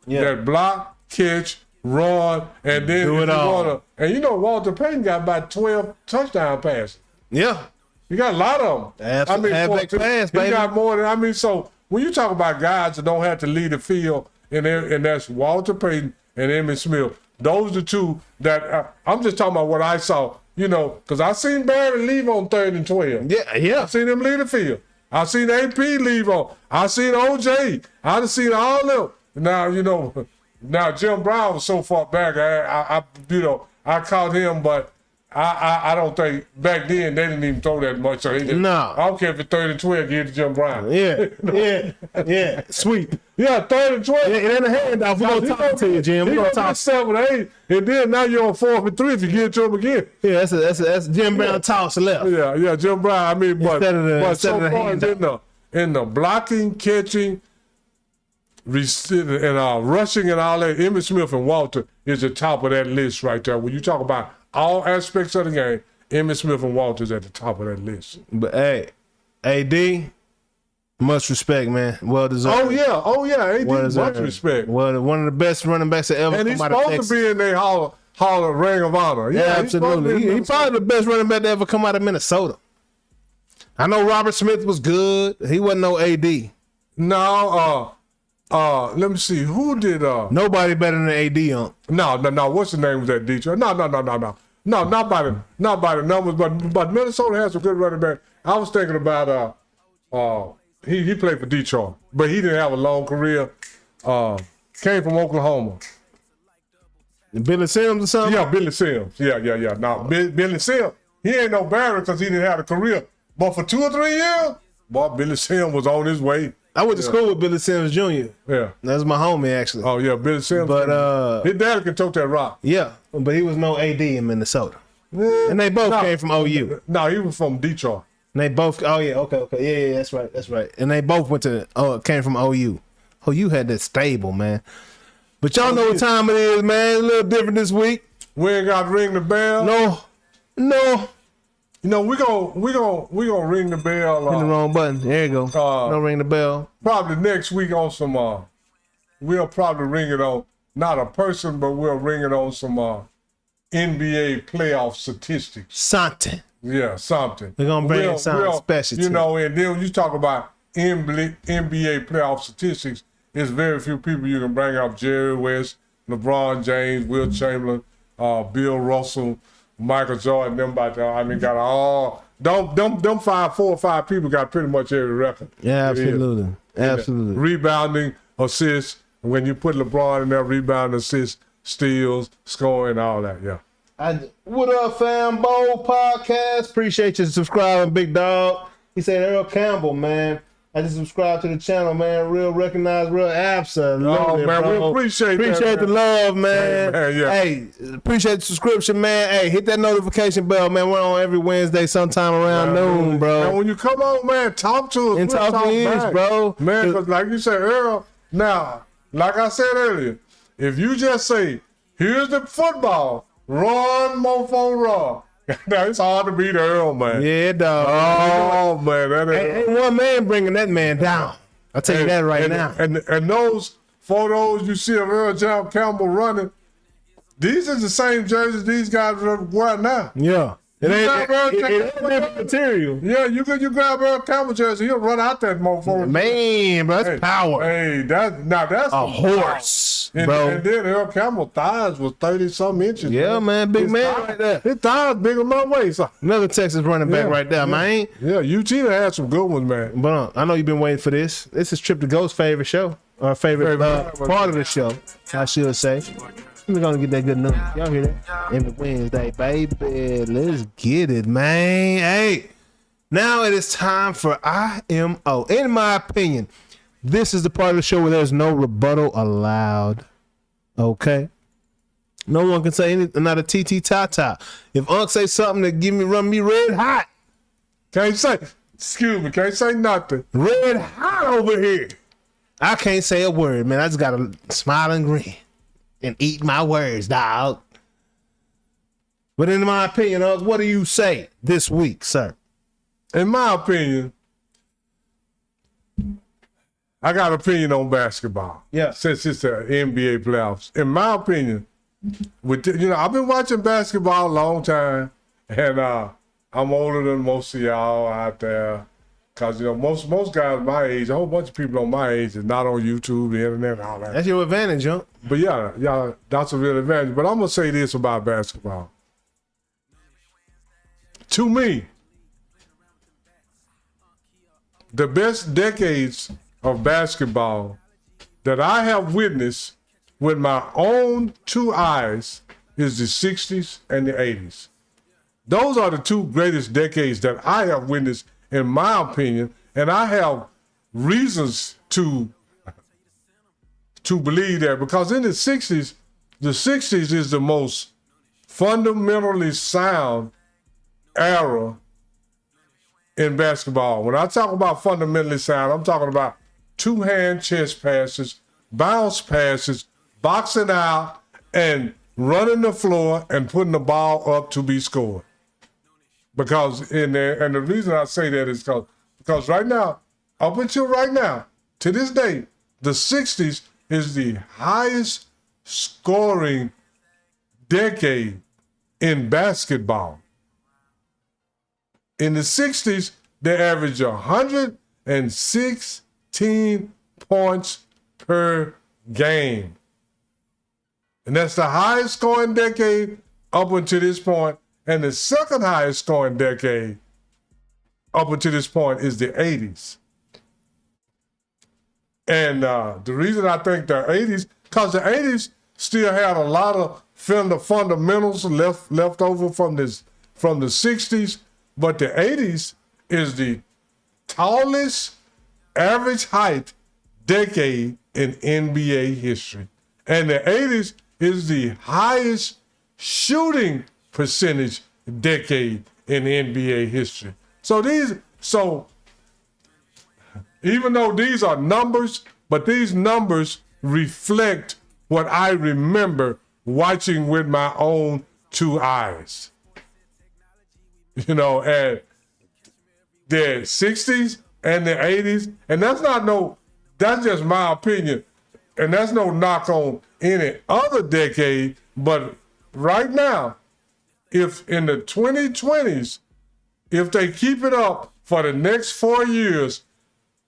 Yeah. that block, catch, run, and then Do if it you all. wanna, and you know, Walter Payton got about 12 touchdown passes. Yeah. You got a lot of them. Halfback pass, he baby. got more than, so when you talk about guys that don't have to lead the field, and that's Walter Payton and Emmitt Smith, those are the two that I'm just talking about what I saw, you know, because I seen Barry leave on 3rd and 12. Yeah. I seen him lead the field. I seen AP leave on. I seen OJ. I done seen all of them. Now, you know, now Jim Brown was so far back, I caught him, but I don't think back then they didn't even throw that much. So he just, No. I don't care if it's 3rd and 12, give it to Jim Brown. Yeah. Sweet. Yeah, 3rd and 12. It ain't a handoff. We're going to talk to you, Jim. We're going to talk. 7 8, and then now you're on 4th and 3 if you get to him again. Yeah, that's Jim Brown toss left. Yeah, Jim Brown. I mean, but so far as in the blocking, catching, and rushing and all that, Emmitt Smith and Walter is the top of that list right there. When you talk about all aspects of the game, Emmitt Smith and Walter is at the top of that list. But hey, AD, much respect, man. Well deserved. Oh yeah, AD, Well much deserved. respect. Well, one of the best running backs that ever And he's come out of supposed Texas. to be in their Hall of Ring of Honor. Yeah, he's supposed to be absolutely. in He's probably the best running back that ever come out of Minnesota. I know Robert Smith was good. He wasn't no AD. No, let me see. Who did Nobody better than AD on. No. What's the name of that Detroit? No, not by the numbers, but Minnesota has a good running back. I was thinking about he played for Detroit, but he didn't have a long career. Came from Oklahoma. Billy Sims or something? Yeah, Billy Sims. Yeah. Now Billy Sims, he ain't no barrier because he didn't have a career. But for 2 or 3 years, boy, Billy Sims was on his way. I went to school with Billy Sims Jr. Yeah. That's my homie, actually. Oh yeah, Billy Sims. But his dad can tote that rock. yeah, but he was no AD in Minnesota. And they both came from OU. No, he was from Detroit. And they both, okay. Yeah, that's right. And they both came from OU. OU had that stable, man. But y'all know what time it is, man. A little different this week. We ain't got to ring the bell. No. You know, we gonna ring the bell. Hit the wrong button. There you go. Don't ring the bell. Probably next week on some. We'll probably ring it on not a person, but we'll ring it on some NBA playoff statistics. Something. Yeah, something. We're gonna bring in something special. You know, and then when you talk about NBA playoff statistics, there's very few people you can bring up: Jerry West, LeBron James, Will Chamberlain, Bill Russell, Michael Jordan, them about that. I mean, got all them 4 or 5 people got pretty much every record. Yeah, absolutely. Absolutely. Rebounding, assists. When you put LeBron in there, rebounding, assists, steals, scoring, all that. Yeah. What up, fam? Bold Podcast. Appreciate you subscribing, big dog. He said Earl Campbell, man. I just subscribed to the channel, man. Real recognized, real absolutely. Oh, man, bro. we appreciate the man. love, man. Man, yeah. Hey, appreciate the subscription, man. Hey, hit that notification bell, man. We're on every Wednesday sometime around noon, bro. And when you come on, man, talk to us. And We'll talk to us, back. bro. Man, because like you said, Earl, now, like I said earlier, if you just say, here's the football, run, mofo, run. Now, it's hard to beat Earl, man. Yeah, dog. Oh, man. That Ain't one man bringing that man down. I'll tell you that right now. And those photos you see of Earl John Campbell running, these are the same jerseys these guys are wearing now. Yeah. It ain't different material. Yeah, you grab Earl Campbell jersey, he'll run out that mofo. Man, bro, that's power. Hey, that's a horse. bro. And then Earl Campbell's thighs was 30-some inches. Yeah, man, big His man thighs- right there. His thighs bigger than my waist. Another Texas running back Yeah, right there, yeah. man. Yeah, UT done had some good ones, man. But I know you've been waiting for this. This is Trip to Go's favorite show, or favorite part of the show, I should say. We're gonna get that good news. Y'all hear that? Every Wednesday, baby. Let's get it, man. Hey, now it is time for IMO. In my opinion, this is the part of the show where there's no rebuttal allowed. Okay? No one can say anything, not a TT-ta-ta. If Unc say something that run me red hot, Can't say nothing. red hot over here, I can't say a word, man. I just gotta smile and grin and eat my words, dog. But in my opinion, what do you say this week, sir? In my opinion, I got an opinion on basketball. Yeah. Since it's the NBA playoffs. In my opinion, I've been watching basketball a long time, and I'm older than most of y'all out there. Cause most guys my age, a whole bunch of people on my age is not on YouTube, the internet, and all that. That's your advantage, huh? But yeah, that's a real advantage. But I'm gonna say this about basketball. To me, the best decades of basketball that I have witnessed with my own two eyes is the 60s and the 80s. Those are the two greatest decades that I have witnessed, in my opinion, and I have reasons to believe that, because in the 60s is the most fundamentally sound era in basketball. When I talk about fundamentally sound, I'm talking about two-hand chest passes, bounce passes, boxing out, and running the floor and putting the ball up to be scored. Because and the reason I say that is because right now, up until right now, to this day, the 60s is the highest scoring decade in basketball. In the 60s, they averaged 116 points per game. And that's the highest scoring decade up until this point. And the second highest scoring decade up until this point is the 80s. And the reason I think the 80s, because the 80s still had a lot of fundamentals left over from the 60s, but the 80s is the tallest average height decade in NBA history. And the 80s is the highest shooting percentage decade in NBA history. So even though these are numbers, but these numbers reflect what I remember watching with my own two eyes. And the 60s and the 80s, and that's just my opinion, and that's no knock on any other decade, but right now, if in the 2020s, if they keep it up for the next 4 years,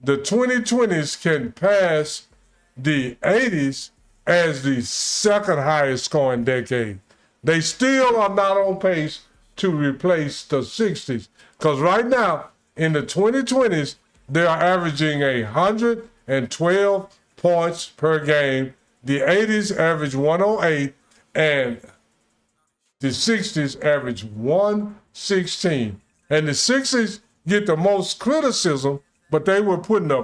the 2020s can pass the 80s as the second highest scoring decade. They still are not on pace to replace the 60s, because right now in the 2020s, they are averaging 112 points per game. The 80s average 108, and the 60s average 116. And the 60s get the most criticism, but they were putting the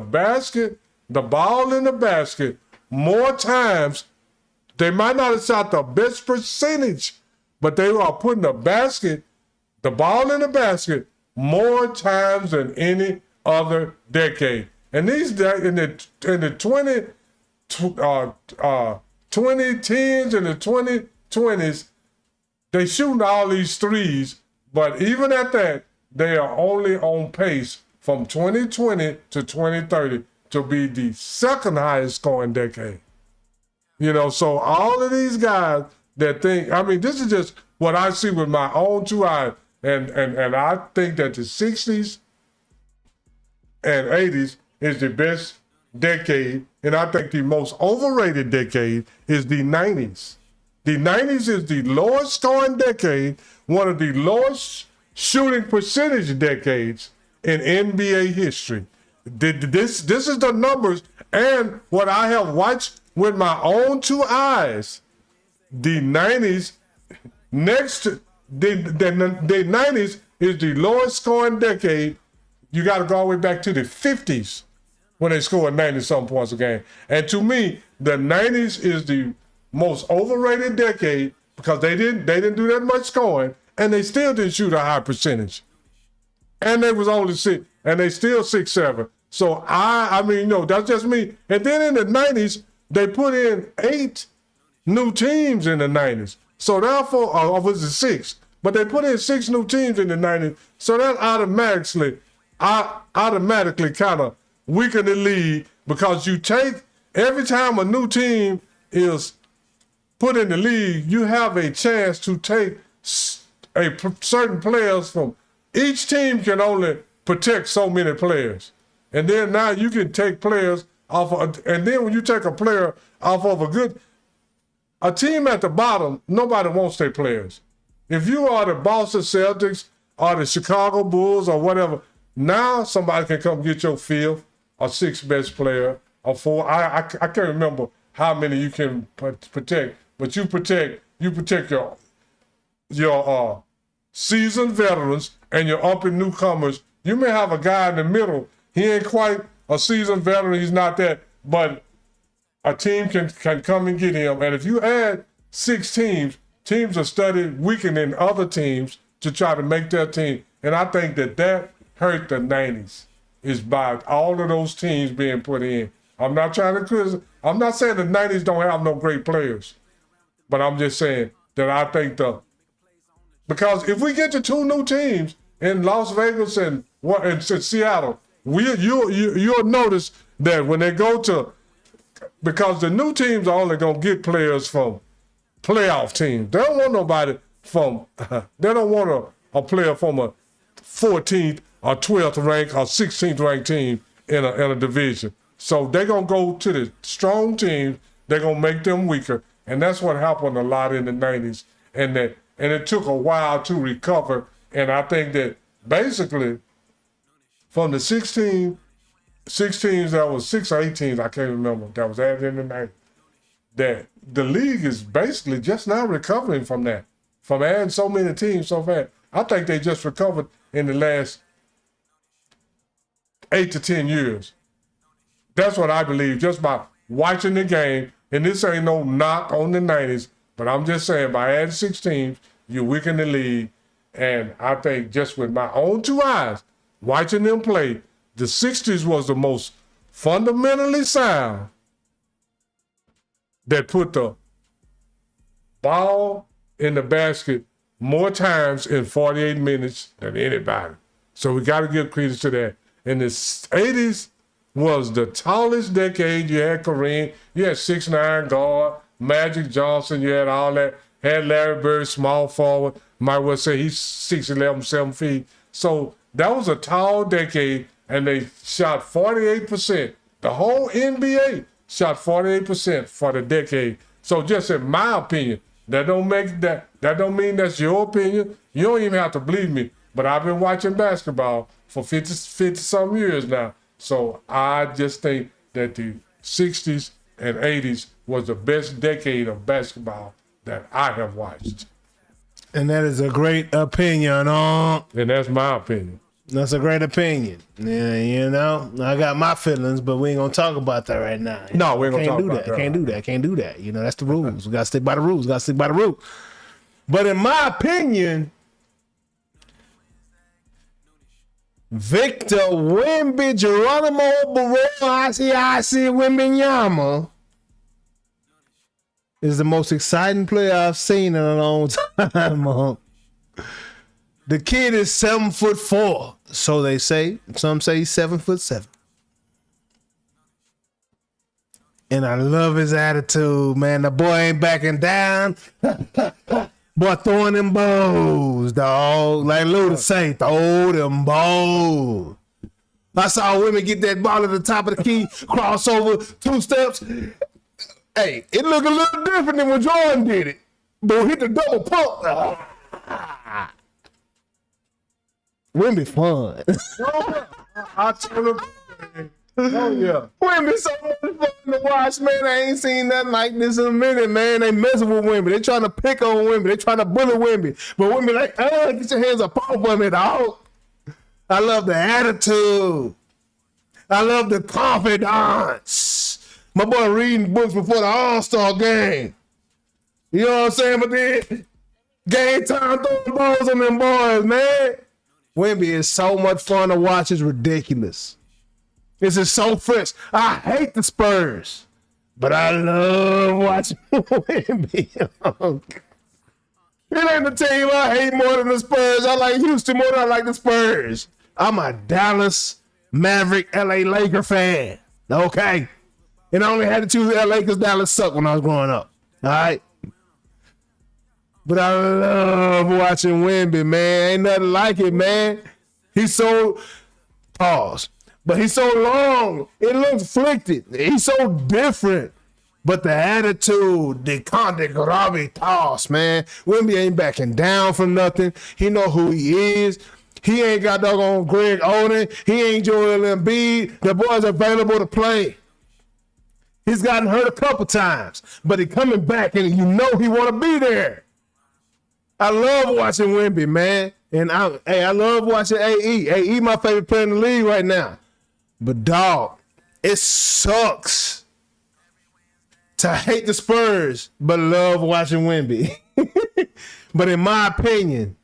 ball in the basket more times. They might not have shot the best percentage, but they were putting the ball in the basket more times than any other decade. And these in the 2010s and the 2020s, they shooting all these threes, but even at that, they are only on pace from 2020 to 2030 to be the second highest scoring decade. So all of these guys that think, this is just what I see with my own two eyes, and I think that the 60s and 80s is the best decade, and I think the most overrated decade, is the 90s. The 90s is the lowest scoring decade, one of the lowest shooting percentage decades in NBA history. This is the numbers and what I have watched with my own two eyes. The 90s, the 90s is the lowest scoring decade. You got to go all the way back to the 50s when they scored 90-something points a game. And to me, the 90s is the most overrated decade because they didn't do that much scoring, and they still didn't shoot a high percentage. And they was only six, and they still 6'7". So I mean, that's just me. And then in the 90s, they put in 8 new teams in the 90s. So therefore, or was it 6? But they put in 6 new teams in the 90s. So that automatically kind of weakened the league because you take, every time a new team is put in the league, you have a chance to take certain players from, each team can only protect so many players. And then now you can take players off of, and then when you take a player off of a team at the bottom, nobody wants their players. If you are the Boston Celtics or the Chicago Bulls or whatever, now somebody can come get your 5th or 6th best player or 4. I can't remember how many you can protect, but you protect your seasoned veterans and your up-and newcomers. You may have a guy in the middle. He ain't quite a seasoned veteran. He's not that, but a team can come and get him. And if you add 6 teams, teams are studied weakening other teams to try to make their team. And I think that hurt the 90s, is by all of those teams being put in. I'm not trying to criticize. I'm not saying the 90s don't have no great players, but I'm just saying that I think because if we get to 2 new teams in Las Vegas and Seattle, you'll notice that when they go to, because the new teams are only going to get players from playoff teams. They don't want nobody from, they don't want a player from a 14th or 12th ranked or 16th ranked team in a division. So they're going to go to the strong teams. They're going to make them weaker. And that's what happened a lot in the 90s. And it took a while to recover. And I think that basically from the 6 teams, that was 6 or 8 teams, I can't remember, that was added in the 90s, that the league is basically just now recovering from that, from adding so many teams so fast. I think they just recovered in the last 8 to 10 years. That's what I believe, just by watching the game. And this ain't no knock on the 90s, but I'm just saying by adding 6 teams, you weaken the league. And I think just with my own 2 eyes, watching them play, the 60s was the most fundamentally sound that put the ball in the basket more times in 48 minutes than anybody. So we got to give credit to that. And the 80s was the tallest decade. You had Kareem, you had 6'9" guard, Magic Johnson, you had all that. Had Larry Bird, small forward. Might well say he's 6'11", 7 feet. So that was a tall decade, and they shot 48%. The whole NBA shot 48% for the decade. So just in my opinion, that don't mean that's your opinion. You don't even have to believe me. But I've been watching basketball for 50 some years now. So I just think that the 60s and 80s was the best decade of basketball that I have watched. And that is a great opinion. And that's my opinion. That's a great opinion. Yeah, I got my feelings, but we ain't gonna talk about that right now. No, we ain't gonna talk about that. Can't do that. That's the rules. We gotta stick by the rules. But in my opinion, Victor Wemby Geronimo Barroa Wembenyama is the most exciting player I've seen in a long time. The kid is 7'4", so they say. Some say he's 7'7". And I love his attitude, man. The boy ain't backing down. Boy throwing them balls, dog. Like Luda say, throw them balls. I saw women get that ball at the top of the key, cross over 2 steps. Hey, it looked a little different than when Jordan did it. But hit the double pump. Women fun. I told him. Oh yeah. Women so much fun to watch, man. I ain't seen nothing like this in a minute, man. They messing with women. They trying to pick on women. They trying to bully women. But women like, get your hands up off of me, dog. I love the attitude. I love the confidence. My boy reading books before the All-Star game. You know what I'm saying? But then, game time, throwing balls on them boys, man. Wemby is so much fun to watch. It's ridiculous. This is so fresh. I hate the Spurs, but I love watching Wemby. It ain't the team I hate more than the Spurs. I like Houston more than I like the Spurs. I'm a Dallas Maverick LA Laker fan. Okay. And I only had to choose LA because Dallas sucked when I was growing up. All right. But I love watching Wemby, man. Ain't nothing like it, man. He's so pause. But he's so long. It looks flicked. He's so different. But the attitude, the gravitas, man. Wemby ain't backing down from nothing. He know who he is. He ain't got doggone Greg Oden. He ain't Joel Embiid. The boy's available to play. He's gotten hurt a couple times, but he coming back, and you know he want to be there. I love watching Wemby, man. And I love watching AE. AE my favorite player in the league right now. But, dog, it sucks to hate the Spurs, but love watching Wemby. But in my opinion,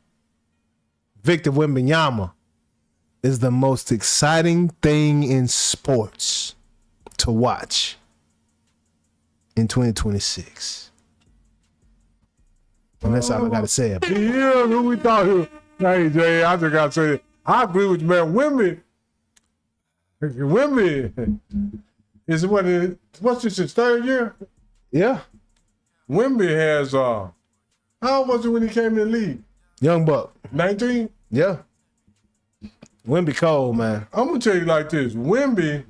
Victor Wembanyama is the most exciting thing in sports to watch in 2026. And that's all I got to say about it. Yeah, who we thought he was. Hey, Jay, I just got to say, I agree with you, man. Wemby is what's this, his 3rd year? Yeah. Wemby has, how old was he when he came in the league? Young buck. 19? Yeah. Wemby cold, man. I'm going to tell you like this. Wemby,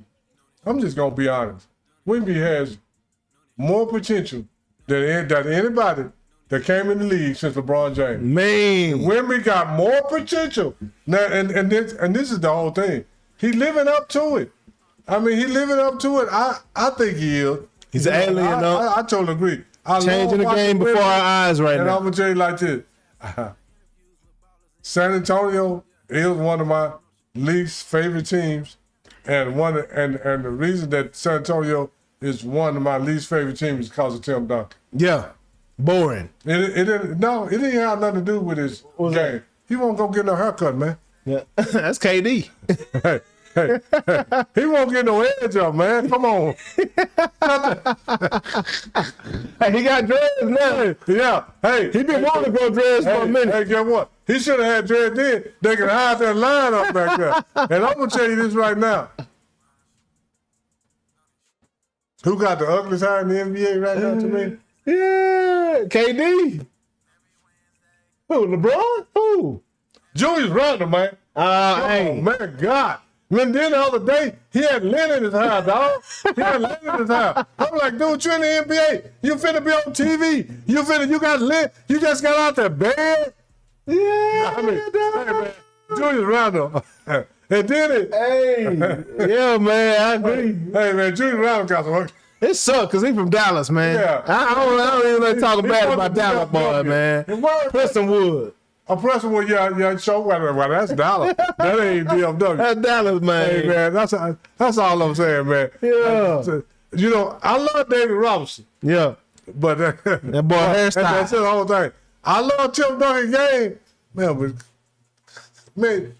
I'm just going to be honest. Wemby has more potential than anybody that came in the league since LeBron James. Man. Wemby got more potential. Now, and this is the whole thing. He living up to it. I mean, he living up to it. I think he is. He's an alien, though. I totally agree. Changing the game before our eyes right now. And I'm going to tell you like this. San Antonio is one of my least favorite teams. And the reason that San Antonio is one of my least favorite teams is because of Tim Duncan. Yeah. Boring. It didn't have nothing to do with his game. He won't go get no haircut, man. Yeah. That's KD. Hey, he won't get no edge up, man. Come on. Hey, he got dreads now. Yeah. Hey, He been wanting to grow dreads for a minute. Hey, guess what? He should have had dreads then. They could hide that line up back there. And I'm going to tell you this right now. Who got the ugliest hair in the NBA right now to me? Yeah. KD. Who, LeBron? Who? Julius Randle, man. Hey. Oh, man, God. And then the other day, he had lint in his hair, dog. He had lint in his hair. I'm like, dude, you in the NBA. You finna be on TV. You got lint. You just got out the bed. Yeah. I mean, hey, man, Julius Randle. And then it. Hey. Yeah, man, I agree. Hey, man, Julius Randle got some work. It sucks because he's from Dallas, man. Yeah. I don't even like talking bad about Dallas boy, man. Preston Wood. Preston Wood, yeah, show. Well, that's Dallas. That ain't DFW. That's Dallas, man. Hey, man, that's all I'm saying, man. Yeah. You know, I love David Robinson. Yeah. But that boy hairstyle. That's the whole thing. I love Tim Duncan game. Man, but man,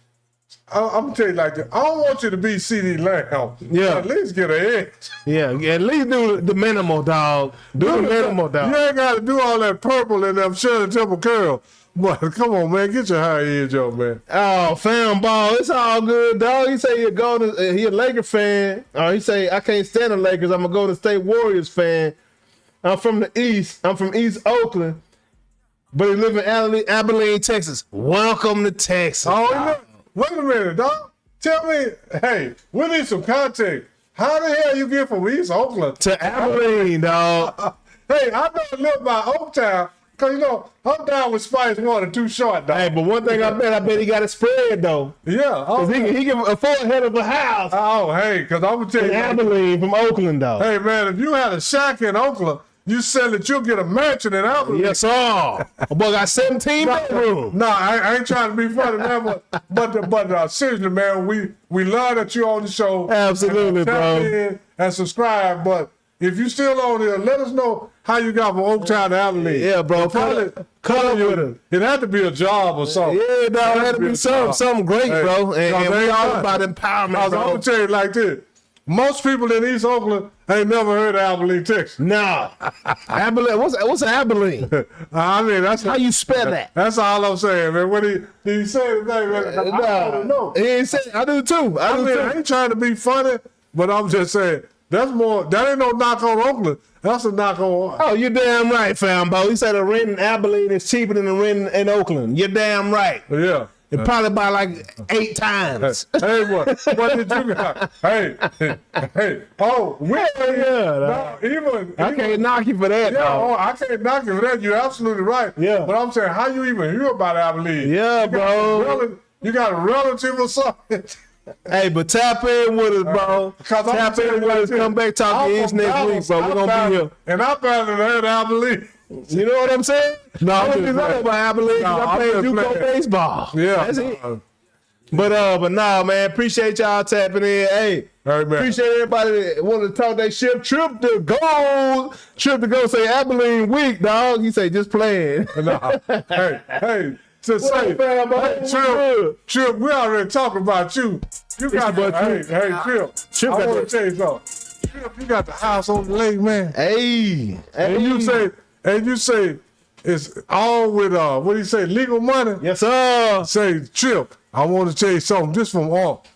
I'm gonna tell you like this. I don't want you to be CD Lamb. Yeah. At least get an edge. Yeah, at least do the minimal, dog. Do the minimal, dog. You ain't gotta do all that purple and them Shirley Temple curl. But come on, man, get your high edge up, man. Oh, fan ball, it's all good, dog. He say he a Laker fan. Or he say I can't stand the Lakers. I'm a Golden State Warriors fan. I'm from the East. I'm from East Oakland, but he live in Abilene, Texas. Welcome to Texas. Oh, wait a minute, dog. Tell me, hey, we need some context. How the hell you get from East Oakland To Abilene, dog. Hey, I know I live by Oaktown, because, you know, I'm down with Spice Water too short, dog. Hey, but one thing I bet he got it spread, though. Yeah. Because he can afford a head of a house Oh, hey, because I'm going to tell in you. Abilene from Oakland, though. Hey, man, if you had a shack in Oakland, you sell it, you'll get a mansion in Abilene. Yes, sir. My boy got 17 bedrooms. No, I ain't trying to be funny now, but seriously, man, we love that you're on the show. Absolutely, Tap bro. in and subscribe, but if you still on here, let us know how you got from Oaktown to Abilene. Yeah, bro. Probably, Cut up with him. it had to be a job or something. Yeah, dog. It had to be something great, Hey, bro. And cause we they all are. about empowerment, I'm bro. going to tell you like this. Most people in East Oakland ain't never heard of Abilene, Texas. Nah. Abilene. What's Abilene? I mean, that's How you spell that? That's all I'm saying, man. When he said the name, man, I don't know. He ain't saying. I do too. I do I too. ain't trying to be funny, but I'm just saying that ain't no knock on Oakland. That's a knock on. Oh, you're damn right, fam, bro. He said the rent in Abilene is cheaper than the rent in Oakland. You're damn right. Yeah. And probably by like 8 times. Hey, what did you got? Hey. Oh, Yeah, even I can't knock you for that, Yeah, dog. I can't knock you for that. You're absolutely right. Yeah. But I'm saying, how you even hear about Abilene? Yeah, bro. You got a relative or something? Hey, but tap in with us, bro. 'Cause I'm Tap telling in you with like us. this. Come back, talk I'm to you from next week, Dallas. bro. We're going to be here. And I found it at Abilene. You know what I'm saying? No, I'm I don't just know playing. about Abilene. No, I I'm play just JUCO playing. baseball. Yeah. That's it. But nah, man, appreciate y'all tapping in. Hey, Hey, man. appreciate everybody that want to talk that ship. Trip to go say Abilene week, dog. You say just playing. No. Hey, to say, fam, bro? hey, Trip, we already talking about you. You got your boy hey, Trip. Trip, Trip I got want to tell you something. Trip, you got the house on the lake, man. Hey, And you say it's all with what do you say, legal money? yes, sir. Say, Trip, I want to tell you something. This from all.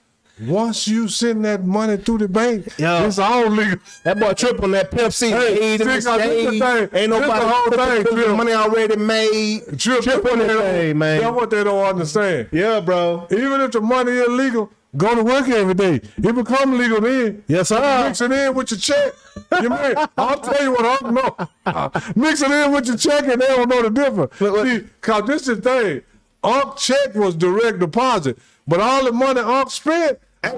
Once you send that money through the bank, Yeah. it's all legal. That boy Trip on that Pepsi. Hey, Ain't see, 'cause this the thing. Ain't This nobody the whole thing, Trip. money already made. Trip on that thing, man. That's what they don't understand. Yeah, bro. Even if the money is illegal, go to work every day. It become legal then. Yes, sir. Mix it in with your check. You mean, I'll tell you what I know. Mix it in with your check and they don't know the difference. See, because this is the thing. Unc check was direct deposit, but all the money Unc spent, hey,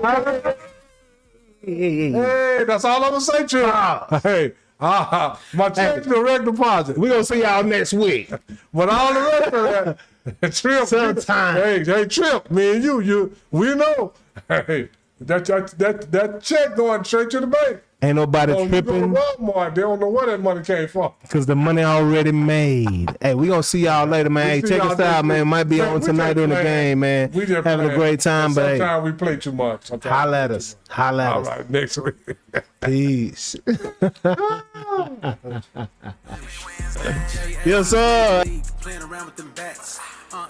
that's all I'm going to say to you. Hey, my check's direct deposit. We gonna see y'all next week. But all the rest of that, Trip, Sometime. hey, Trip, me and you, we know. Hey, that check going straight to the bank. Ain't nobody Oh, you go to tripping Walmart, they don't know where that money came from. because the money already made. Hey, we gonna see y'all later, man. Hey, see check y'all us out, next man. week. Might be Man, on we tonight just during the playing. game, man. We just Having a playing. great time, but hey, Sometimes we play too much. Sometimes holla at us. Holla at All us. right, next week. Peace. Yes, sir. Playing around with them bats.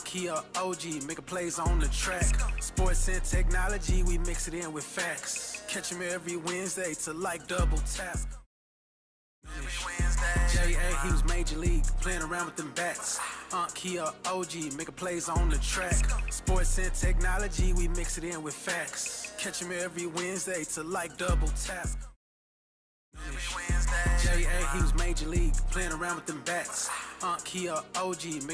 Kia OG, making plays on the track. Sports and technology, we mix it in with facts. Catch him every Wednesday to like double tap. J.A. he was major league, playing around with them bats. Kia OG, making plays on the track. Sports and technology, we mix it in with facts. Catch him every Wednesday to like double tap. J.A. he was major league, playing around with them bats. Kia OG, making